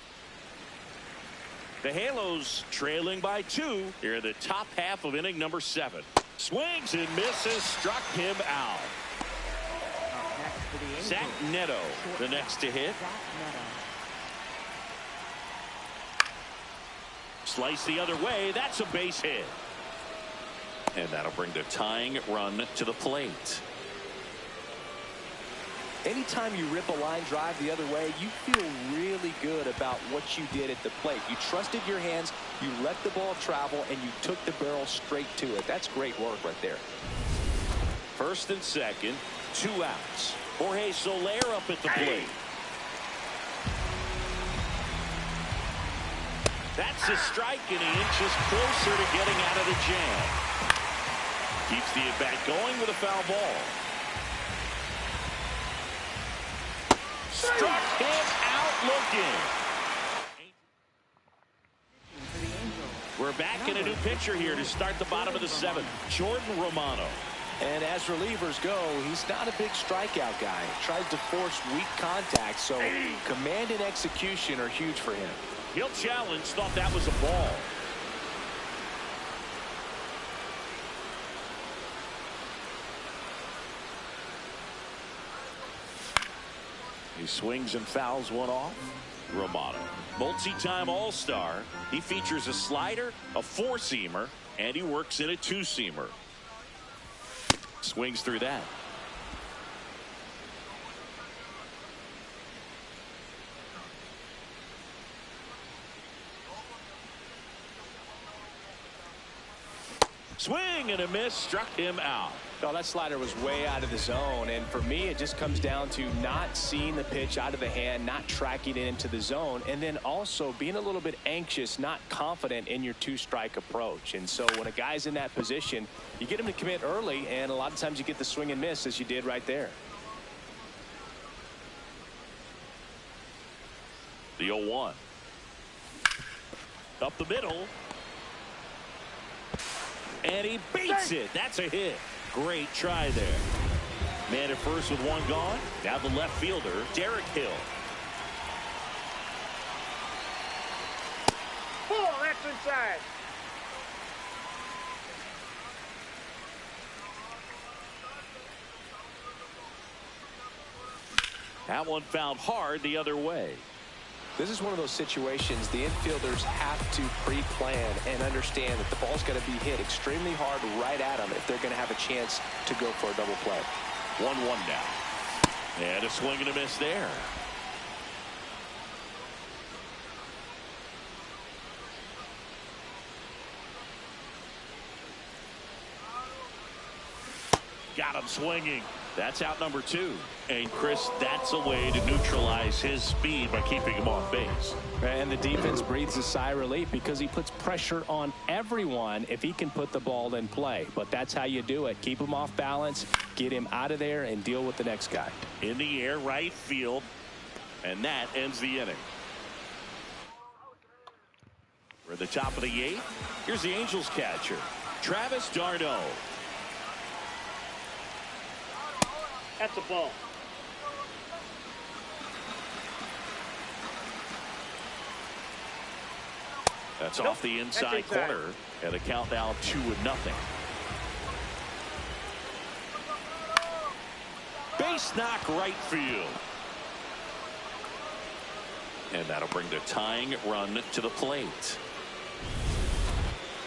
The Halos trailing by 2 here in the top half of inning number 7. Swings and misses, struck him out. Zach Neto, the next to hit. Slice the other way, that's a base hit. And that'll bring the tying run to the plate. Anytime you rip a line drive the other way, you feel really good about what you did at the plate. You trusted your hands, you let the ball travel, and you took the barrel straight to it. That's great work right there. First and second, 2 outs. Jorge Soler up at the plate. That's a strike, and he inches closer to getting out of the jam. Keeps the at-bat going with a foul ball. Struck him out looking. We're back in a new pitcher here to start the bottom of the 7th. Jordan Romano. And as relievers go, he's not a big strikeout guy. Tries to force weak contact, so command and execution are huge for him. He'll challenge, thought that was a ball. He swings and fouls one off. Romano, multi-time All-Star. He features a slider, a 4-seamer, and he works in a 2-seamer. Swings through that. Swing and a miss, struck him out. Oh, that slider was way out of the zone, and for me it just comes down to not seeing the pitch out of the hand, not tracking it into the zone, and then also being a little bit anxious, not confident in your 2-strike approach. And so when a guy's in that position, you get him to commit early, and a lot of times you get the swing and miss as you did right there. The 0-1. Up the middle. And he beats it. That's a hit. Great try there. Man at first with 1 gone. Now the left fielder, Derek Hill. Ball, that's inside. That one fouled hard the other way. This is one of those situations the infielders have to pre-plan and understand that the ball's going to be hit extremely hard right at them if they're going to have a chance to go for a double play. 1-1 now. And a swing and a miss there. Got him swinging. That's out number 2. And Chris, that's a way to neutralize his speed by keeping him off base. And the defense breathes a sigh of relief because he puts pressure on everyone if he can put the ball in play. But that's how you do it. Keep him off balance, get him out of there, and deal with the next guy. In the air, right field. And that ends the inning. We're at the top of the 8th. Here's the Angels catcher, Travis d'Arnaud. That's a ball. That's off the inside corner, and the count now 2-0. Base knock right field. And that'll bring the tying run to the plate.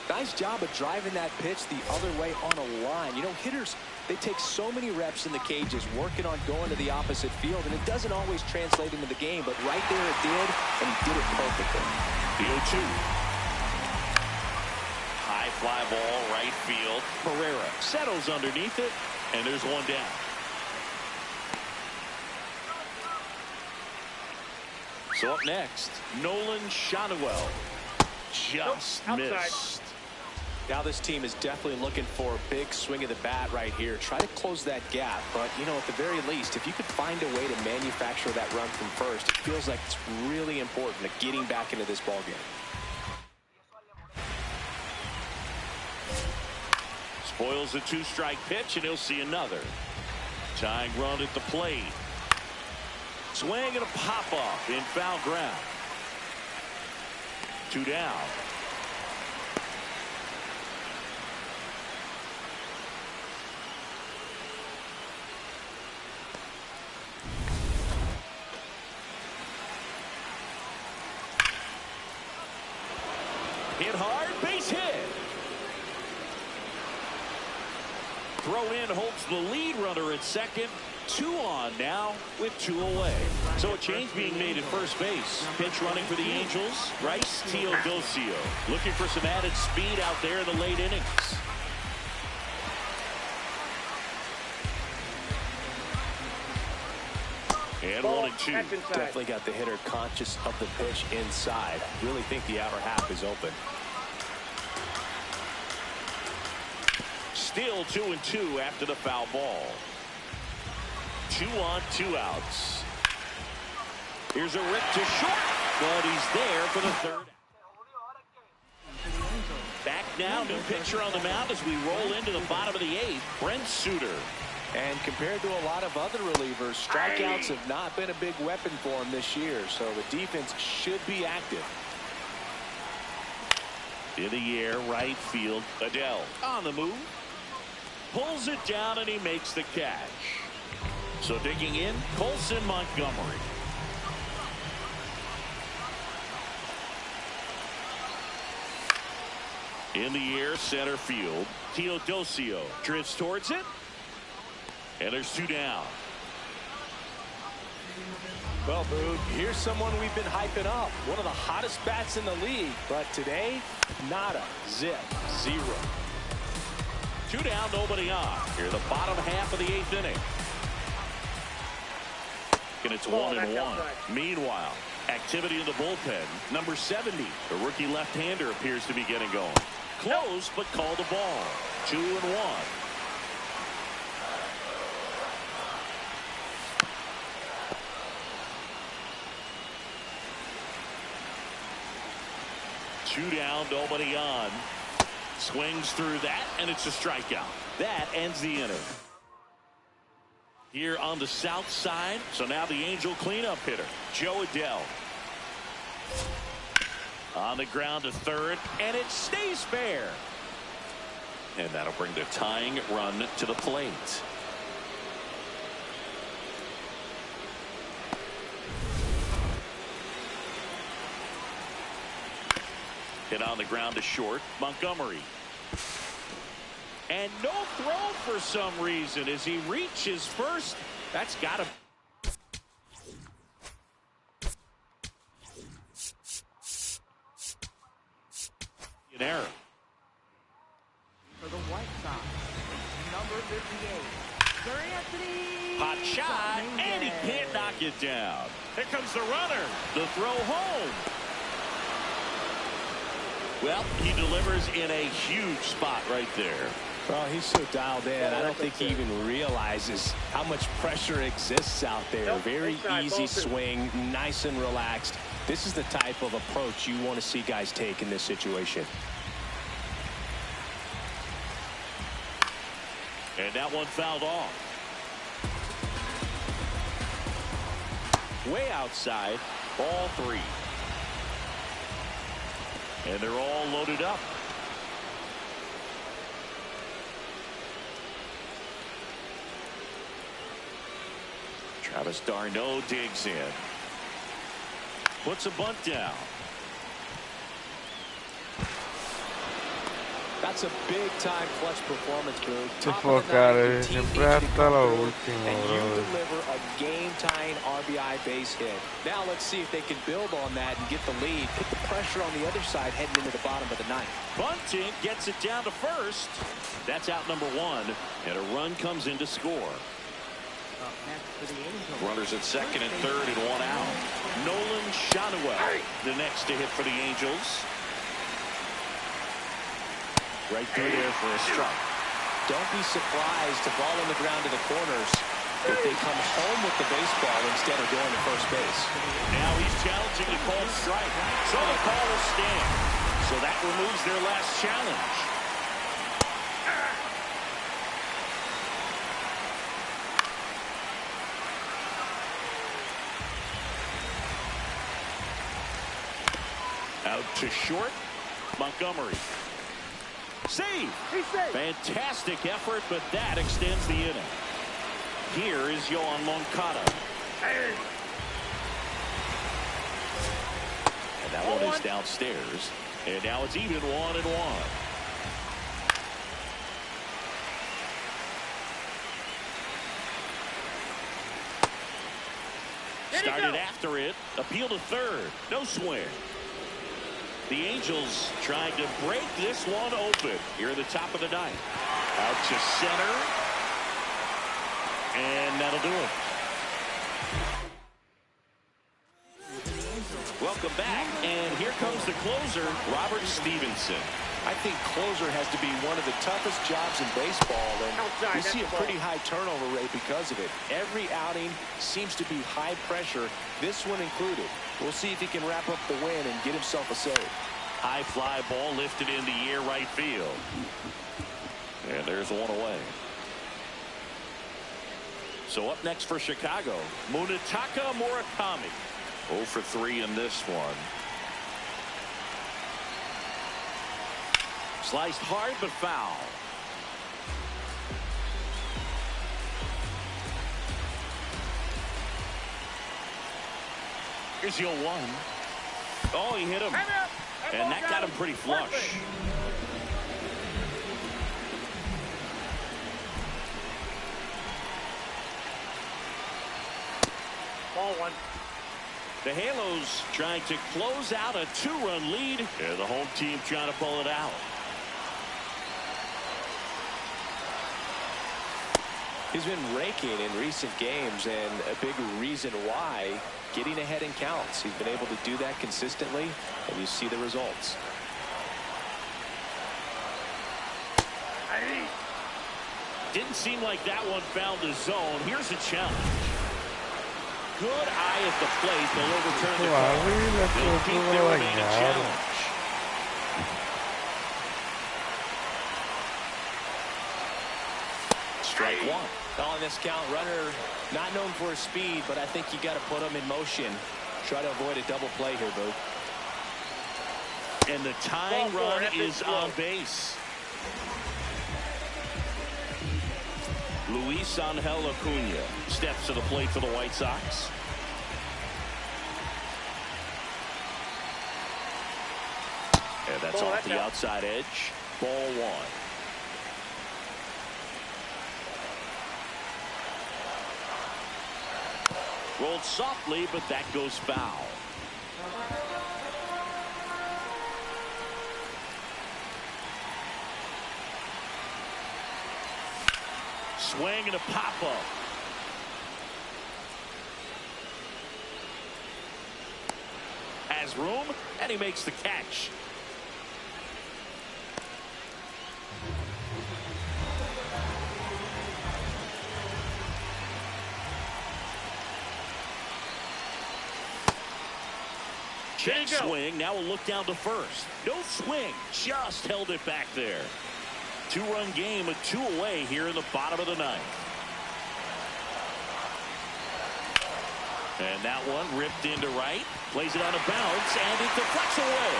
Nice job of driving that pitch the other way on a line. You know, hitters, they take so many reps in the cages working on going to the opposite field, and it doesn't always translate into the game, but right there it did, and he did it perfectly. The 0-2. High fly ball, right field. Pereira settles underneath it, and there's 1 down. So up next, Nolan Shotwell. Just missed. Now this team is definitely looking for a big swing of the bat right here. Try to close that gap. But, you know, at the very least, if you could find a way to manufacture that run from first, it feels like it's really important to getting back into this ballgame. Boyle's a 2-strike pitch, and he'll see another. Tying run at the plate. Swing and a pop-off in foul ground. 2 down. Hit hard, base hit. Throw in holds the lead runner at second. 2 on now with 2 away. So a change being made at first base. Pitch running for the Angels. Bryce Teodosio looking for some added speed out there in the late innings. And 1-2. Definitely got the hitter conscious of the pitch inside. Really think the outer half is open. Still 2-2 after the foul ball. 2 on, 2 outs. Here's a rip to short, but he's there for the third. Back now, new pitcher on the mound as we roll into the bottom of the 8th, Brent Suter. And compared to a lot of other relievers, strikeouts have not been a big weapon for him this year, so the defense should be active. In the air, right field, Adele on the move. Pulls it down and he makes the catch. So digging in, Colson Montgomery. In the air, center field, Teodosio drifts towards it. And there's 2 down. Well, Boog, here's someone we've been hyping up. One of the hottest bats in the league. But today, nada, zip, 0. 2 down, nobody on. Here, the bottom half of the 8th inning. And it's 1-1. Meanwhile, activity in the bullpen. Number 70, the rookie left-hander, appears to be getting going. Close, but called a ball. 2-1. Two down, nobody on. Swings through that, and it's a strikeout. That ends the inning. Here on the south side, so now the Angel cleanup hitter, Joe Adele. On the ground to third, and it stays fair. And that'll bring the tying run to the plate. Hit on the ground to short, Montgomery. And no throw for some reason as he reaches first. That's got to. An error. For the White Sox, number 58, Sir Anthony. Hot shot, and he can't knock it down. Here comes the runner. The throw home. Well, he delivers in a huge spot right there. Well, he's so dialed in. I don't think he even realizes how much pressure exists out there. Very easy swing, nice and relaxed. This is the type of approach you want to see guys take in this situation. And that one fouled off. Way outside, ball 3. And they're all loaded up. Travis d'Arnaud digs in. Puts a bunt down. That's a big-time clutch performance, Boog. Se focare, sempre hasta lo último, and you bro. deliver a game-tying RBI base hit. Now let's see if they can build on that and get the lead. Put the pressure on the other side heading into the bottom of the 9th. Bunting gets it down to first. That's out number 1, and a run comes in to score. Runners at second and third and 1 out. Nolan Schanuel, the next to hit for the Angels. Right through there for a strike. Don't be surprised to ball on the ground to the corners if they come home with the baseball instead of going to first base. Now he's challenging the called strike. So the call will stand. So that removes their last challenge. To short. Montgomery. Save. Fantastic effort, but that extends the inning. Here is Yohan Moncada. And that one is downstairs. And now it's even 1-1. Started after it. Appeal to third. No swing. The Angels trying to break this one open here in the top of the ninth. Out to center. And that'll do it. Welcome back. And here comes the closer, Robert Stevenson. I think closer has to be one of the toughest jobs in baseball, and we see a pretty high turnover rate because of it. Every outing seems to be high pressure, this one included. We'll see if he can wrap up the win and get himself a save. High fly ball lifted in the air right field. And there's one away. So up next for Chicago, Munetaka Murakami. 0 for 3 in this one. Sliced hard but foul. Here's 0-1. Oh, he hit him. And that got him pretty flush. Ball one. The Halos trying to close out a 2-run lead. And the home team trying to pull it out. He's been raking in recent games, and a big reason why, getting ahead in counts. He's been able to do that consistently, and you see the results. Didn't seem like that one found the zone. Here's a challenge. Good eye at the plate. They'll overturn the call. They'll keep their remaining challenge. Strike one. On this count, runner not known for his speed, but I think you got to put him in motion. Try to avoid a double play here, Boo. And the tying run is on base. Luis Angel Acuna steps to the plate for the White Sox. And that's off the outside edge. Ball one. Rolled softly, but that goes foul. Swing and a pop-up. Has room, and he makes the catch. Check swing. Now we'll look down to first. No swing. Just held it back there. 2-run game with 2 away here in the bottom of the ninth. And that one ripped into right. Plays it on a bounce, and it deflects away.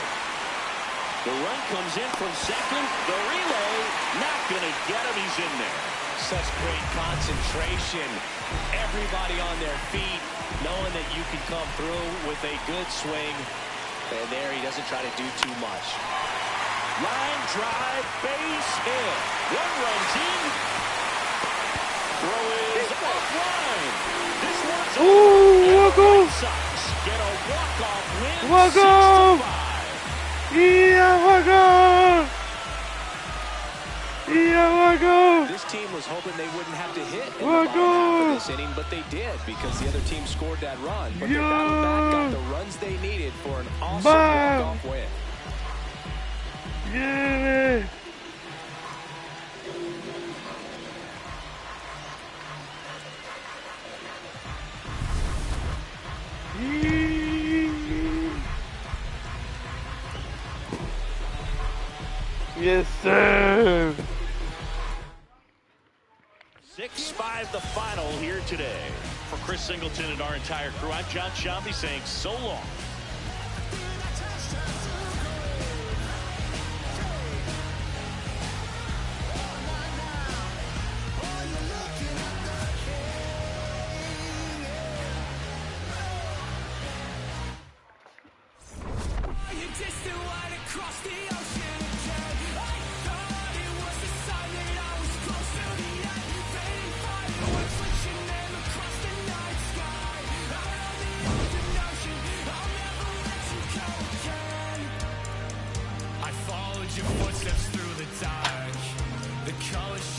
The run comes in from second. The relay, not going to get him. He's in there. Such great concentration. Everybody on their feet, knowing that you can come through with a good swing. And there he doesn't try to do too much. Line drive, base hit. 1 runs in. Throw is offline. This one's over. White Sox get a walk-off win. Walk-off! Yeah, walk-off! Yeah, walk-off! This team was hoping they wouldn't have to hit in the bottom half of this inning, but they did because the other team scored that run. But they battled back, got the runs they needed for an awesome walk-off win. Yeah! Yes, sir! 6-5 the final here today. For Chris Singleton and our entire crew, I'm John Shambi saying so long.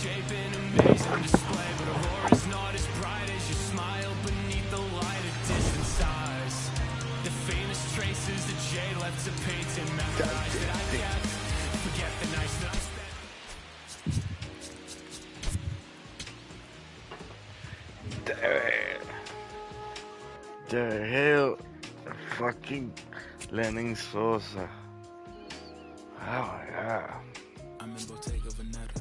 shape in a maze on display, but aurora is not as bright as your smile beneath the light of distant stars. The faintest traces that jade left to paint and memorize that I kept. Forget the nights that I spent. The hell, fucking Lennon Sosa. Oh my god. I'm in Bottega Veneta,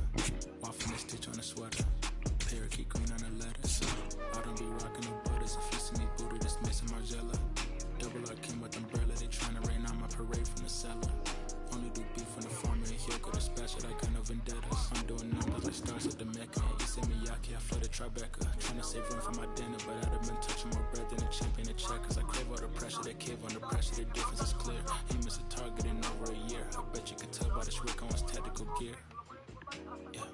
waffling a stitch on a sweater, parakeet green on a lettuce. I don't be rocking no butters, if you see me booted, it's missing Margiela. Double R came with umbrella, they tryna rain on my parade from the cellar. Only do beef from the farmer, and he'll go to special, I got no vendettas. I'm doing numbers like stars at the Mecca. You say Miyake, I flooded Tribeca. Tryna save room for my dinner, but I'd have been touching more bread than a champion at checkers. I crave all the pressure, they cave under pressure, the difference is clear. He missed a target in over a year. I bet you could tell by this Rick on his tactical gear. Yeah,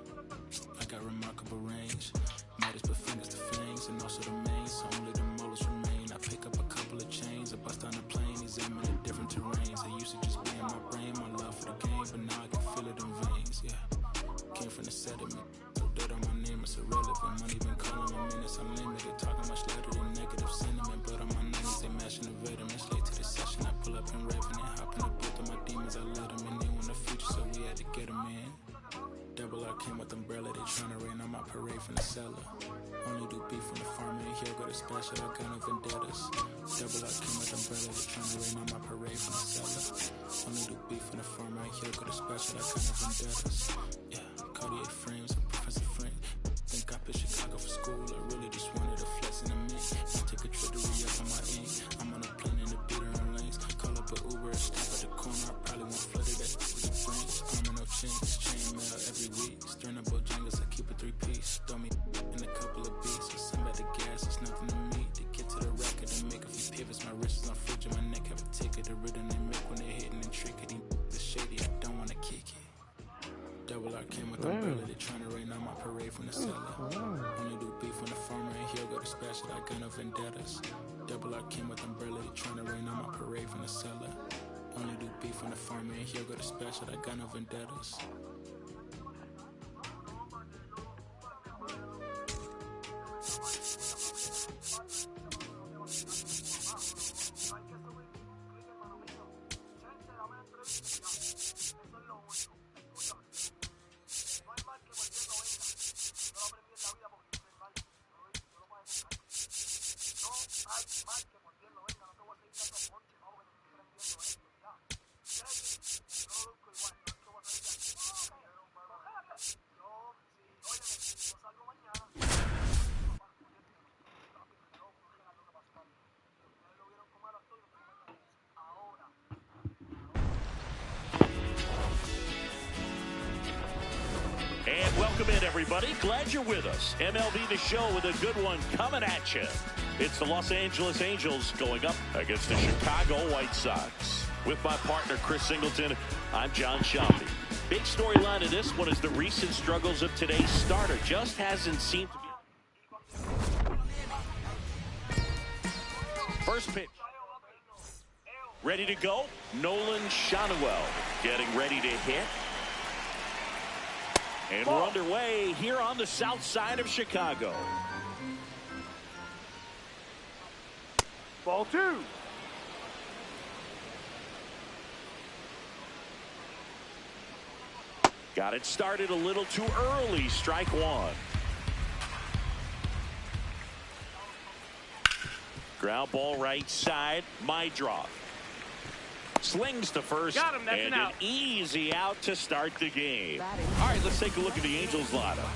I got remarkable range. Matters but fingers to fangs, and also the main, so only the molars remain. I pick up a couple of chains, I bust on the plane, examine the different terrains. I used to just be in my brain, my love for the game, but now I can feel it in veins, yeah. Came from the sediment, so dirt on my name, it's irrelevant. Money been calling my minutes unlimited, talking much louder than negative sentiment. Blood on my knees, they mashing the vitamins. Late to the session, I pull up and raving and hop in the booth of my demons. I let them in, they want the future, so we had to get them in. Double R came with umbrella, they tryna rain on my parade from the cellar. Only do beef from the farm, and he'll go to special, I got no vendettas. Double R came with umbrella, they tryna rain on my parade from the cellar. Only do beef from the farm, and he'll go to special, I got no vendettas. Yeah, Cartier frames, a professor friend. Think I picked Chicago for school, I really just wanted a flex in a mint. I take a trip to re-up on my ink. I'm on a plane in the beater and lanes. Call up a Uber, stop at the corner, I probably won't flood it with the brains. Armor no chains, chain mail every week. Stern up Bojangles, I keep a 3-piece. Throw me in a couple of beats, or some at the gas, it's nothing to me. To get to the record and make a few pivots, my wrist is on fridge and my neck have a ticket. The rhythm they make when they're hitting and tricking. The shady, I don't wanna kick it. Double R came with umbrella, they tryna rain on my parade from the cellar. Only do beef on the farmer, and he'll go to special, I got no vendettas. Double R came with umbrella, they tryna rain on my parade from the cellar. Only do beef on the farmer, and he'll go to special, I got no vendettas. And welcome in, everybody. Glad you're with us. MLB The Show with a good one coming at you. It's the Los Angeles Angels going up against the Chicago White Sox. With my partner, Chris Singleton, I'm John Shelby. Big storyline of this one is the recent struggles of today's starter. Just hasn't seemed to be. First pitch. Ready to go. Nolan Shanuel getting ready to hit. And we're underway here on the south side of Chicago. Ball 2. Got it started a little too early. Strike one. Ground ball right side. Maedroff slings to first. Got him, that's and an out. Easy out to start the game. All right, let's take a look at the Angels lineup.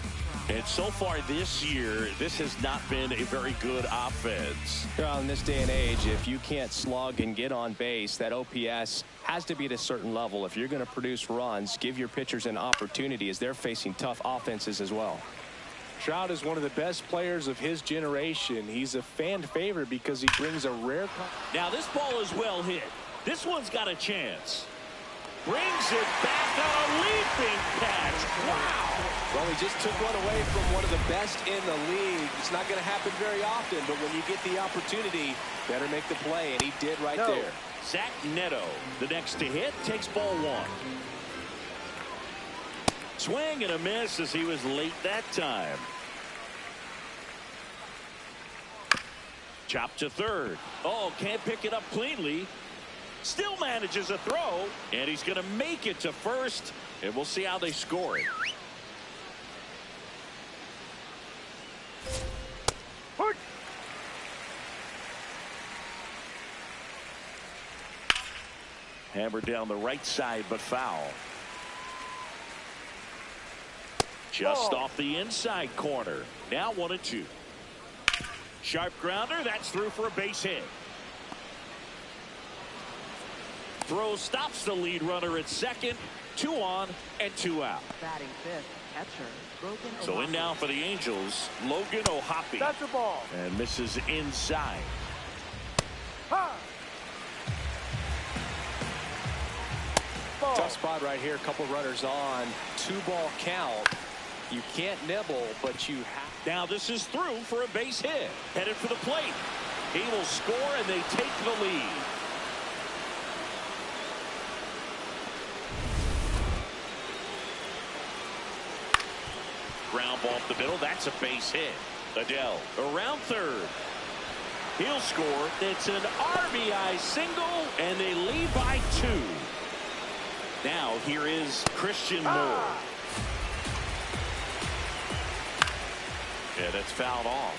And so far this year, this has not been a very good offense. Well, in this day and age, if you can't slug and get on base, that OPS has to be at a certain level. If you're going to produce runs, give your pitchers an opportunity as they're facing tough offenses as well. Trout is one of the best players of his generation. He's a fan favorite because he brings a rare. Now this ball is well hit. This one's got a chance. Brings it back on a leaping catch. Wow. Well, he just took one away from one of the best in the league. It's not going to happen very often, but when you get the opportunity, better make the play, and he did right there. Zach Neto, the next to hit, takes ball one. Swing and a miss as he was late that time. Chop to third. Oh, can't pick it up cleanly. Still manages a throw, and he's going to make it to first, and we'll see how they score it. Hammered down the right side, but foul. Just off the inside corner. Now 1-2. Sharp grounder. That's through for a base hit. Throw stops the lead runner at second. 2 on and 2 out. Batting fifth, catcher, Logan So Ohapi. in now for the Angels, Logan Ohapi. That's a ball. And misses inside. Tough spot right here. A couple runners on. 2-ball count. You can't nibble, but you have. Now this is through for a base hit. Headed for the plate. He will score, and they take the lead. Ground ball up the middle. That's a base hit. Adele around third. He'll score. It's an RBI single, and they lead by 2. Now here is Christian Moore. Yeah, that's fouled off.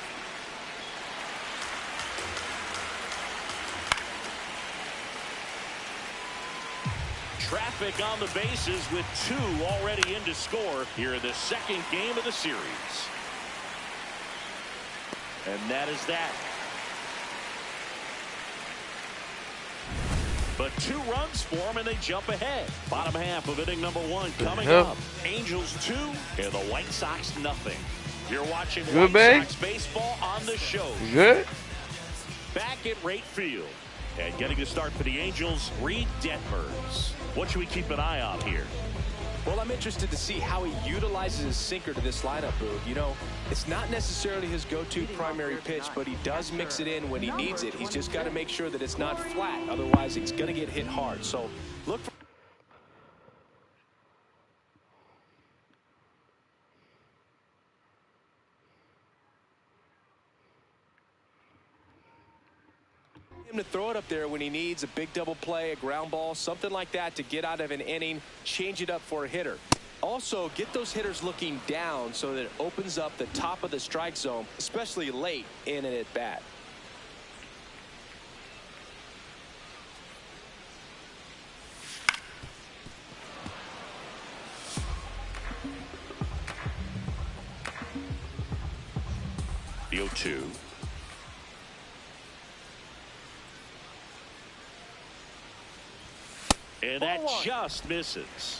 Traffic on the bases with 2 already in to score here in the second game of the series. And that is that. But 2 runs for them, and they jump ahead. Bottom half of inning number 1 coming up. Angels 2 and the White Sox nothing. You're watching White Sox baseball on the show. Good. Back at right field. And getting the start for the Angels, Reed Detmers. What should we keep an eye on here? Well, I'm interested to see how he utilizes his sinker to this lineup, Boog. You know, it's not necessarily his go-to primary pitch, but he does mix it in when he needs it. He's just got to make sure that it's not flat. Otherwise, he's going to get hit hard. So look for him to throw it up there when he needs a big double play, a ground ball, something like that to get out of an inning, change it up for a hitter. Also, get those hitters looking down so that it opens up the top of the strike zone, especially late in an at-bat. The 0-2. And that just misses.